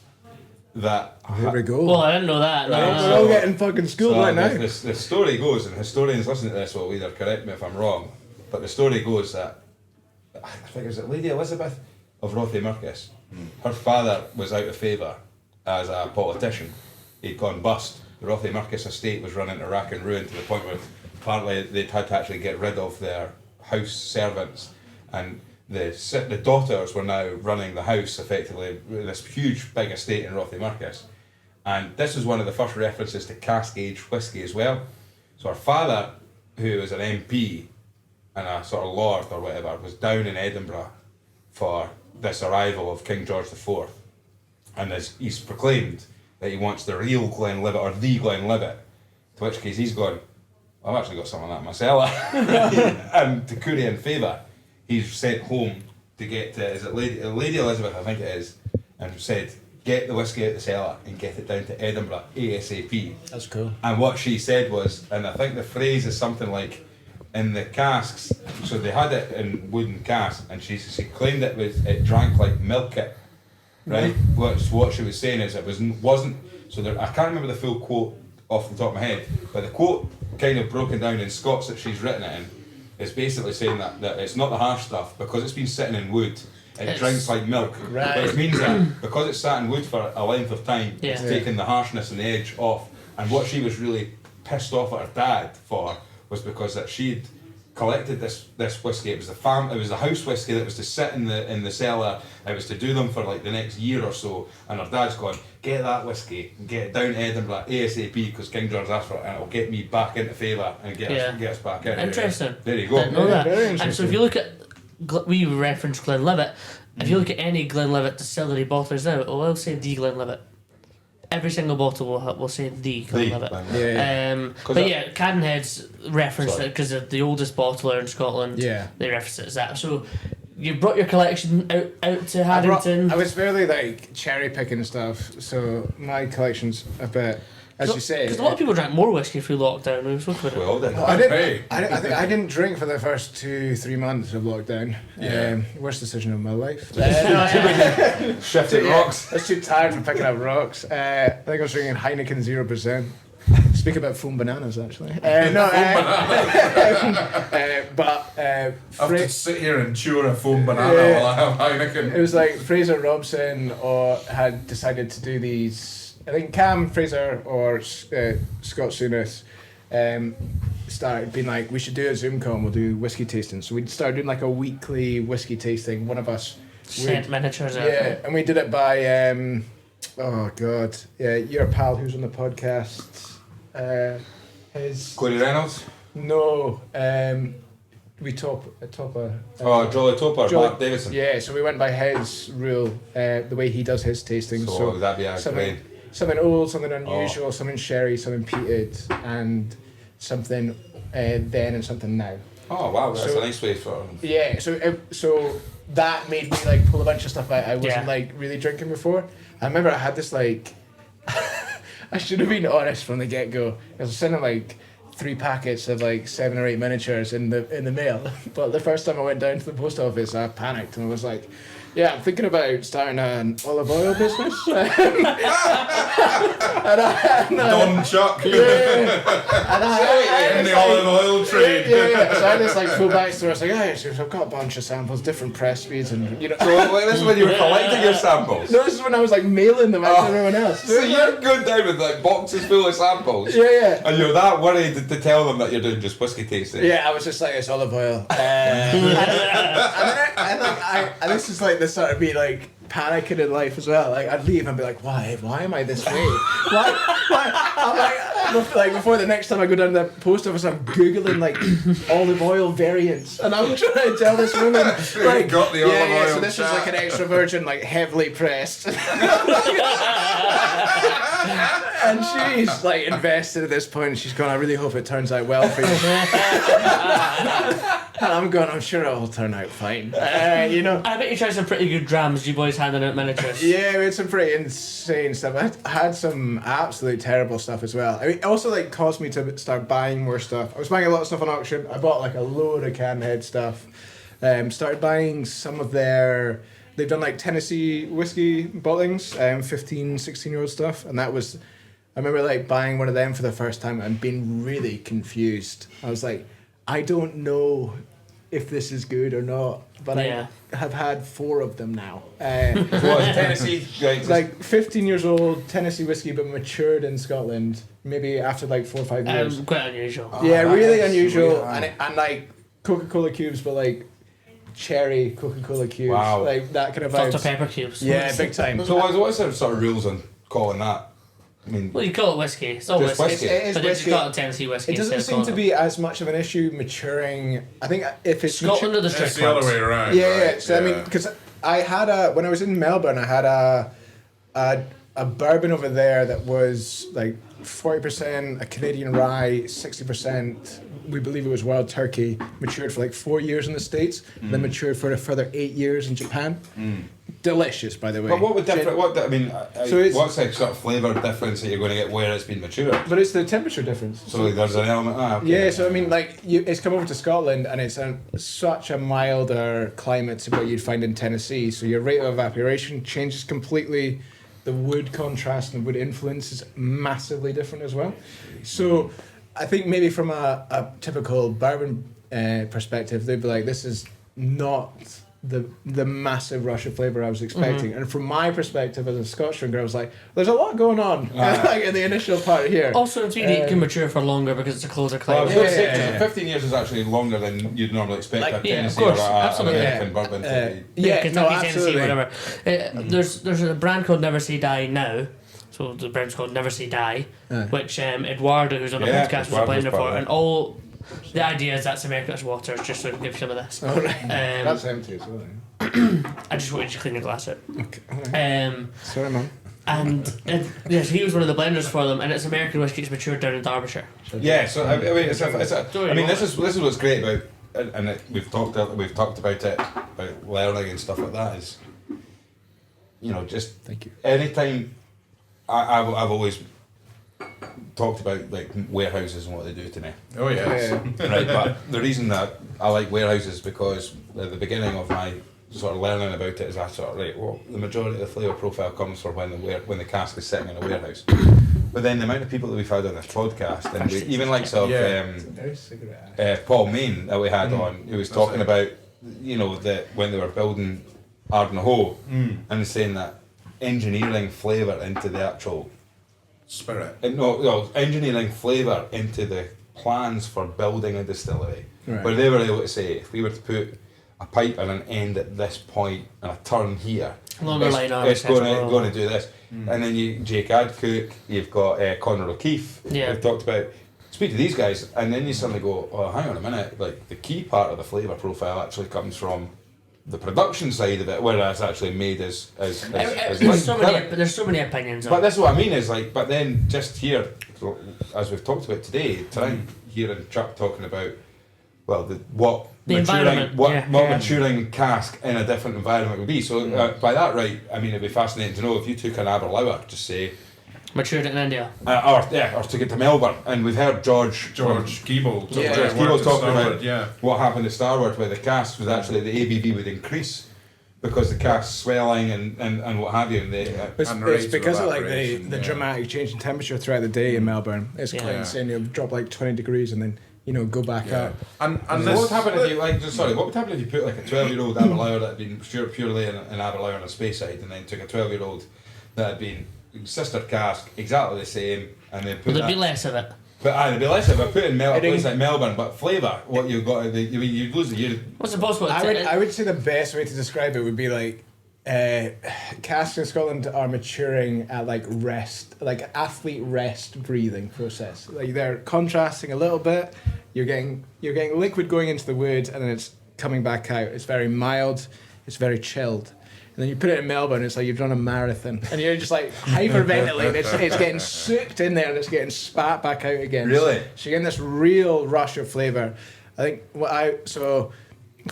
that. There we go. Well, I didn't know that. No, Right, no, We're no. all getting fucking schooled right now. The story goes, and historians listening to this will either correct me if I'm wrong, but the story goes that I think it was Lady Elizabeth of Rothiemurchus. Her father was out of favour as a politician. He'd gone bust. The Rothiemurchus estate was run into rack and ruin to the point where apparently they'd had to actually get rid of their house servants, and the daughters were now running the house effectively with this huge big estate in Rothiemurchus. And this was one of the first references to cask aged whisky as well. So her father, who was an MP and a sort of lord or whatever, was down in Edinburgh for this arrival of King George IV, and he's proclaimed that he wants the real Glenlivet or the Glenlivet, to which case he's gone, I've actually got some of that in my cellar. And to curry in favour, he's sent home to get to, is it Lady Elizabeth, I think it is, and said, get the whiskey out the cellar and get it down to Edinburgh ASAP. That's cool. And what she said was, and I think the phrase is something like, in the casks, so they had it in wooden casks, and she claimed it drank like milk it, right? What she was saying is it wasn't, so there, I can't remember the full quote off the top of my head, but the quote kind of broken down in Scots that she's written it in is basically saying that it's not the harsh stuff, because it's been sitting in wood, it drinks like milk. Right. But it means that because it's sat in wood for a length of time, it's Yeah. taken the harshness and the edge off. And what she was really pissed off at her dad for was because that she'd collected this whiskey. It was the house whiskey that was to sit in the cellar. It was to do them for like the next year or so. And her dad's gone, get that whiskey and get it down to Edinburgh ASAP, because King George asked for it, and it'll get me back into favour and get us back in. Interesting. There you go. Didn't know Yeah, that. very And so interesting. if you look at, we referenced Glenlivet, if you look at any Glenlivet distillery bottlers now, it will all say the Glenlivet. Every single bottle will say the Glenlivet. Yeah. But yeah, Cadenhead's referenced Sorry. it because they're the oldest bottler in Scotland. Yeah. They reference it as that. So you brought your collection out to Haddington. I was fairly like cherry picking stuff, so my collection's a bit, as you say. Because a lot of people drank more whiskey through lockdown. We spoke about it. We all did. I didn't. Hey. I think I didn't drink for the first 2-3 months of lockdown. Yeah. Worst decision of my life. Shifted rocks. I was too tired from picking up rocks. I think I was drinking Heineken 0%. Speak about foam bananas, actually. But I have to sit here and chew on a foam banana Yeah. while I have Heineken. it was like Fraser Robson had decided to do these. I think Cam Fraser or Scott Souness started being like, we should do a Zoom call and we'll do whiskey tasting. So we started doing like a weekly whiskey tasting. One of us Sent miniatures out. yeah, and we did it by oh god, yeah, your pal who's on the podcast. His Corey Reynolds. no, we Topper. Jolly Topper, Jolly- Mark Davidson. Yeah, so we went by his rule, the way he does his tasting. So would that be a something, grain? something old, something unusual, something sherry, something peated, and something then and something now. Oh wow, that's So- a nice way for. Yeah, so that made me like pull a bunch of stuff out I wasn't Yeah. like really drinking before. I remember I had this like I should have been honest from the get go. I was sending like 3 packets of like 7 or 8 miniatures in the mail. But the first time I went down to the post office, I panicked and I was like, yeah, I'm thinking about starting an olive oil business. Don Chuck And I in the olive oil trade. yeah. So I had this like full backstory. I was like, oh, so I've got a bunch of samples, different press speeds, and you know. So this is when you were collecting your samples. No, this is when I was like mailing them out to everyone else. So you're going down with like boxes full of samples. Yeah. And you're that worried to tell them that you're doing just whiskey tasting. Yeah, I was just like, it's olive oil. And this is like the start of me like panicking in life as well. Like I'd leave and be like, why am I this way? why? I'm like before the next time I go down to the post office, I'm googling like olive oil variants, and I'm trying to tell this woman like, got the olive oil so this is like an extra virgin, like heavily pressed. And she's like invested at this point, and she's gone, I really hope it turns out well for you. And I'm going, I'm sure it'll turn out fine. You know. I bet you tried some pretty good drams, you boys handing out miniatures. Yeah, we had some pretty insane stuff. I had some absolutely terrible stuff as well. I mean, it also like caused me to start buying more stuff. I was buying a lot of stuff on auction. I bought like a load of Canhead stuff. Started buying some of their... They've done like Tennessee whiskey bottlings, 15, 16-year-old stuff. And that was... I remember like buying one of them for the first time and being really confused. I was like, I don't know if this is good or not, but I have had 4 of them now. What, Tennessee? Like 15 years old, Tennessee whiskey, but matured in Scotland, maybe after like 4 or 5 years. Quite unusual. Yeah, really unusual. Really And like Coca-Cola cubes, but like cherry Coca-Cola cubes. Wow. Like that kind of Dr. vibe. Pepper cubes. Yeah, big time. So what's the sort of rules on calling that? I mean, Well, you call it whiskey. It's all Just whiskey. whiskey. It is But it's whiskey. got a Tennessee whiskey. It doesn't instead seem of to calling be as much of an issue maturing. I think if it's Scotland are the It's strict the other ones. way around. Yeah. right? So I mean, because I had when I was in Melbourne, I had a bourbon over there that was like 40% a Canadian rye, 60%. We believe it was wild turkey. Matured for like 4 years in the States, then matured for a further 8 years in Japan. Delicious, by the way. but what would different? So it's- what's the sort of flavour difference that you're going to get where it's been matured? But it's the temperature difference. So there's an element. Okay. Yeah, so I mean, like, it's come over to Scotland, and it's such a milder climate to what you'd find in Tennessee. So your rate of evaporation changes completely. The wood contrast and wood influence is massively different as well. So I think maybe from a typical bourbon perspective, they'd be like, this is not the massive rush of flavour I was expecting. And from my perspective as a Scotch drinker, I was like, there's a lot going on like in the initial part here. Also, in theory, it can mature for longer because it's a colder Well, I was climate. going to say, 15 years is actually longer than you'd normally expect Like, a yeah, of Tennessee course, or absolutely. American bourbon to be. Yeah, Kentucky, no, Tennessee, absolutely. whatever. There's a brand called Never Say Die now. So the brand's called Never Say Die, which Eduardo, who's on the Yeah, podcast, was a Eduardo's blender part for, of it. and all the idea is that's American water, just so we can give some of this. All right. That's Um, empty as well. I just wanted you to clean your glass out. Okay. All right. And Sorry, man. yes, he was one of the blenders for them, and it's American whiskey. It's matured down in Derbyshire. Yeah, so I mean, this is what's great about, and we've talked about it, about learning and stuff like that. Is, you know, just Thank you. anytime I've always talked about like warehouses and what they do to me. Oh yes. Right, but the reason that I like warehouses is because at the beginning of my sort of learning about it is I sort of, right, well, the majority of the flavour profile comes from when the cask is sitting in a warehouse. But then the amount of people that we've had on this podcast, and even like sort of There's cigarette. Paul Main that we had on, who was talking about, you know, that when they were building Ardnahoe, and saying that engineering flavour into the actual Spirit. engineering flavour into the plans for building a distillery, Right. where they were able to say, if we were to put a pipe and an end at this point and a turn here, Longer line arm, it's etc. going to do this. And then Jake Adcock, you've got Conor O'Keefe. Yeah. We've talked about. Speak to these guys, and then you suddenly go, oh, hang on a minute. Like the key part of the flavour profile actually comes from the production side of it, where it's actually made as There's so many opinions on but it. this is what I mean is like, but then just here, so, as we've talked about today, tonight, hearing Chuck talking about, well, the environment, maturing cask in a different environment would be. So by that right, I mean it'd be fascinating to know if you took an Aberlour, just say, Matured it in India. or took it to Melbourne, and we've heard George Keeble. George Keeble talking about yeah. what happened at Starward, where the cask was actually the ABV would increase because the cask's swelling and what have you. And It's And the rates of because of like evaporation, the yeah. dramatic change in temperature throughout the day in Melbourne. It's Yeah. quite insane. You'll drop like 20 degrees and then go back up. And what would happen if you what would happen if you put like a 12-year-old Aberlour that had been purely in Aberlour on a space side, and then took a 12-year-old that had been sister cask exactly the same, and then put There'd be less of it. But there'd be less of it. Put in a place like Melbourne, but flavour. What you've got, you'd lose the year. What's it possible? I would say the best way to describe it would be like casks in Scotland are maturing at like athlete rest breathing process. Like they're contrasting a little bit. You're getting liquid going into the wood, and then it's coming back out. It's very mild. It's very chilled. And then you put it in Melbourne, it's like you've done a marathon, and you're just like hyperventilating. It's getting soaked in there, and it's getting spat back out again. Really? So you're getting this real rush of flavour. I think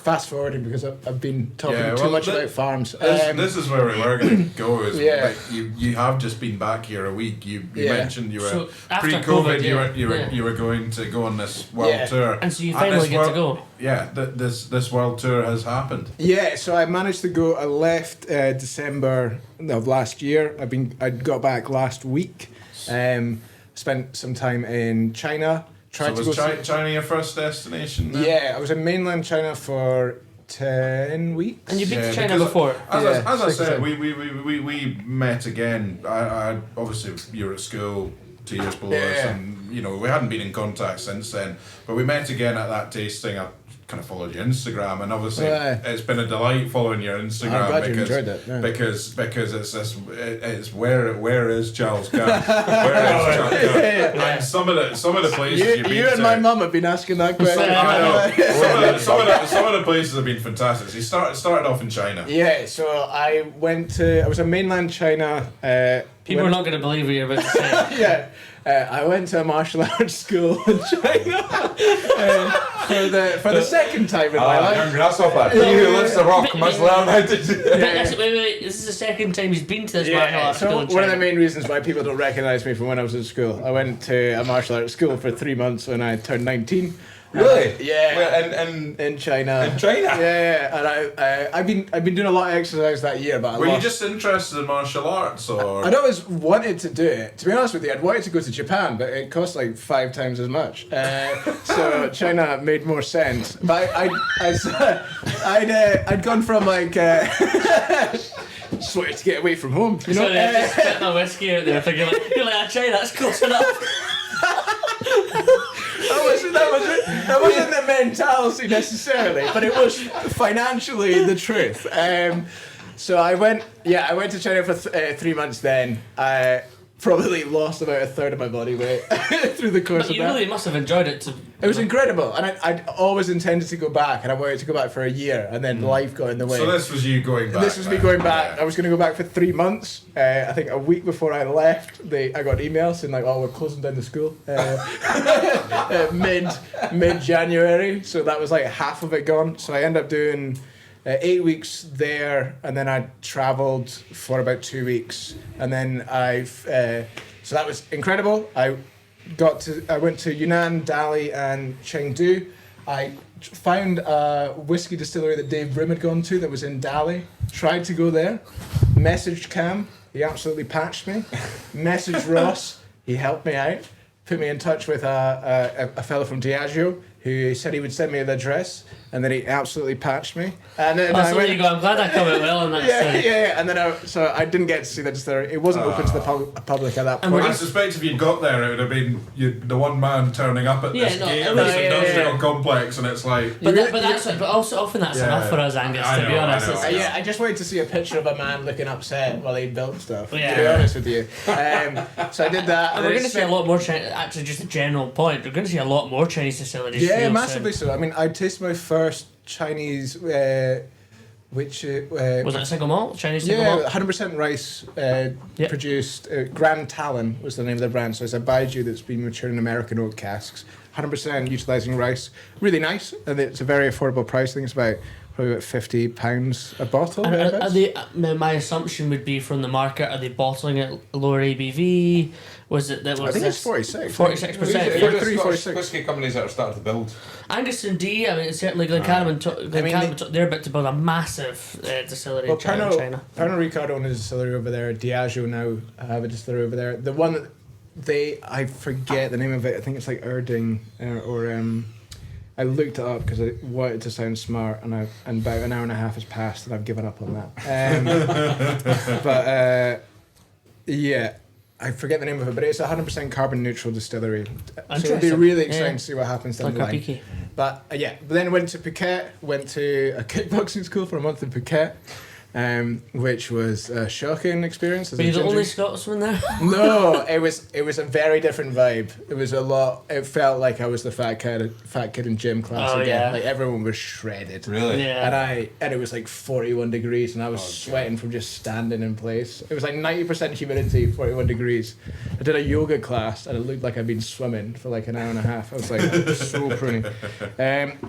fast forwarding because I've been talking too much about farms. This is where we were going to go. Is Yeah. like you have just been back here a week. You mentioned you were So, after pre-COVID. COVID, You were going to go on this world tour, And so you finally get to go. Yeah, this world tour has happened. Yeah, so I managed to go. I left December of last year. I got back last week. Spent some time in China. So was China your first destination then? Yeah, I was in mainland China for 10 weeks. And you've been to China before. As I six said, times. we met again. I obviously you were at school 2 years below us, and we hadn't been in contact since then. But we met again at that tasting. I kind of followed your Instagram, and obviously it's been a delight following your Instagram. I'm glad you enjoyed it. Yeah. Because it's where is Charles Camp? Where is Chuck Kerr? And some of the places you've been you and to, my mum have been asking that question. I know. Some of the places have been fantastic. So you started off in China. Yeah, so I was in mainland China. People are not going to believe what you're about to say. Yeah. I went to a martial arts school in China for the second time in my life. Young grasshopper. He who lifts the rock must learn how to do it. Wait, this is the second time he's been to this martial arts so school in one of the China. main reasons why people don't recognise me from when I was at school. I went to a martial arts school for 3 months when I turned 19. Really? Yeah. Where, in China. In China? Yeah, and I've been doing a lot of exercise that year, but Were you just interested in martial arts, or? I'd always wanted to do it. To be honest with you, I'd wanted to go to Japan, but it cost like 5 times as much. So China made more sense. But I'd gone from like just wanted to get away from home. You know? So I just spit my whiskey out there thinking you're like, China, that's close enough. That wasn't the mentality necessarily, but it was financially the truth. So I went to China for 3 months then. I probably lost about a third of my body weight through the course But of you that. really must have enjoyed it. It was incredible, and I'd always intended to go back, and I wanted to go back for a year, and then life got in the way. So this was you going back. This was me going back. Yeah. I was going to go back for 3 months. I think a week before I left, I got emails saying like, "Oh, we're closing down the school." Mid January, so that was like half of it gone. So I ended up doing 8 weeks there, and then I travelled for about 2 weeks, and then so that was incredible. I went to Yunnan, Dali, and Chengdu. I found a whiskey distillery that Dave Brim had gone to that was in Dali. Tried to go there. Messaged Cam. He absolutely patched me. Messaged Ross. He helped me out. Put me in touch with a fellow from Diageo who said he would send me the address, and then he absolutely patched me. And then So there you go. I'm glad I covered it well in that story. Yeah. And then I didn't get to see the distillery. It wasn't open to the public at that And point. I suspect if you'd got there, it would have been the one man turning up at this gate of this industrial complex, and it's like. But also often that's enough for us, Angus. I To be know, honest, I know. It's- I just wanted to see a picture of a man looking upset while he built stuff. Yeah. To be honest with you, so I did that. And we're going to see a lot more Chinese. Actually, just a general point. We're going to see a lot more Chinese distilleries. Yeah, real massively soon. so. I mean, I tasted my first Chinese, which Was it a single malt? Chinese single yeah, malt? 100% rice Yep. produced. Glentalkers was the name of the brand. So it's a baijiu that's been matured in American oak casks. 100% utilising rice. Really nice, and it's a very affordable price. I think it's probably about £50 a bottle. And thereabouts. are they, my assumption would be from the market, are they bottling at lower ABV? Was it that was I think it's this- 46. 46%. Yeah. Yeah. 43, 46. Whiskey companies that are starting to build. Angus and D, I mean, certainly Glencairn took their bit to build a massive distillery Well, in China. Pernod Ricard own a distillery over there. Diageo now have a distillery over there. The one that I forget the name of it. I think it's like Erding I looked it up because I wanted to sound smart, and about an hour and a half has passed, and I've given up on that. But yeah, I forget the name of it, but it's a 100% carbon neutral distillery. So it'll be really exciting to see what happens down Like the a line. peaky. But then went to Phuket, went to a kickboxing school for a month in Phuket. which was a shocking experience. Were you the only Scotsman there? No, it was a very different vibe. It was a lot. It felt like I was the fat kid in gym class again. Yeah. Like everyone was shredded. Really? Yeah. And it was like 41 degrees, and I was sweating from just standing in place. It was like 90% humidity, 41 degrees. I did a yoga class, and it looked like I'd been swimming for like an hour and a half. I was like so pruny.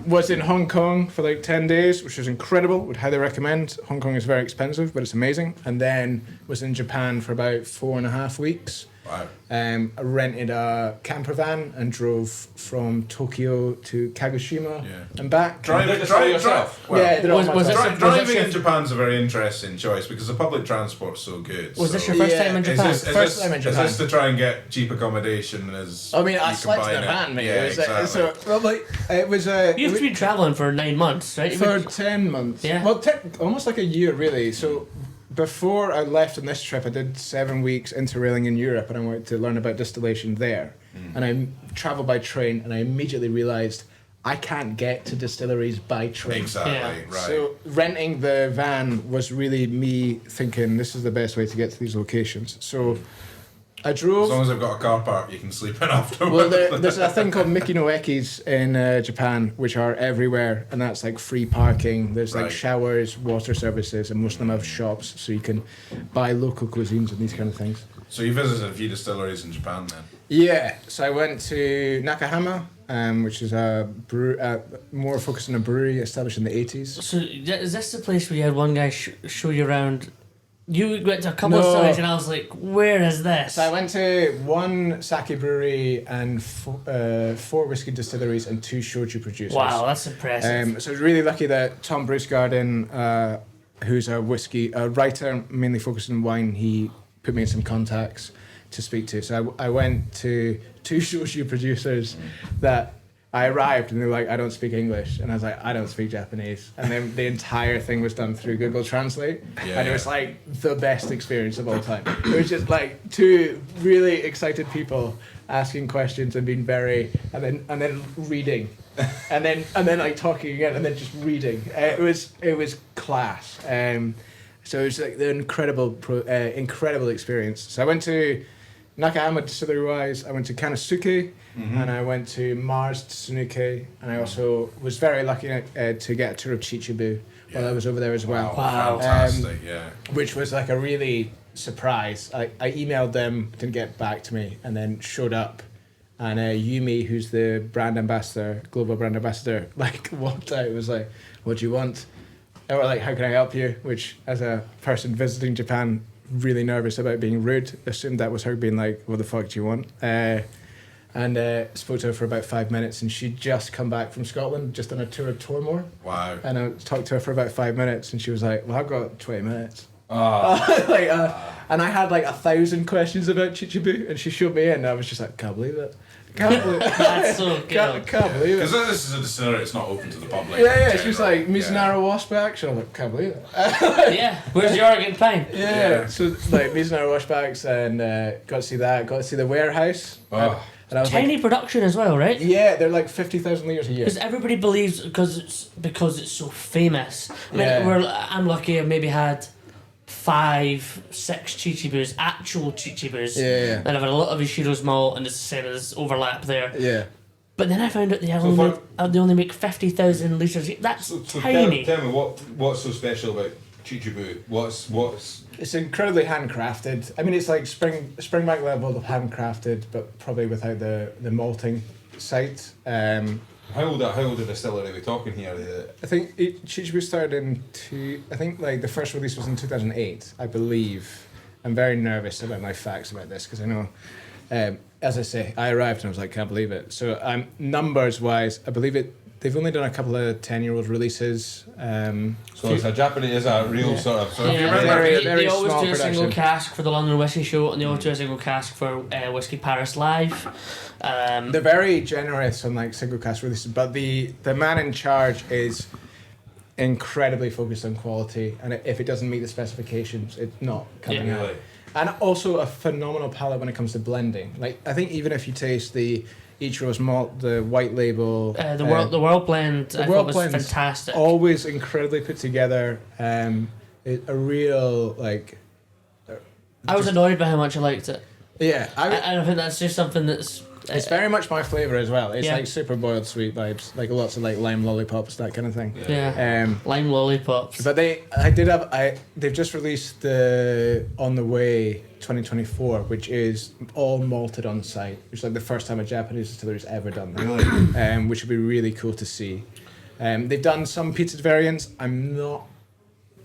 Was in Hong Kong for like 10 days, which was incredible. Would highly recommend. Hong Kong is very expensive, but it's amazing. And then was in Japan for about 4.5 weeks. Wow. I rented a camper van and drove from Tokyo to Kagoshima and back. Driving yourself? Well, yeah, driving in Japan's a very interesting choice because the public transport's so good. Was this your first time in Japan? First time in Japan. Is this to try and get cheap accommodation? I mean, I slept in a van, mate. Yeah, exactly. It was You've been travelling for 9 months, right? for 10 months. Yeah. Well, almost like a year, really. So before I left on this trip, I did 7 weeks interrailing in Europe, and I wanted to learn about distillation there. And I travelled by train, and I immediately realised I can't get to distilleries by train. Exactly, Yeah. right. So renting the van was really me thinking this is the best way to get to these locations. So I drove. As long as I've got a car park, you can sleep in afterwards. Well, there's a thing called Miki no Ekis in Japan, which are everywhere, and that's like free parking. There's like Right. showers, water services, and most of them have shops, so you can buy local cuisines and these kind of things. So you visited a few distilleries in Japan then? Yeah, so I went to Nakahama, which is a more focused on a brewery established in the 80s. So is this the place where you had one guy show you around? You went to a couple of No. stories and I was like, where is this? So I went to one sake brewery and 4 whiskey distilleries and 2 shochu producers. Wow, that's impressive. So I was really lucky that Tom Bruce Garden, who's a writer mainly focused on wine, he put me in some contacts to speak to. So I went to 2 shochu producers that I arrived and they were like, I don't speak English. And I was like, I don't speak Japanese. And then the entire thing was done through Google Translate. And it was like the best experience of all time. It was just like 2 really excited people asking questions and being and then reading. and then like talking again and then just reading. It was class. So it was like the incredible experience. So I went to Nakahama Distillery wise, I went to Kanosuke, and I went to Mars Tsunuke, and I also was very lucky to get a tour of Chichibu while I was over there as well. Wow. Fantastic, yeah. Which was like a really surprise. I emailed them, didn't get back to me, and then showed up. And Yumi, who's the brand ambassador, global brand ambassador, like walked out and was like, what do you want? And we're like, how can I help you? Which, as a person visiting Japan, really nervous about being rude, assumed that was her being like, what the fuck do you want? And spoke to her for about 5 minutes, and she'd just come back from Scotland, just on a tour of Tormore. Wow. And I talked to her for about 5 minutes, and she was like, well, I've got 20 minutes. And I had like 1,000 questions about Chichibu, and she showed me in, and I was just like, can't believe it. Can't believe it. That's so good. Can't believe it. Because this is a distillery, it's not open to the public. Yeah, she was like, Mizunara washbacks. I was like, can't believe it. Yeah, where's your Oregon pine? Yeah. So like Mizunara washbacks, and got to see that. Got to see the warehouse. And I was Tiny production as well, right? yeah, they're like 50,000 litres a year. Because everybody believes because it's so famous. I mean, Yeah. I'm lucky. I've maybe had 5, 6 Chichibus, actual Chichibus. Yeah. And I've had a lot of Ishiro's Malt, and it's there's overlap there. Yeah. But then I found out they only make 50,000 litres. That's tiny. Tell me what's so special about Chichibu? What's It's incredibly handcrafted. I mean, it's like Springbank level of handcrafted, but probably without the malting site. how old a distillery are we talking here? I think Chichibu started I think like the first release was in 2008, I believe. I'm very nervous about my facts about this because I know, as I say, I arrived and I was like, can't believe it. So numbers wise, I believe they've only done a couple of 10-year-old releases. So it's a Japanese, is a real sort of. So if you Yeah, remember, they always small do a single production. cask for the London Whisky Show, and they always do a single cask for Whiskey Paris Live. They're very generous on like single cast releases, but the man in charge is incredibly focused on quality, and if it doesn't meet the specifications, it's not coming out. Really? And also a phenomenal palate when it comes to blending. Like I think even if you taste the Ichiro's Malt, the white label, The world blend, I thought was fantastic. always incredibly put together. a real like. I was annoyed by how much I liked it. Yeah, I think that's just something that's. It's very much my flavour as well. It's Yeah. like super boiled sweet vibes, like lots of like lime lollipops, that kind of thing. Yeah. Lime lollipops. But they've just released the On the Way 2024, which is all malted on site, which is like the first time a Japanese distillery's ever done that. Really? Which would be really cool to see. They've done some peated variants. I'm not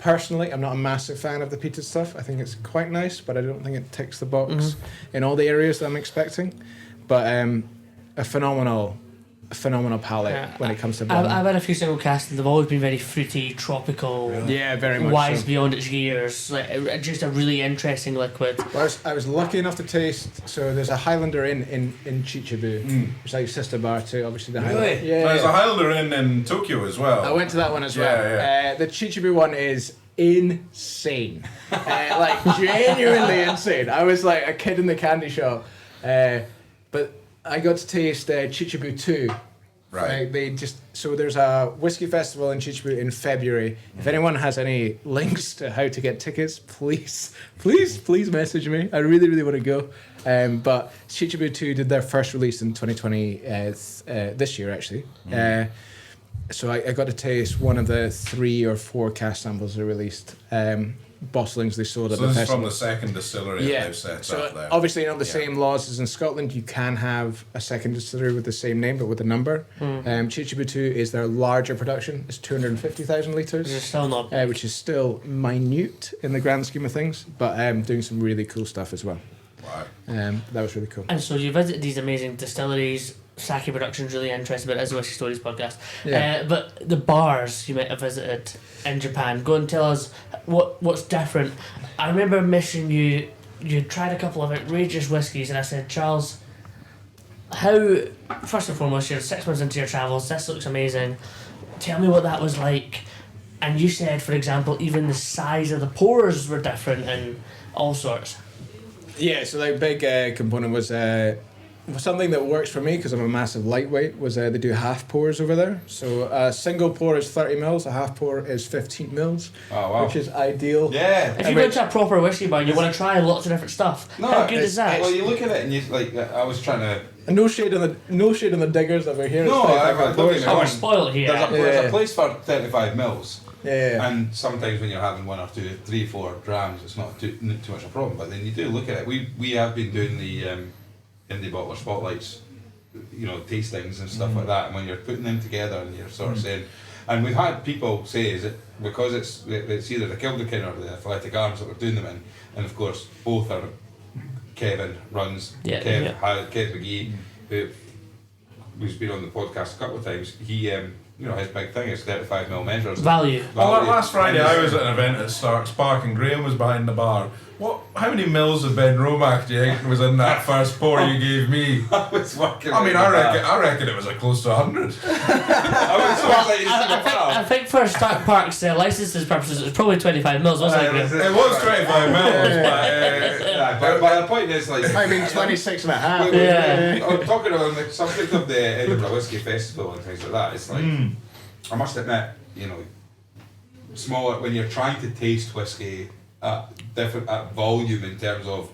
a massive fan of the peated stuff. I think it's quite nice, but I don't think it ticks the box in all the areas that I'm expecting. But a phenomenal palate when it comes to blending. I've had a few single casts and they've always been very fruity, tropical, Yeah, very much wise so. beyond its years. Like just a really interesting liquid. Well, I was lucky enough to taste. So there's a Highlander in Chichibu, which is like sister bar to obviously the Highlander. Really? Yeah. There's a Highlander in Tokyo as well. I went to that one as Yeah, well. yeah. The Chichibu one is insane, like genuinely insane. I was like a kid in the candy shop, but I got to taste Chichibu 2. Right. So there's a whiskey festival in Chichibu in February. If anyone has any links to how to get tickets, please message me. I really, really want to go. But Chichibu 2 did their first release in 2020, this year actually. So I got to taste one of the 3 or 4 cast samples they released. Bustlings they sold at So the this is festival. from the second distillery that they've set so up there. obviously not the same laws as in Scotland. You can have a second distillery with the same name but with a number. Chichibu 2 is their larger production. It's 250,000 litres, It's still not. which is still minute in the grand scheme of things, but doing some really cool stuff as well. Right. That was really cool. And so you visit these amazing distilleries. Sake production's really interesting, but it is a Whiskey Stories podcast. Yeah. But the bars you might have visited in Japan, go and tell us what's different. I remember missing you. You tried a couple of outrageous whiskies, and I said, Charles, how? First and foremost, you're 6 months into your travels. This looks amazing. Tell me what that was like. And you said, for example, even the size of the pours were different and all sorts. Yeah, so like big component was something that works for me because I'm a massive lightweight. Was they do half pours over there. So a single pour is 30 mils, a half pour is 15 mils, Oh, wow. which is ideal. Yeah. If you go to a proper whiskey bar and you want to try lots of different stuff, how good is that? Well, you look at it and you like. I was trying to. And no shade on the diggers over here. No, It's I don't get me Oh, we're wrong. spoiled here. There's a place for 35 mils. Yeah. And sometimes when you're having 1 or 2, 3, 4 grams, it's not too much a problem. But then you do look at it. We have been doing the indie bottler spotlights, tastings and stuff like that. And when you're putting them together and you're sort of saying, and we've had people say, is it because it's either the Kilderkin or the Athletic Arms that we're doing them in, and of course both are Kevin runs, Kev McGee, who's been on the podcast a couple of times. He his big thing is 35mm measures. Value. Well, last Friday I was at an event at Stark's Park and Graham was behind the bar. How many mils of Ben Romack do you think was in that first pour you gave me? I was working. I reckon it was close to 100. I think for Stark Park's licenses purposes, it was probably 25 mils, wasn't it? It was 25 mils, but the point is, like, I mean 26 and a half. I'm talking on the subject of the Edinburgh Whisky Festival and things like that. It's like, I must admit, smaller when you're trying to taste whiskey at volume in terms of.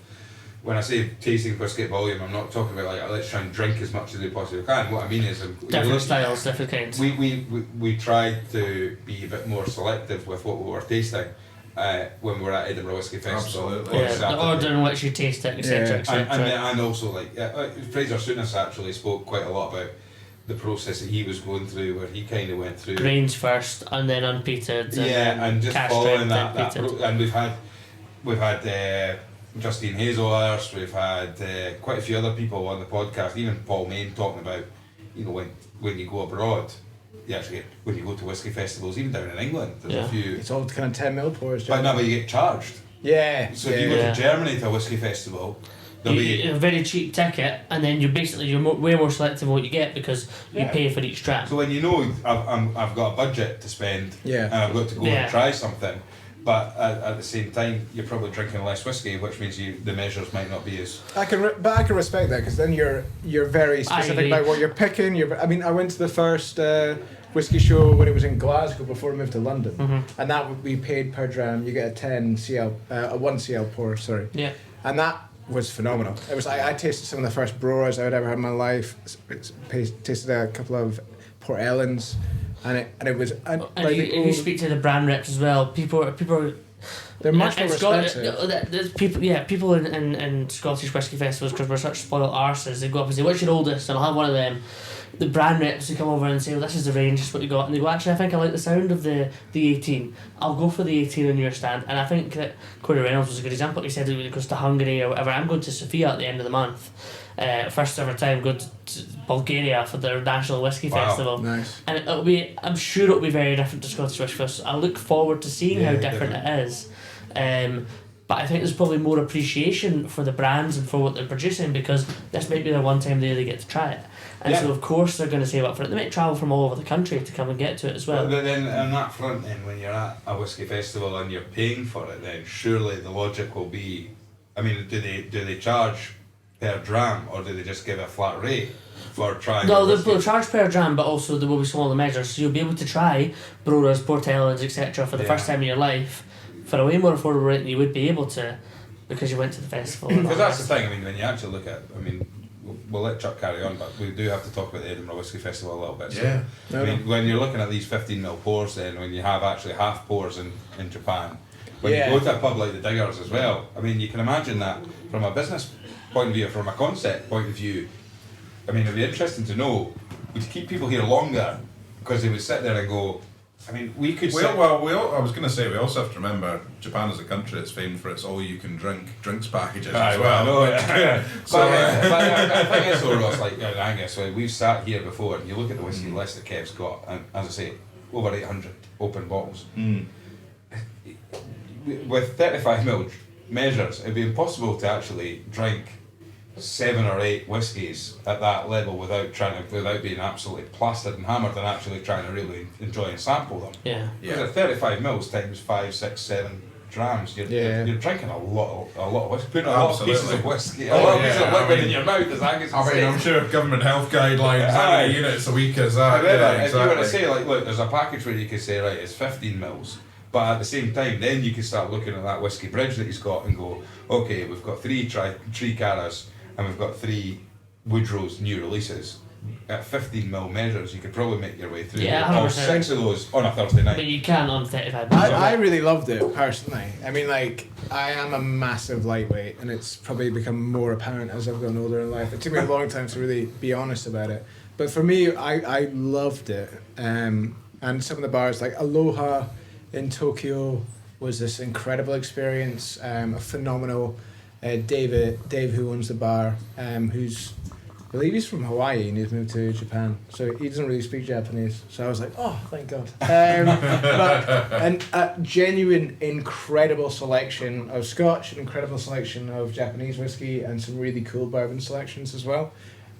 When I say tasting whiskey at volume, I'm not talking about like let's try and drink as much as we possibly can. What I mean is different styles, different kinds. We tried to be a bit more selective with what we were tasting when we were at Edinburgh Whisky Festival. Absolutely. The order in which you taste it, etc. And also like Fraser Souness actually spoke quite a lot about the process that he was going through, where he kind of went through grains first and then unpeated. And just cask following strength, that and we've had Justine Hazelhurst, we've had quite a few other people on the podcast, even Paul Main talking about, when you go abroad, when you go to whiskey festivals, even down in England, there's a few. It's all kind of 10mm pours. But you get charged. Yeah. So if you go to Germany to a whiskey festival, there'll be a very cheap ticket, and then you're way more selective on what you get because you pay for each trap. So when I've got a budget to spend, and I've got to go and try something. But at the same time, you're probably drinking less whiskey, which means the measures might not be as. I can respect that because then you're very specific about what you're picking. I went to the first whiskey show when it was in Glasgow before we moved to London, and that would be paid per dram. You get a 1 CL pour, sorry. Yeah. And that was phenomenal. It was I tasted some of the first brewers I would ever had in my life. Tasted a couple of Port Ellens, and it was. And you speak to the brand reps as well. People are they're much more expensive. There's people in Scottish whisky festivals, because we're such spoiled arses. They go up and say, "What's your oldest?" And I'll have one of them. The brand reps who come over and say, "Well, this is the range, this is what you got," and they go, "Actually, I think I like the sound of the 18. I'll go for the 18 on your stand." And I think that Corey Reynolds was a good example. He said when he goes to Hungary or whatever, I'm going to Sofia at the end of the month. First ever time going to Bulgaria for their national whisky festival. Nice. And I'm sure it'll be very different to Scottish Whisky Festival. I look forward to seeing how different it is. But I think there's probably more appreciation for the brands and for what they're producing, because this might be their one time they get to try it. And so of course they're going to save up for it. They might travel from all over the country to come and get to it as well. But then on that front then, when you're at a whisky festival and you're paying for it, then surely the logic will be, I mean, do they charge per dram, or do they just give a flat rate for trying? No, they'll charge per dram, but also there will be smaller measures, so you'll be able to try Brewers, Port Ellens, etc. for the first time in your life for a way more affordable rate than you would be able to because you went to the festival. Because that's the thing, I mean, when you actually look at, I mean, we'll let Chuck carry on, but we do have to talk about the Edinburgh Whisky Festival a little bit. So, I mean, when you're looking at these 15ml pours, then when you have actually half pours in Japan, when you go to a pub like the Diggers as well, I mean, you can imagine that from a business point of view, from a concept point of view, I mean, it'd be interesting to know, would you keep people here longer? Because they would sit there and go, I mean, we could I was going to say, we also have to remember Japan is a country that's famed for its all-you-can-drink drinks packages as well. But I think it's so, Ross, like Angus, we've sat here before, and you look at the whisky list that Kev's got, and as I say, over 800 open bottles. With 35ml measures, it'd be impossible to actually drink 7 or 8 whiskies at that level without being absolutely plastered and hammered, and actually trying to really enjoy and sample them. Because at 35ml times 5, 6, 7 drams, you're drinking a lot of whiskey, putting a lot of pieces of whiskey, a lot of pieces of liquid in your mouth, as Angus would say. I'm sure government health guidelines, how many units a week is that? However, if you were to say, like, look, there's a package where you could say, right, it's 15ml, but at the same time, then you can start looking at that whiskey bridge that he's got and go, okay, we've got 3 Caras, and we've got 3 Woodrow's new releases. At 15ml measures, you could probably make your way through all 6 of those on a Thursday night. But you can on 35ml. I really loved it, personally. I mean, like, I am a massive lightweight, and it's probably become more apparent as I've gotten older in life. It took me a long time to really be honest about it. But for me, I loved it. And some of the bars, like Aloha in Tokyo, was this incredible experience. A phenomenal Dave, who owns the bar, who's, I believe he's from Hawaii and he's moved to Japan, so he doesn't really speak Japanese. So I was like, oh, thank God. And a genuine, incredible selection of Scotch, an incredible selection of Japanese whiskey, and some really cool bourbon selections as well.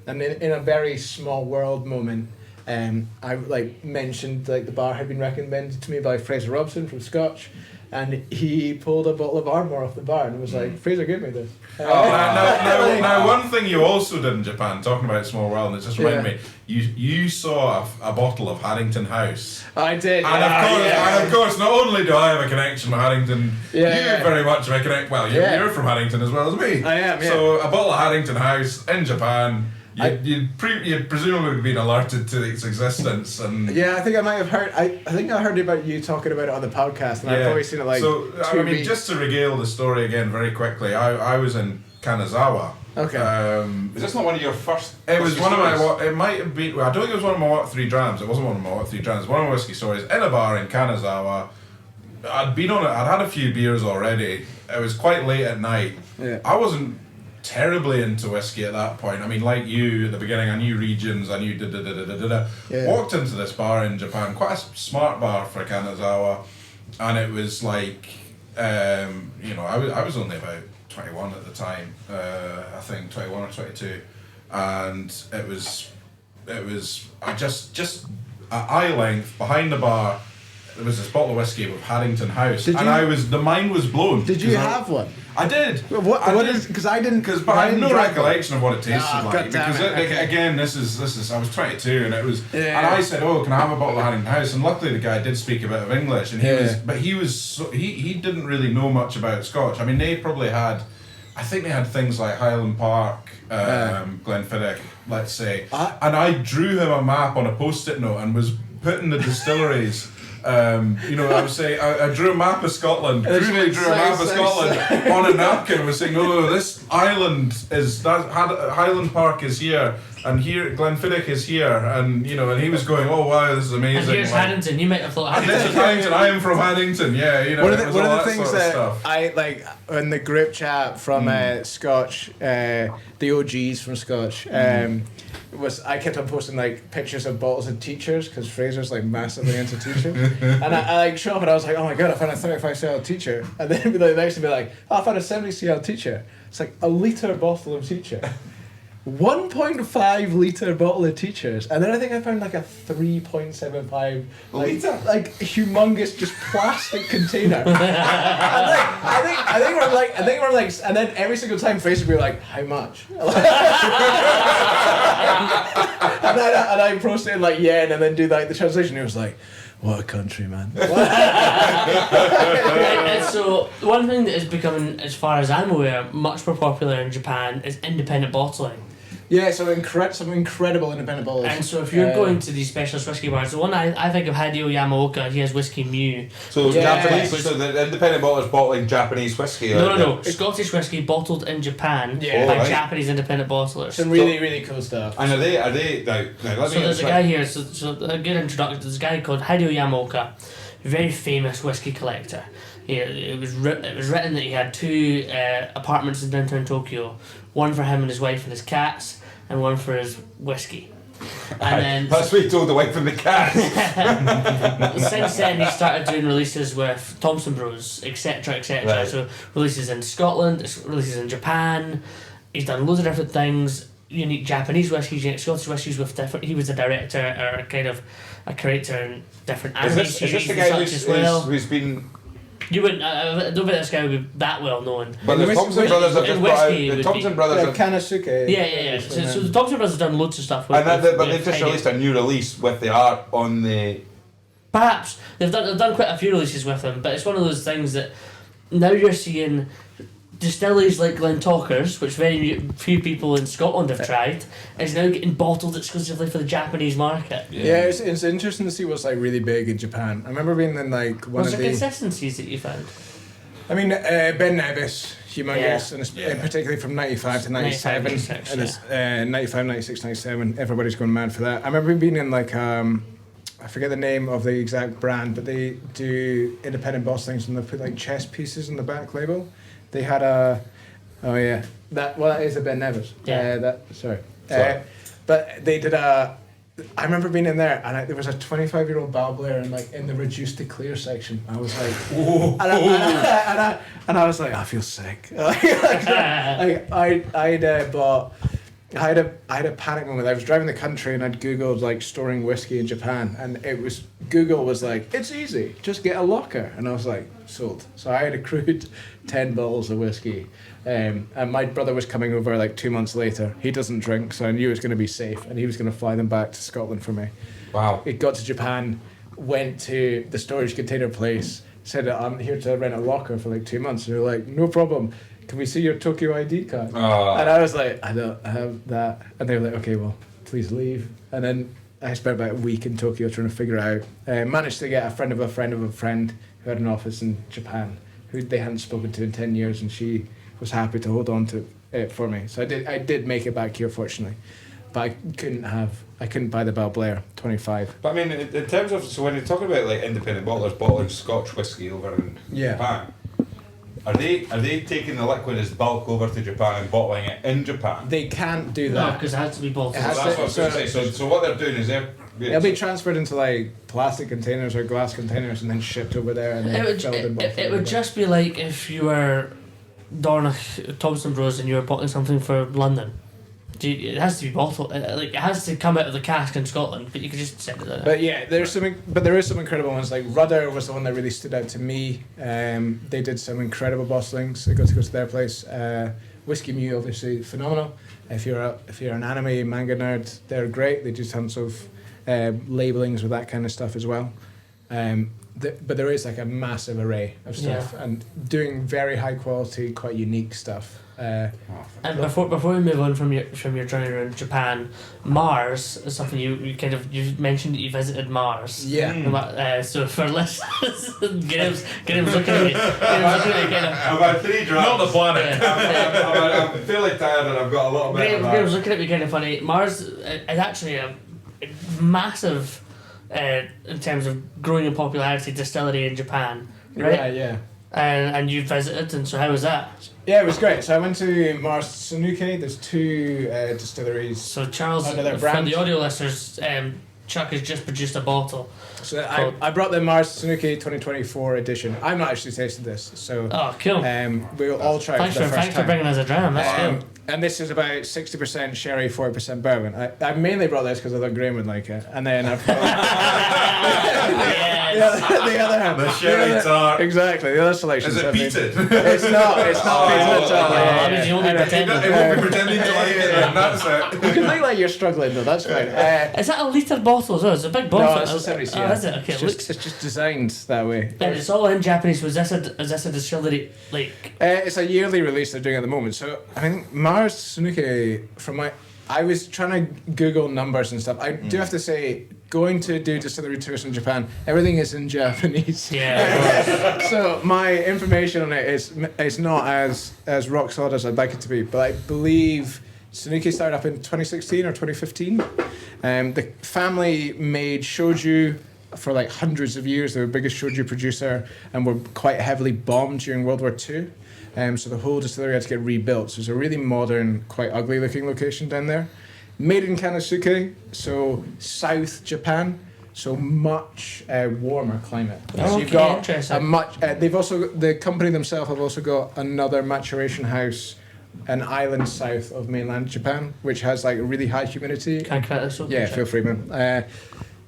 And in a very small world moment, I mentioned the bar had been recommended to me by Fraser Robson from Scotch. And he pulled a bottle of Ardmore off the bar and was like, Fraser, give me this. Now, one thing you also did in Japan, talking about small world, and it just reminded me, you saw a bottle of Haddington House. I did. And of course, not only do I have a connection with Haddington, you very much have a connection. Well, you're from Haddington as well as me. I am, yeah. So a bottle of Haddington House in Japan. You'd presumably been alerted to its existence, and I think I might have heard. I think I heard about you talking about it on the podcast, and I've probably seen it like. So I mean, just to regale the story again very quickly, I was in Kanazawa. Okay. Is this not one of your first? It was one of my. It might have been. Well, I don't think it was one of my 3 drams. It wasn't one of my 3 drams. It was one of my whiskey stories in a bar in Kanazawa. I'd been on it. I'd had a few beers already. It was quite late at night. Yeah. I wasn't terribly into whiskey at that point. I mean, like you at the beginning, I knew regions, I knew Walked into this bar in Japan, quite a smart bar for Kanazawa, and it was like, I was only about 21 at the time, I think 21 or 22, and it was just at eye length behind the bar. There was this bottle of whiskey with Haddington House, the mind was blown. Did you have one? I did. What is? Because I didn't. But I have no drink recollection of what it tasted Ah, like. God damn Because it, okay. again, this is. I was 22, and it was. Yeah. And I said, "Oh, can I have a bottle of Harrington House?" And luckily, the guy did speak a bit of English, and he didn't really know much about Scotch. I mean, they probably had. I think they had things like Highland Park, Glenfiddich, let's say. And I drew him a map on a post-it note and was putting the distilleries. I would say I drew a map of Scotland. Crudely drew a map of Scotland on a napkin. Was saying, "Oh, this island is that Highland Park is here, and here Glenfiddich is here," and and he was going, "Oh wow, this is amazing." And here's Haddington. You might have thought And this is Haddington. I am from Haddington. Yeah, One of the things sort of that stuff. I like in the group chat from Scotch, the OGs from Scotch, was I kept on posting like pictures of bottles of teachers because Fraser's like massively into teachers, and I like show up and I was like, oh my god, I found a 35cl teacher, and then the next to be like, oh, I found a 70cl teacher. It's like a litre bottle of teacher. 1.5 litre bottle of teachers, and then I think I found like a 3.75 like humongous just plastic container. I think we're like, and then every single time Fraser would be like, how much? and I posted like yen, and then do like the translation. He was like, what a country, man. And so one thing that is becoming, as far as I'm aware, much more popular in Japan is independent bottling. Yeah, so some incredible independent bottlers. And so if you're going to these specialist whiskey bars, the one I think of Hideo Yamaoka, he has Whiskey Mew. So Japanese, Which- so the independent bottlers bottling Japanese whiskey. No. Scottish whiskey bottled in Japan by Japanese independent bottlers. Some really, really cool stuff. And are they now let So me there's a guy here, so a good introduction, there's a guy called Hideo Yamaoka, very famous whiskey collector. It was written that he had 2 apartments in downtown Tokyo, one for him and his wife and his cats, and one for his whiskey. And then that's what he told the wife and the cat. since then he started doing releases with Thompson Bros, etc, etc. Right. So releases in Scotland, releases in Japan. He's done loads of different things. Unique Japanese whiskies, unique Scottish whiskies with different. He was a director or kind of a curator in different anime Is this series the and guy such as well. who's been? You wouldn't. I don't think this guy would be that well known. But the Thompson brothers have just brought out. Whiskey The would Thompson be- brothers have. Kanasuke. Yeah. So the Thompson Brothers have done loads of stuff. With, But they've just Hideo. released a new release with the art on the. Perhaps they've done quite a few releases with him, but it's one of those things that now you're seeing distilleries like Glentalkers, which very few people in Scotland have tried, is now getting bottled exclusively for the Japanese market. Yeah, it's interesting to see what's like really big in Japan. I remember being in like one Was of there the. consistencies that you found? I mean, Ben Nevis, humongous, Yeah. and particularly from 95 to 97, 96, and it's 95, 96, 97. Everybody's going mad for that. I remember being in like I forget the name of the exact brand, but they do independent bottlings and they put like chess pieces on the back label. They had that is a Ben Nevis. Yeah. Sorry. Sorry. But they did I remember being in there and there was a 25-year-old Balblair in the reduced to clear section. I was like, and I was like, I feel sick. I had a panic moment. I was driving the country and I'd googled like storing whiskey in Japan, and Google was like, it's easy, just get a locker, and I was like, sold. So I had accrued 10 bottles of whiskey, and my brother was coming over like 2 months later. He doesn't drink, so I knew it was going to be safe, and he was going to fly them back to Scotland for me. Wow. It got to Japan, went to the storage container place, said I'm here to rent a locker for like 2 months, and they're like, no problem. Can we see your Tokyo ID card? And I was like, I don't have that. And they were like, okay, well, please leave. And then I spent about a week in Tokyo trying to figure it out. Managed to get a friend of a friend of a friend who had an office in Japan, who they hadn't spoken to in 10 years, and she was happy to hold on to it for me. So I did make it back here, fortunately. But I couldn't buy the Balblair 25. But I mean, in terms of, so when you're talking about like independent bottlers bottling Scotch whiskey over in Japan, are they taking the liquid as bulk over to Japan and bottling it in Japan? They can't do No, that. because it has to be bottled. It has That's what I was going to say. So what they're doing is It'll be transferred into like plastic containers or glass containers and then shipped over there and then filled and bottled. It would just be like if you were Dornoch Thompson Bros and you were bottling something for London. it has to be bottled. Like it has to come out of the cask in Scotland, but you could just send it there. But yeah, there is some incredible ones. Like Rudder was the one that really stood out to me. They did some incredible bottlings. I got to go to their place. Whisky Mew, obviously phenomenal. If you're an anime manga nerd, they're great. They do tons of labelings with that kind of stuff as well. But there is like a massive array of stuff and doing very high quality, quite unique stuff. And before we move on from your journey around Japan, Mars is something you mentioned that you visited Mars. Yeah. So for listeners, Graham's looking at me. I've had 3 drops. Not the planet. I'm fairly tired and I've got a little bit of Graham's looking at me kind of funny. Mars is actually a massive, in terms of growing in popularity, distillery in Japan, right? Yeah. And you visited, and so how was that? Yeah, it was great. So I went to Mars Sanuke. There's 2 distilleries. So Charles, under their for brand. the audio listeners, Chuck has just produced a bottle. So I brought the Mars Sanuke 2024 edition. I'm not actually tasted this, so Oh, cool. we'll all try it for the first Thanks for time. bringing us a dram. That's cool. And this is about 60% sherry, 40% bourbon. I mainly brought this because I thought Graham would like it. And then I've got the other hand. The sherry tart. Exactly, the other selection. Is it peated? It's not peated at all. that means you only pretend. It won't be pretending to like it, and that's it. You can look like you're struggling though, that's fine. Is that a litre bottle as well? It's a big bottle. No, it's a 70 Oh, is it? Okay, it's just designed that way. And it's all in Japanese. Is this a distillery like? It's a yearly release they're doing at the moment. So I think Mars Sanuke, I was trying to Google numbers and stuff. I do have to say, going to do distillery tours in Japan, everything is in Japanese. Yeah. So my information on it is not as rock solid as I'd like it to be. But I believe Sanuke started up in 2016 or 2015. The family made shoju for like hundreds of years. They were the biggest shoju producer and were quite heavily bombed during World War II. So the whole distillery had to get rebuilt. So it's a really modern, quite ugly looking location down there. Made in Kanasuke, so South Japan, so much warmer climate. So you've got interesting. a much. They've also the company themselves have also got another maturation house, an island south of mainland Japan, which has like a really high humidity. Can I crack this open? Yeah, feel free, man.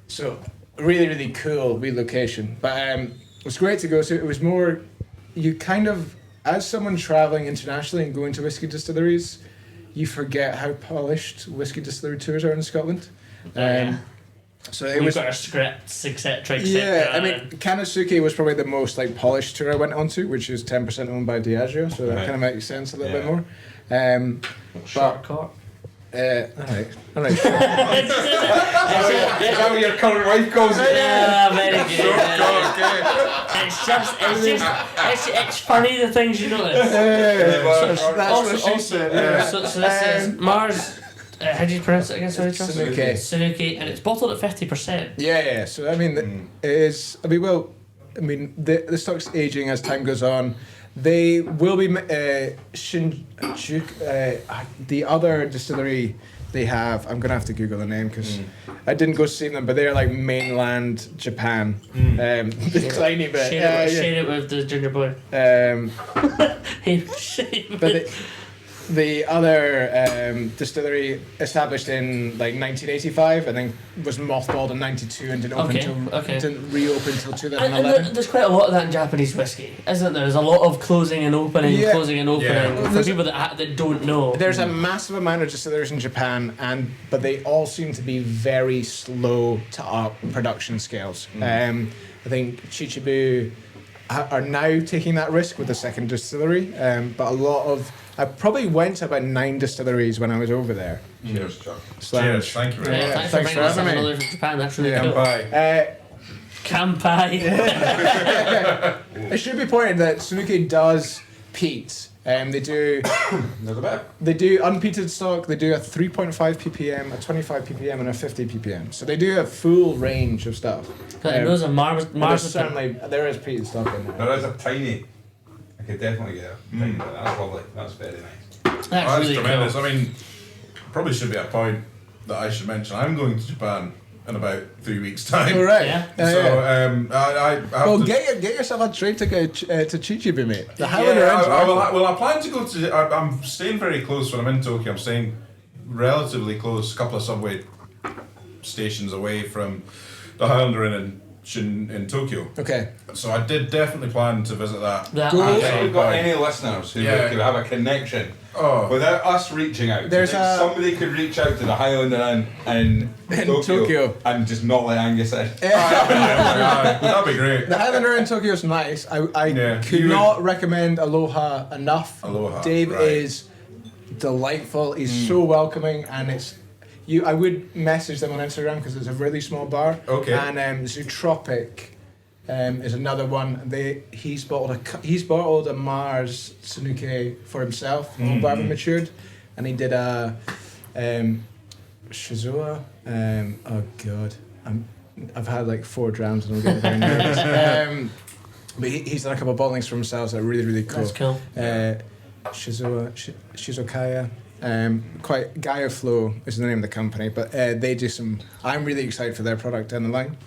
So really, really cool relocation. But it was great to go to. It was more, you kind of, as someone traveling internationally and going to whiskey distilleries, you forget how polished whiskey distillery tours are in Scotland. So it We've was got our scripts, etc. yeah. I mean, Kanasuke was probably the most like polished tour I went onto, which is 10% owned by Diageo, so that kind of makes sense a little bit more. Shortcut. Alright, sure. Is that what your current wife calls it? Yeah, very good. It's funny the things you notice. That's what she said. So this is Mars. How do you pronounce it again? Sorry, Charles? Sanuke. And it's bottled at 50%. Yeah. So I mean, it is. The stock's aging as time goes on. They will be Shinjuku. The other distillery they have. I'm gonna have to Google the name because I didn't go see them, but they're like mainland Japan. The tiny bit. Share it with the ginger boy. But the other distillery established in like 1985 and then was mothballed in 92 and didn't reopen until 2011. And there's quite a lot of that in Japanese whiskey, isn't there? There's a lot of closing and opening, closing and opening. Yeah. For people that don't know. There's a massive amount of distilleries in Japan, but they all seem to be very slow to up production scales. I think Chichibu are now taking that risk with the second distillery, but I probably went to about 9 distilleries when I was over there. Cheers, Chuck. So, Cheers, thank you very much. Thanks Thanks for for bringing us having another me. from Japan. That's really Come cool. by. Kampai. It should be pointed that Sanuke does peat. They do unpeated stock. They do a 3.5 ppm, a 25 ppm, and a 50 ppm. So they do a full range of stuff. Those are Mars. There is peated stock in there. There is a tiny. I could definitely get a tiny bit. That's lovely. That's very nice. That's really tremendous. cool. I mean, probably should be a point that I should mention. I'm going to Japan in about 3 weeks' time. All right. Yeah. I have Well, to... get yourself a train ticket to Chichibu, mate. The Yeah, Highlander Ends. I plan to go to... I'm staying very close when I'm in Tokyo. I'm staying relatively close, a couple of subway stations away from the Highlander Inn in Tokyo. Okay. So I did definitely plan to visit that. If you've got any listeners who could have a connection without us reaching out, somebody could reach out to the Highlander Inn in Tokyo and just not let Angus in. That'd be great. The Highlander in Tokyo is nice. I could not recommend Aloha enough. Dave is delightful. He's so welcoming, and I would message them on Instagram because it's a really small bar. Okay. And Zootropic is another one. He's bottled a Mars Sanuke for himself, all bourbon matured, and he did a Shizuoka. Oh God, I've had like 4 drams and I'm getting very nervous. But he's done a couple of bottlings for himself that are really, really cool. That's cool. Shizokaya. Quite Gaia Flow is the name of the company, but they do some. I'm really excited for their product down the line.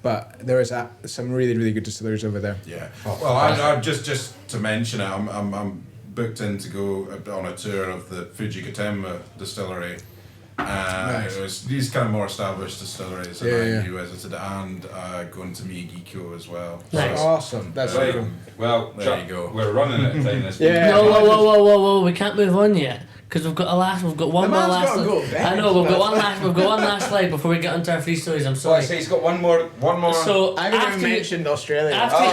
But there is some really, really good distilleries over there. Yeah. Well, I'm just to mention it. I'm booked in to go on a tour of the Fujikatenma distillery. Nice. It was these kind of more established distilleries that I visited, and going to Miyagiko as well. Nice. Awesome. That's Right. cool. Well, There you go. We're running out of time this week. Yeah. No, whoa, we can't move on yet. Because we've got one more man's last. gotta go to bed. I know we've got one last slide before we get onto our free stories. I'm So I sorry. say he's got one more. So I haven't after even you- mentioned Australia. After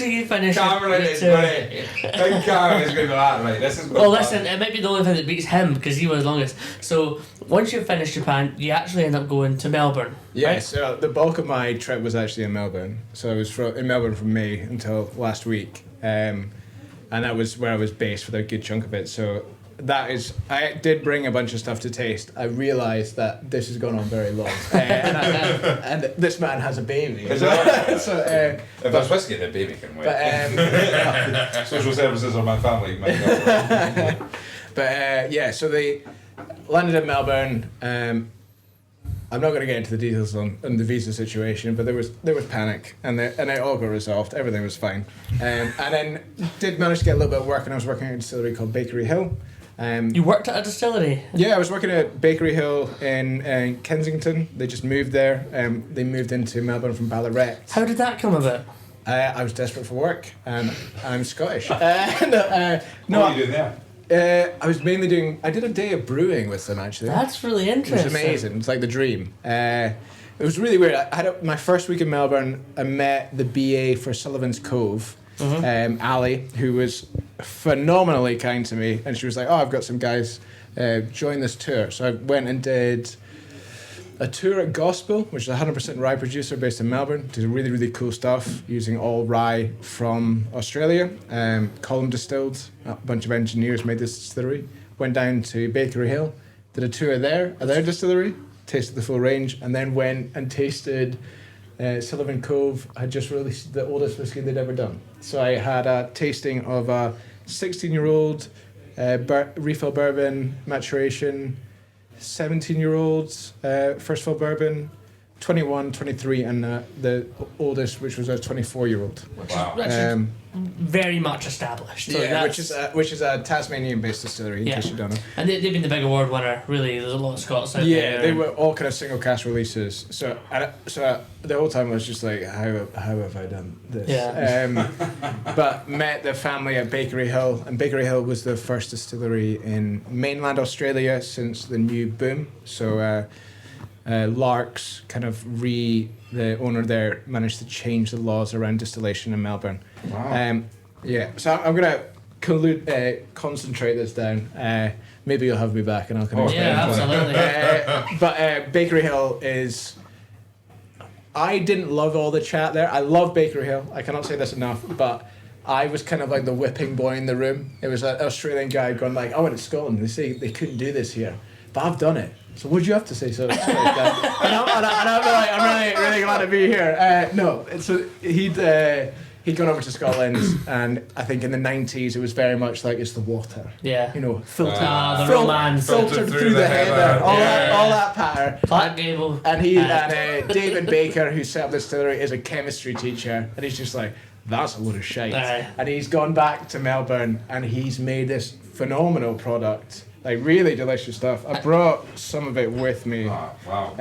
you finish Cameron your is tour- great. Big Cameron is going to be that, right? This is. Well, listen, it might be the only thing that beats him because he was longest. So once you finish Japan, you actually end up going to Melbourne. Yeah, so the bulk of my trip was actually in Melbourne. So I was in Melbourne from May until last week. And that was where I was based for a good chunk of it. So I did bring a bunch of stuff to taste. I realised that this has gone on very long. And this man has a baby. Is it? So, If there's whiskey, the baby can wait. but, Social services are my family. so they landed in Melbourne. I'm not going to get into the details on the visa situation, but there was panic, and it all got resolved. Everything was fine, and then did manage to get a little bit of work, and I was working at a distillery called Bakery Hill. You worked at a distillery? Yeah, I was working at Bakery Hill in Kensington. They just moved there. They moved into Melbourne from Ballarat. How did that come about? I was desperate for work, and I'm Scottish. What are you doing there? I was mainly I did a day of brewing with them actually. That's really It interesting. was amazing. It's like the dream. It was really weird. I had my first week in Melbourne. I met the BA for Sullivan's Cove, Ali, who was phenomenally kind to me, and she was like, "Oh, I've got some guys join this tour." So I went and did a tour at Gospel, which is a 100% rye producer based in Melbourne. Did really, really cool stuff using all rye from Australia. Column distilled, a bunch of engineers made this distillery. Went down to Bakery Hill, did a tour there at their distillery, tasted the full range, and then went and tasted Sullivan Cove. Had just released the oldest whiskey they'd ever done. So I had a tasting of a 16-year-old refill bourbon maturation, 17-year-olds, first fill bourbon, 21, 23, and the oldest, which was a 24-year-old. Wow. Very much established. So Yeah, that's- which is a Tasmanian-based distillery, in case you don't know. And they've been the big award winner, really. There's a lot of Scots out there. Yeah, they were all kind of single cast releases. So the whole time I was just like, how have I done this? Yeah. But met the family at Bakery Hill, and Bakery Hill was the first distillery in mainland Australia since the new boom. So Lark's the owner there managed to change the laws around distillation in Melbourne. Wow. So I'm gonna concentrate this down. Maybe you'll have me back and I'll kind of Yeah, absolutely. But Bakery Hill is. I didn't love all the chat there. I love Bakery Hill. I cannot say this enough, but I was kind of like the whipping boy in the room. It was an Australian guy going like, "I went to Scotland. They say they couldn't do this here, but I've done it. So what do you have to say?" So and I'm really glad to be here. So he'd gone over to Scotland, and I think in the 90s it was very much like it's the water. Yeah. Filtered, the romance. filtered through the heather, all that patter. Clark Gable. And David Baker, who set up the distillery, is a chemistry teacher, and he's just like, that's a load of shite. Aye. And he's gone back to Melbourne and he's made this phenomenal product. Like really delicious stuff. I brought some of it with me. Ah, wow.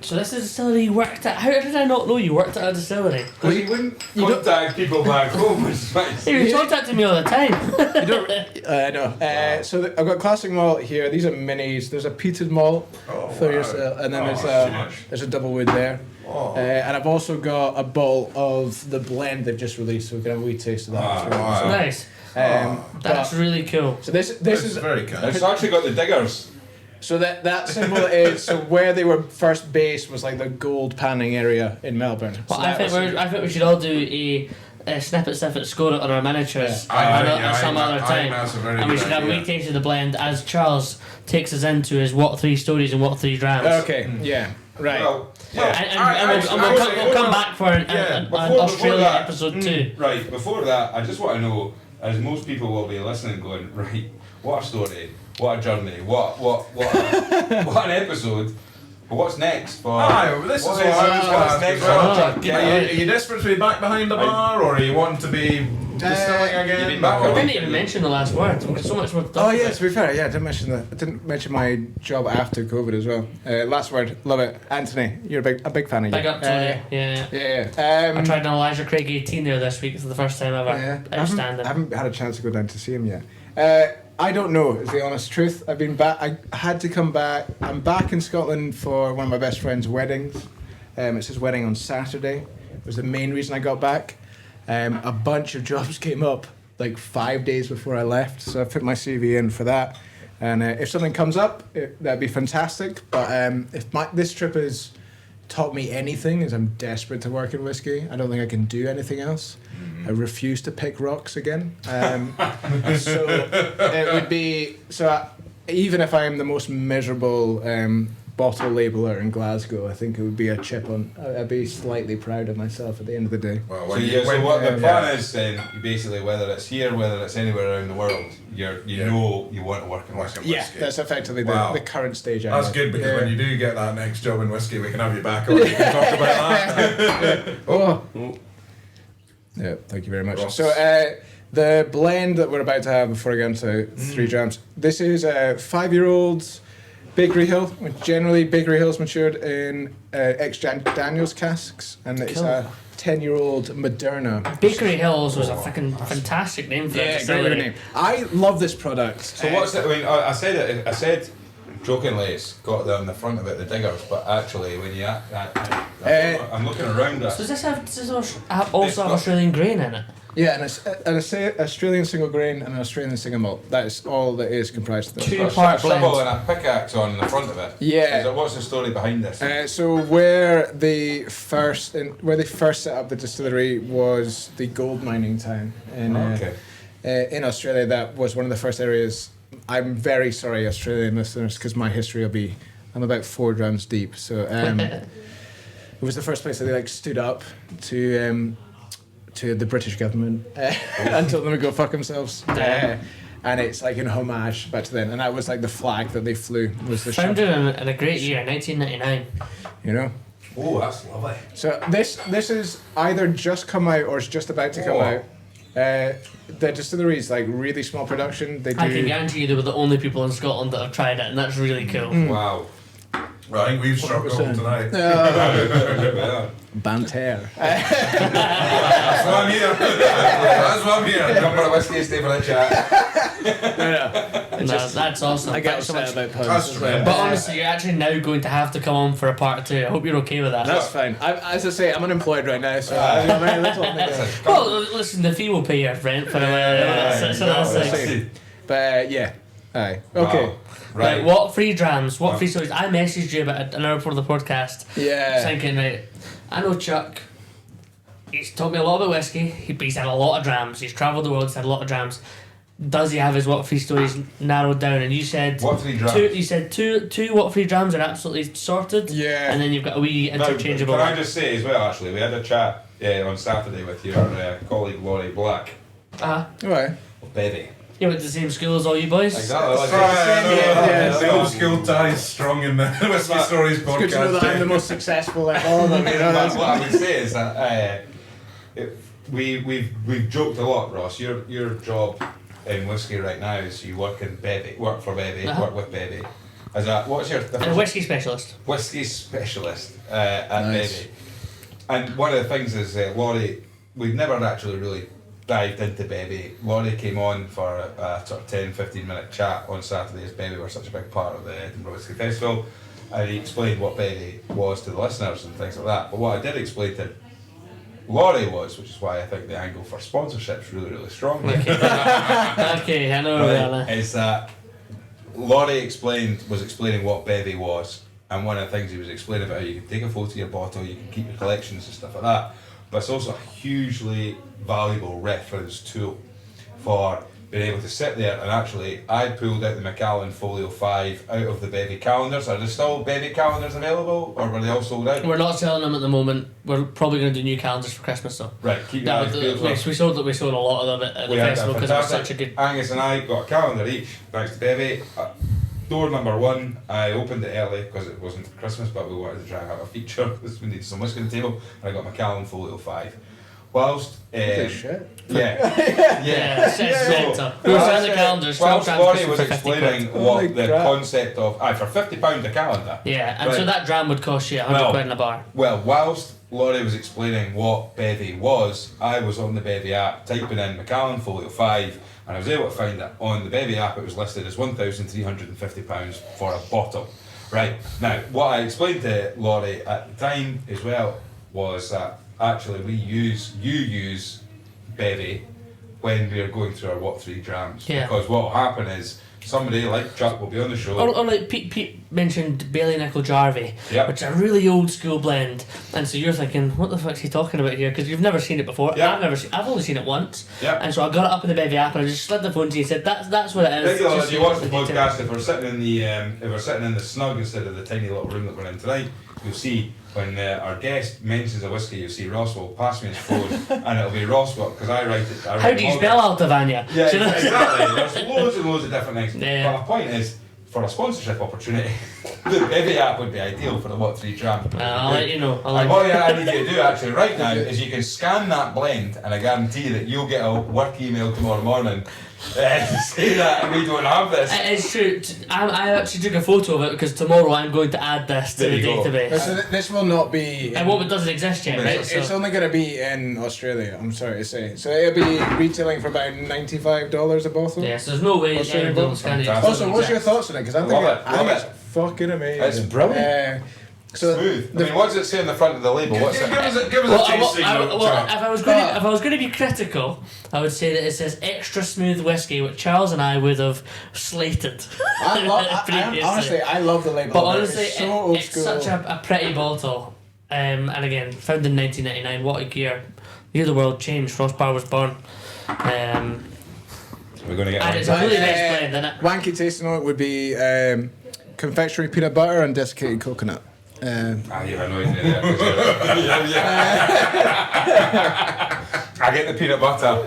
So this is a distillery you worked at. How did I not know you worked at a distillery? Because you wouldn't contact people back home. You were contacting me all the time. I know. So I've got classic malt here. These are minis. There's a peated malt for yourself, and then there's a double wood there. And I've also got a bottle of the blend they've just released, so we can have a wee taste of that. Nice. That's really cool. So this is very kind. It's actually got the diggers. So that symbol is so where they were first based was like the gold panning area in Melbourne. Well, So I think we should all do a snippet score it on our miniatures at some other time, and we should have a wee taste of the blend as Charles takes us into his what 3 stories and what 3 drams. Okay, yeah, right. Well, And we'll come back for an Australia episode 2. Right, before that, I just want to know, as most people will be listening, going, right, what a story, what a journey, what an episode. But what's next for? This is what I was what's next for Chuck? Chuck? Are you desperate to be back behind the bar, or are you wanting to be distilling again? You've been back We or- didn't even mention the last word. We've got so much more to talk Oh about. yeah, to be fair, I didn't mention that. I didn't mention my job after COVID as well. Last word, love it, Anthony. You're a big fan of you. Big up Tony. Yeah. Yeah. I tried an Elijah Craig 18 there this week for the first time ever. Yeah, Outstanding. I haven't had a chance to go down to see him yet. I don't know, is the honest truth. I've been back. I had to come back. I'm back in Scotland for one of my best friend's weddings. It's his wedding on Saturday. It was the main reason I got back. A bunch of jobs came up like 5 days before I left, so I put my CV in for that. And if something comes up, that'd be fantastic. But if this trip has taught me anything, is I'm desperate to work in whiskey. I don't think I can do anything else. I refuse to pick rocks again. So it would be even if I am the most miserable bottle labeler in Glasgow, I think it would be a chip on. I'd be slightly proud of myself at the end of the day. Well, So what the plan is then, basically, whether it's here, whether it's anywhere around the world, you know you want to work in whiskey. Yeah, that's effectively the current stage. That's good, because when you do get that next job in whiskey, we can have you back on. You can talk about that. Oh. Yeah, thank you very much. Ross. So the blend that we're about to have before I get into 3 drams, this is a 5-year-old Bakery Hill, which generally Bakery Hill's matured in ex-Daniels casks, and it's a 10-year-old Moderna. Bakery Hills was a fucking fantastic name for a Great distillery. name. I love this product. So what's it? I mean, I said jokingly it's got the on the front of it, the diggers, but actually when you I'm looking around So it. does this also have Australian grain in it? Yeah, and it's an Australian single grain and an Australian single malt. That is all that is comprised of this. Got a Part shovel blend. and a pickaxe on the front of it. Yeah. What's the story behind this? So where they first set up the distillery was the gold mining town in Australia. That was one of the first areas. I'm very sorry, Australian listeners, because my history I'm about 4 drams deep. So it was the first place that they stood up to the British government and told them to go fuck themselves. And it's in homage back to then. And that was the flag that they flew. Was the Founded in a great year, 1999. You know? Oh, that's lovely. So this is either just come out or it's just about to come out. The distillery is really small production. They do. I can guarantee you they were the only people in Scotland that have tried it, and that's really cool. Wow. Well, I think we've struggled tonight. Banter. That's why I'm here. That's why I'm here. Come for a whiskey, stay for a chat. No, that's awesome. I get Thanks so upset much. about puns. That's as true. well. But honestly, you're actually now going to have to come on for a part 2. I hope you're okay with that. That's fine. As I say, I'm unemployed right now, so I have very little on the go. Well, listen, the fee will pay your rent for a while. So that's like, But yeah. Aye. Okay. Wow. right, what 3 drams? What 3 stories? I messaged you about an hour before the podcast. Yeah. Thinking, right, I know Chuck. He's taught me a lot about whiskey. He's had a lot of drams. He's travelled the world. He's had a lot of drams. Does he have his what 3 stories narrowed down? And you said What 3 drams? You said two what 3 drams are absolutely sorted. Yeah. And then you've got a wee Now, interchangeable. can I just say as well, actually, we had a chat on Saturday with your colleague Laurie Black. Alright. Betty. You went to the same school as all you boys. Exactly. Like Yeah. The old school ties strong in the Whiskey Stories podcast. Good to know that I'm the most successful out of all of them. You know, But what I would say is that we've joked a lot, Ross. Your job in whiskey right now is you work for Bevy, work with Bevy. Is that what's your And a whiskey specialist. Whiskey specialist at Nice. Bevy? And one of the things is Laurie. We've never actually really dived into Bevy. Laurie came on for a sort of 10-15 minute chat on Saturday as Bevy were such a big part of the Edinburgh Whisky Festival, and he explained what Bevy was to the listeners and things like that. But what I did explain to Laurie was, which is why I think the angle for sponsorship's really, really strong here, Okay, I know right, is that Laurie was explaining what Bevy was, and one of the things he was explaining about how you can take a photo of your bottle, you can keep your collections and stuff like that, but it's also a hugely valuable reference tool for being able to sit there and actually, I pulled out the Macallan Folio 5 out of the Bevy calendars. Are there still Bevy calendars available, or were they all sold out? We're not selling them at the moment. We're probably going to do new calendars for Christmas though. Right, keep your eyes peeled. We sold a lot of them at the We had festival a because it was fantastic- such a good. Angus and I got a calendar each, thanks to Bevy. Door number 1, I opened it early because it wasn't Christmas, but we wanted to try and have a feature because we needed some whiskey on the table, and I got my Macallan Folio 5. Whilst Holy shit. Yeah, So, we were selling the calendars. 12 whilst grams Laurie was for 50 quid. explaining Holy what the crap. concept of for £50 a calendar. Yeah, and so Right. that dram would cost you 100 Well, quid in a bar. Well, whilst Laurie was explaining what Bevy was, I was on the Bevy app typing in Macallan Folio 5, and I was able to find it on the Bevy app. It was listed as £1,350 for a bottle. Right, now what I explained to Laurie at the time as well was that actually you use Bevy when we're going through our what 3 drams, Yeah. because what will happen is somebody like Chuck will be on the show. Or like Pete mentioned Bailey Nickel Jarvie, Yep. which is a really old school blend, and so you're thinking, what the fuck's he talking about here? Because you've never seen it before. Yep. I've only seen it once, Yep. and so I got it up in the Bevy app and I just slid the phone to you and said, that's what it is. Regularly, Just if you so watch the detail. podcast, if we're sitting in the snug instead of the tiny little room that we're in tonight, you'll see when our guest mentions a whiskey, you'll see Ross will pass me his phone, and it'll be Ross because I write it. How do you spell Altavania? Yeah, Do you know? exactly. There's loads and loads of different things. Yeah. But my point is, for a sponsorship opportunity, the Bevy app would be ideal for the what 3 dram. I'll let you know. And what I need you to do actually right now is you can scan that blend, and I guarantee that you'll get a work email tomorrow morning to say that we don't have this. It's true. I actually took a photo of it because tomorrow I'm going to add this to There the you go. database. So this will not be. And what doesn't exist yet, right? It's So only going to be in Australia, I'm sorry to say. So it'll be retailing for about $95 a bottle. yeah, so there's no way Australian they'll bottle. scan it. Fantastic. Also, what's your thoughts on it? Because I think Love it's it. fucking amazing. It's brilliant. So Smooth. I mean, what does it say on the front of the label? What's it? Give us a Well, tasting note, Chuck. if I was going to be critical, I would say that it says extra smooth whiskey, which Charles and I would have slated. previously. honestly, I love the label. But honestly, it's so old it's school. such a pretty bottle. And again, found in 1999. What a year! The year the world changed. Frost Bar was born. We're going to get And it's one. a really nice blend, isn't it? Wanky tasting note would be confectionery peanut butter and desiccated coconut. You annoyed me there. I get the peanut butter.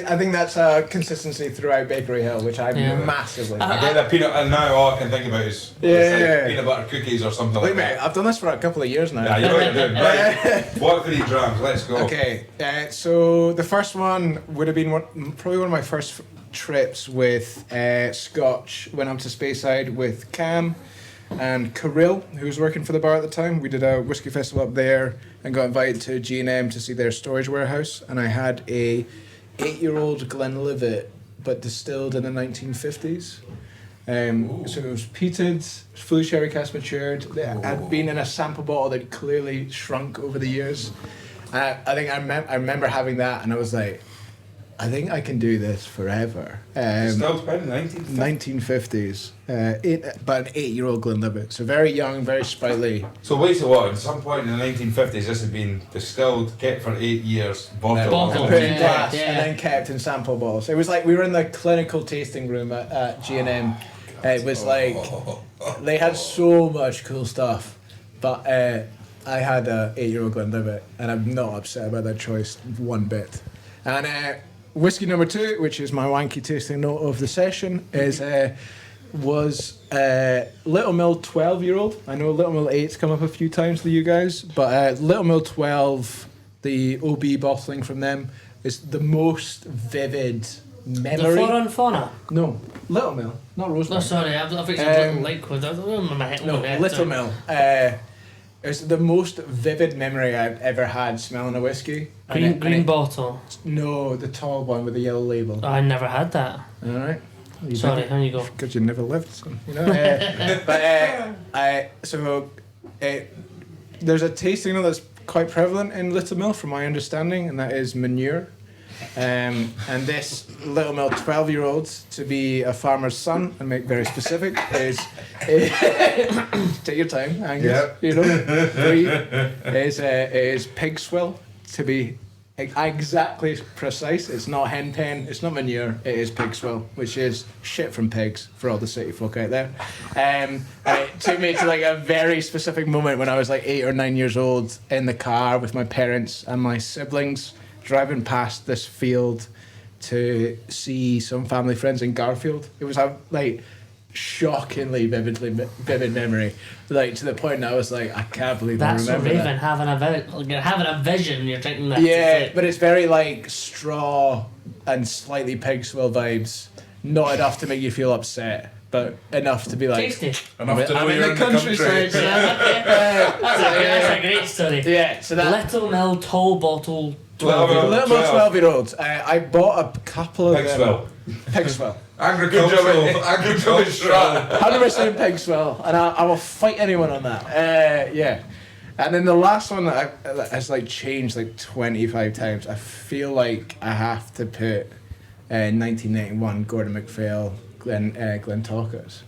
I think that's a consistency throughout Bakery Hill, which I Yeah. massively. I get the peanut, and now all I can think about is peanut butter cookies or something Look, like mate, that. I've done this for a couple of years now. Yeah, you know what you're doing. Right. What 3 drams? Let's go. Okay, so the first one would have been probably one of my first trips with Scotch. Went up to Speyside with Cam and Kirill, who was working for the bar at the time. We did a whiskey festival up there and got invited to G&M to see their storage warehouse. And I had a 8-year-old Glenlivet, but distilled in the 1950s. So it was peated, fully sherry cask matured. It had been in a sample bottle that clearly shrunk over the years. I think I remember having that, and I was like, I think I can do this forever. Still spending 1950s, but an 8-year-old Glenlivet. So very young, very sprightly. So wait a what? At some point in the 1950s, this had been distilled, kept for 8 years, bottled. Bottled. And put in Yeah, glass yeah. and then kept in sample bottles. It was like we were in the clinical tasting room at G&M. It was like they had so much cool stuff, but I had a 8-year-old Glenlivet, and I'm not upset about that choice one bit. And whiskey number 2, which is my wanky tasting note of the session, was Little Mill 12-year-old. I know Little Mill 8's come up a few times for you guys, but Little Mill 12, the OB bottling from them is the most vivid memory. The Flora and Fauna. No, Little Mill, not Rosebank. No, sorry, I've fixed Little Liquid. I don't remember my head. No, Little Mill. It's the most vivid memory I've ever had smelling a whiskey. Green bottle. No, the tall one with the yellow label. Oh, I never had that. All right. Sorry, here you go. Because you never lived, so, you know. There's a tasting note that's quite prevalent in Little Mill, from my understanding, and that is manure. And this Little Mill 12-year-old, to be a farmer's son and make very specific, is take your time, Angus. Yep. You know, breathe. Is pig swill, to be exactly precise. It's not hen pen, it's not manure, it is pig swill, which is shit from pigs for all the city folk out there. And it took me to like a very specific moment when I was like 8 or 9 years old in the car with my parents and my siblings driving past this field to see some family friends in Garfield. It was a like shockingly vivid memory, like to the point that I was like, I can't believe That's I remember Raven that. having a vision. You're drinking that. Yeah, but it's very like straw and slightly pig swill vibes. Not enough to make you feel upset, but enough to be like tasty. Enough to know you're in the countryside. country. That's a great story. Yeah, so that Little Mill tall bottle. Little Mill. Little Mill 12-year-olds. I bought a couple of Pig swill. Pig swill. Agricultural. 100% pig swill, and I will fight anyone on that. Yeah. And then the last one that has like changed like 25 times. I feel like I have to put 1991 Gordon MacPhail Glentalkers.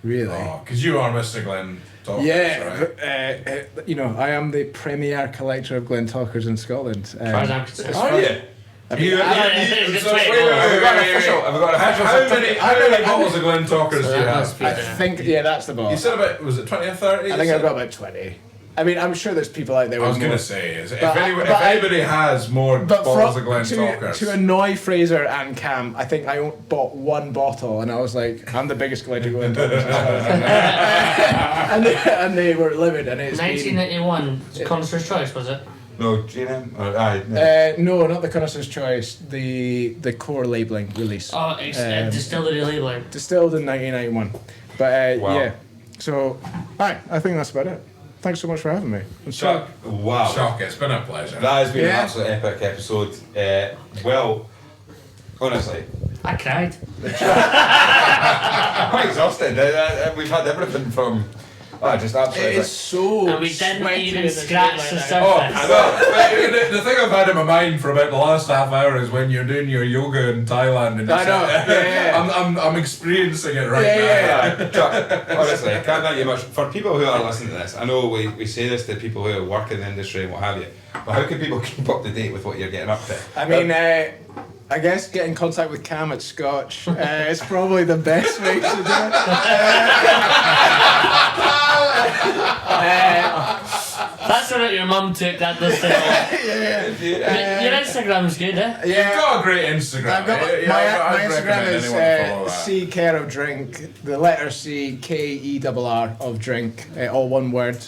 Really? Oh, because you are Mr. Glentalkers, Yeah, right? but, you know, I am the premier collector of Glentalkers in Scotland. far as I'm concerned. Are you? So, Wait, Have we got an official? Have we got an official? How many bottles of Glentalkers do you have? I think, yeah, that's the ball. You said about, was it 20 or 30? I think I've got about 20. I mean, I'm sure there's people out there I with was more. going to say, if But anybody has more But bottles of to Glentalkers. annoy Fraser and Cam, I think I bought one bottle, and I was like, I'm the biggest collector of Glentalkers. and they were livid, and it's 1991 Connoisseur's Choice, was it? No, GM? Aye. no, not the Connoisseur's Choice, the core labelling release. Oh, it's distillery labelling. Distilled in 1991. But Wow. yeah, so, alright, I think that's about it. Thanks so much for having me. I'm sorry. Chuck, wow. Shock, it's been a pleasure. That has been an Yeah. absolute epic episode. Well, honestly, I cried. I'm exhausted. We've had everything from. Just absolutely. It is so And we didn't sweaty even in this scratch room the right surface. now. Oh, well, the thing I've had in my mind for about the last half hour is when you're doing your yoga in Thailand. And I know, yeah. I'm experiencing it right Yeah, now. Chuck, honestly, I can't thank you much. For people who are listening to this, I know we say this to people who work in the industry and what have you, but how can people keep up to date with what you're getting up to? I mean, I guess get in contact with Cam at Scotch is probably the best way to do it. That's what your mum took that this Your Instagram's good, eh? You've got a great Instagram. I've got Yeah, my I'd Instagram recommend is anyone to follow that. C Kerr of Drink, the letter C KERR of Drink, all one word.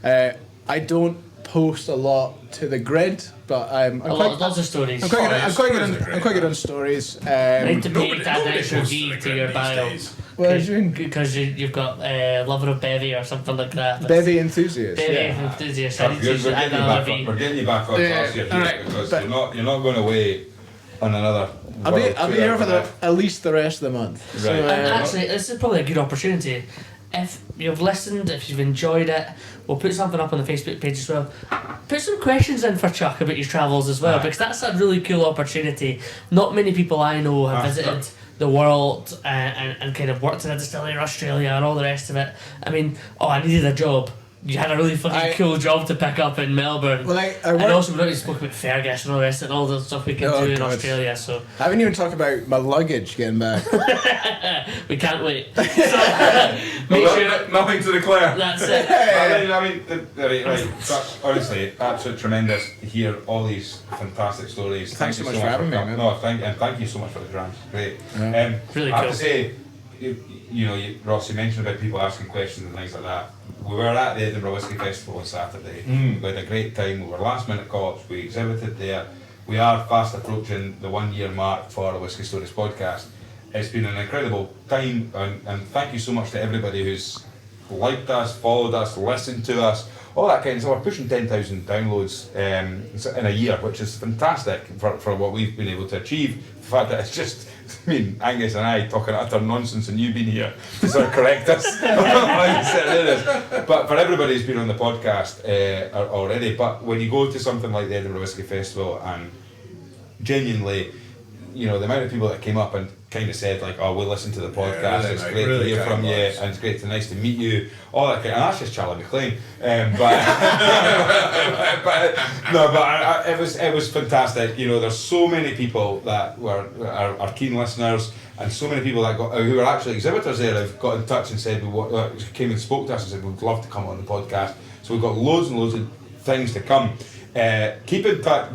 I don't post a lot to the grid, but Lots of stories. I'm quite good. Stories are great, I'm quite good man. on stories. Need to Nobody add posts extra G the to your these bio. days. What are you doing? Because you've got lover of bevy or something like that. Bevy enthusiast. Bevy yeah. enthusiast. I We're need to getting add you another back on. V. We're getting you back on Yeah, task here, alright, because but- you're not going away on another. I'll world be tour here for that. at least the rest of the month. So, Right. And actually, this is probably a good opportunity. If you've listened, if you've enjoyed it, we'll put something up on the Facebook page as well. Put some questions in for Chuck about his travels as well, Aye. because that's a really cool opportunity. Not many people I know have visited the world and kind of worked in a distillery in Australia and all the rest of it. I mean, I needed a job. You had a really fucking cool job to pick up in Melbourne. Well, I and work- also we already spoke about Fergus and all the rest and all the stuff we can Oh, do in God. Australia, so I haven't even talked about my luggage getting back. we can't wait. So, make sure Nothing to declare. that's it. Right, Chuck, honestly, absolutely tremendous to hear all these fantastic stories. Thanks Thank so you much for having me, coming. man. No, thank you so much for the drams. Great. Really I have cool. to say, Ross, you mentioned about people asking questions and things like that. we were at the Edinburgh Whisky Festival on Saturday. We had a great time. We were last minute co-ops. We exhibited there. We are fast approaching the 1 year mark for the Whisky Stories podcast. It's been an incredible time, and thank you so much to everybody who's liked us, followed us, listened to us, all that kind of stuff. We're pushing 10,000 downloads in a year, which is fantastic for what we've been able to achieve. The fact that it's just Angus and I talking utter nonsense and you being here to sort of correct us. But for everybody who's been on the podcast already, but when you go to something like the Edinburgh Whisky Festival and genuinely, the amount of people that came up and kind of said like, "Oh, we'll listen to the podcast. It's great to hear from you, and it's nice to meet you." All that kind of, and that's just Charlie McLean. It was fantastic. There's so many people that are keen listeners, and so many people that who are actually exhibitors there have got in touch and said came and spoke to us and said we'd love to come on the podcast. So we've got loads and loads of things to come. Keep in touch.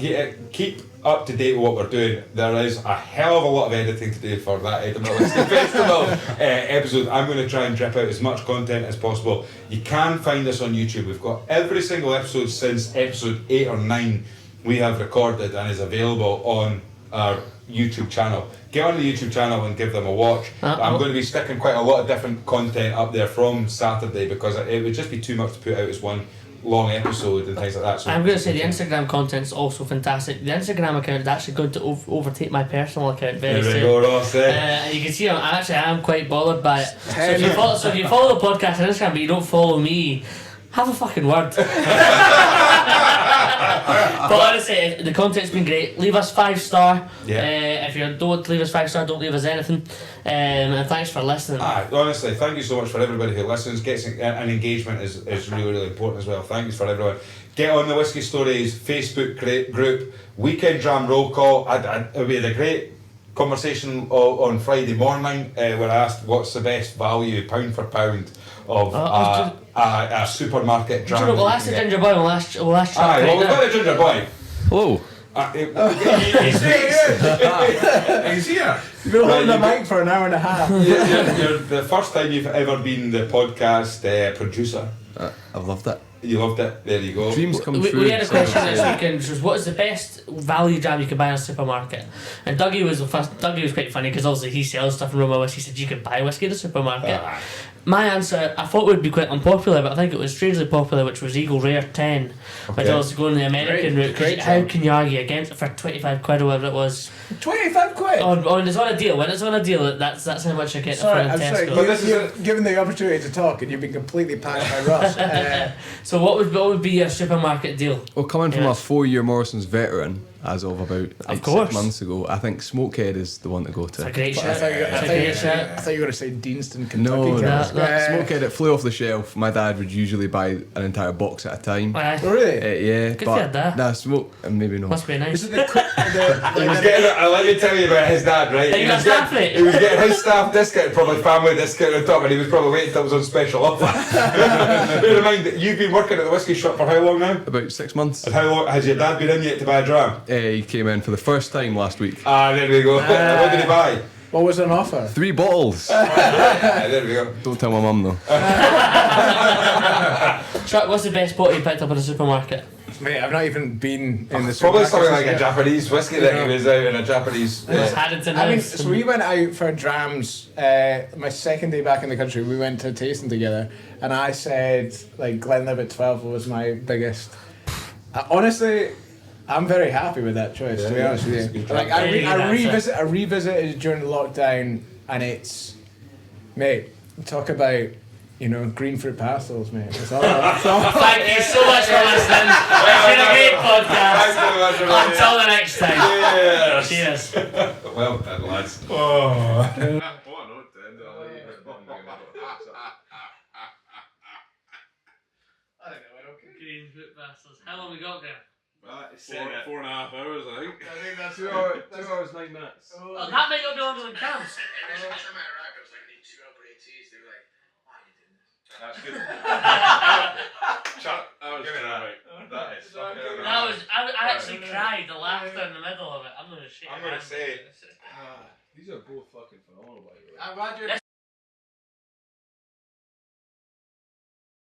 Keep up to date with what we're doing. There is a hell of a lot of editing to do for that Edinburgh Whisky Festival episode. I'm going to try and drip out as much content as possible. You can find us on YouTube. We've got every single episode since episode 8 or 9 we have recorded and is available on our YouTube channel. Get on the YouTube channel and give them a watch. I'm going to be sticking quite a lot of different content up there from Saturday because it would just be too much to put out as one long episode and things like that. So I'm going to say the Instagram content's also fantastic. The Instagram account is actually going to overtake my personal account very soon. There we go, Ross. You can see I'm quite bothered by it. So if you follow the podcast on Instagram but you don't follow me, have a fucking word. But honestly, the content's been great. Leave us 5-star. If you don't leave us 5-star, don't leave us anything. And thanks for listening. Honestly, thank you so much for everybody who listens. And engagement is really, really important as well. Thanks for everyone. Get on the Whisky Stories Facebook group. Weekend Dram Roll Call. We had a great conversation on Friday morning where I asked what's the best value pound for pound of a supermarket dram. We'll ask the ginger boy. We'll ask Chuck. We've got the ginger boy. Hello. He's here. You've been holding the mic for an hour and a half. You're the first time you've ever been the podcast producer. I've loved it. You loved it. There you go. Dreams come true. We had a question this weekend, which was what is the best value jam you can buy in a supermarket? And Dougie was quite funny because obviously he sells stuff from Roma Whisky. He said you can buy whiskey in the supermarket. My answer, I thought would be quite unpopular, but I think it was strangely popular, which was Eagle Rare 10, which I was going the American route. How can you argue against it for 25 quid or whatever it was? 25 quid? It's on a deal. When it's on a deal, that's how much I get for Tesco. But you've given the opportunity to talk and you've been completely packed by Ross. So what would be your supermarket deal? Well, coming from a 4-year Morrison's veteran, as of about 6 months ago, I think Smokehead is the one to go to. It's a great shout. I thought you were going to say Deanston, Kentucky. No. Smokehead, it flew off the shelf. My dad would usually buy an entire box at a time. Oh, really? Yeah. Good for your dad. Nah, maybe not. Must be nice. Is it let me tell you about his dad, right? He was getting his staff discount, probably family discount on top, and he was probably waiting until it was on special offer. Bear in mind that you've been working at the whisky shop for how long now? About 6 months. And how long has your dad been in yet to buy a dram? He came in for the first time last week. There we go. What did he buy? What was on offer? 3 bottles. There we go. Don't tell my mum though. Chuck, what's the best bottle you picked up in a supermarket? Mate, I've not even been in the Probably supermarket something like yet. a Japanese whiskey that he was out in a Japanese. Haddington I mean, House. so we went out for drams. My second day back in the country, we went to tasting together, and I said like Glenlivet 12 was my biggest. Honestly, I'm very happy with that choice. To be honest with you, like I revisited during lockdown, and it's, mate, talk about. Green fruit pastels, mate. It's all Thank you so much for listening. It's been a great podcast. Until the next time. Cheers. Well done, lads. Green fruit pastels. How long we got there? 4.5 hours, I think. I think that's 2 hours 9 minutes. Oh, that might not be longer than counts. That's good. Chuck, give me that. That is fucking I actually cried. The laughter in the middle of it. I'm gonna say. These are both fucking phenomenal, by the way. I'm glad you're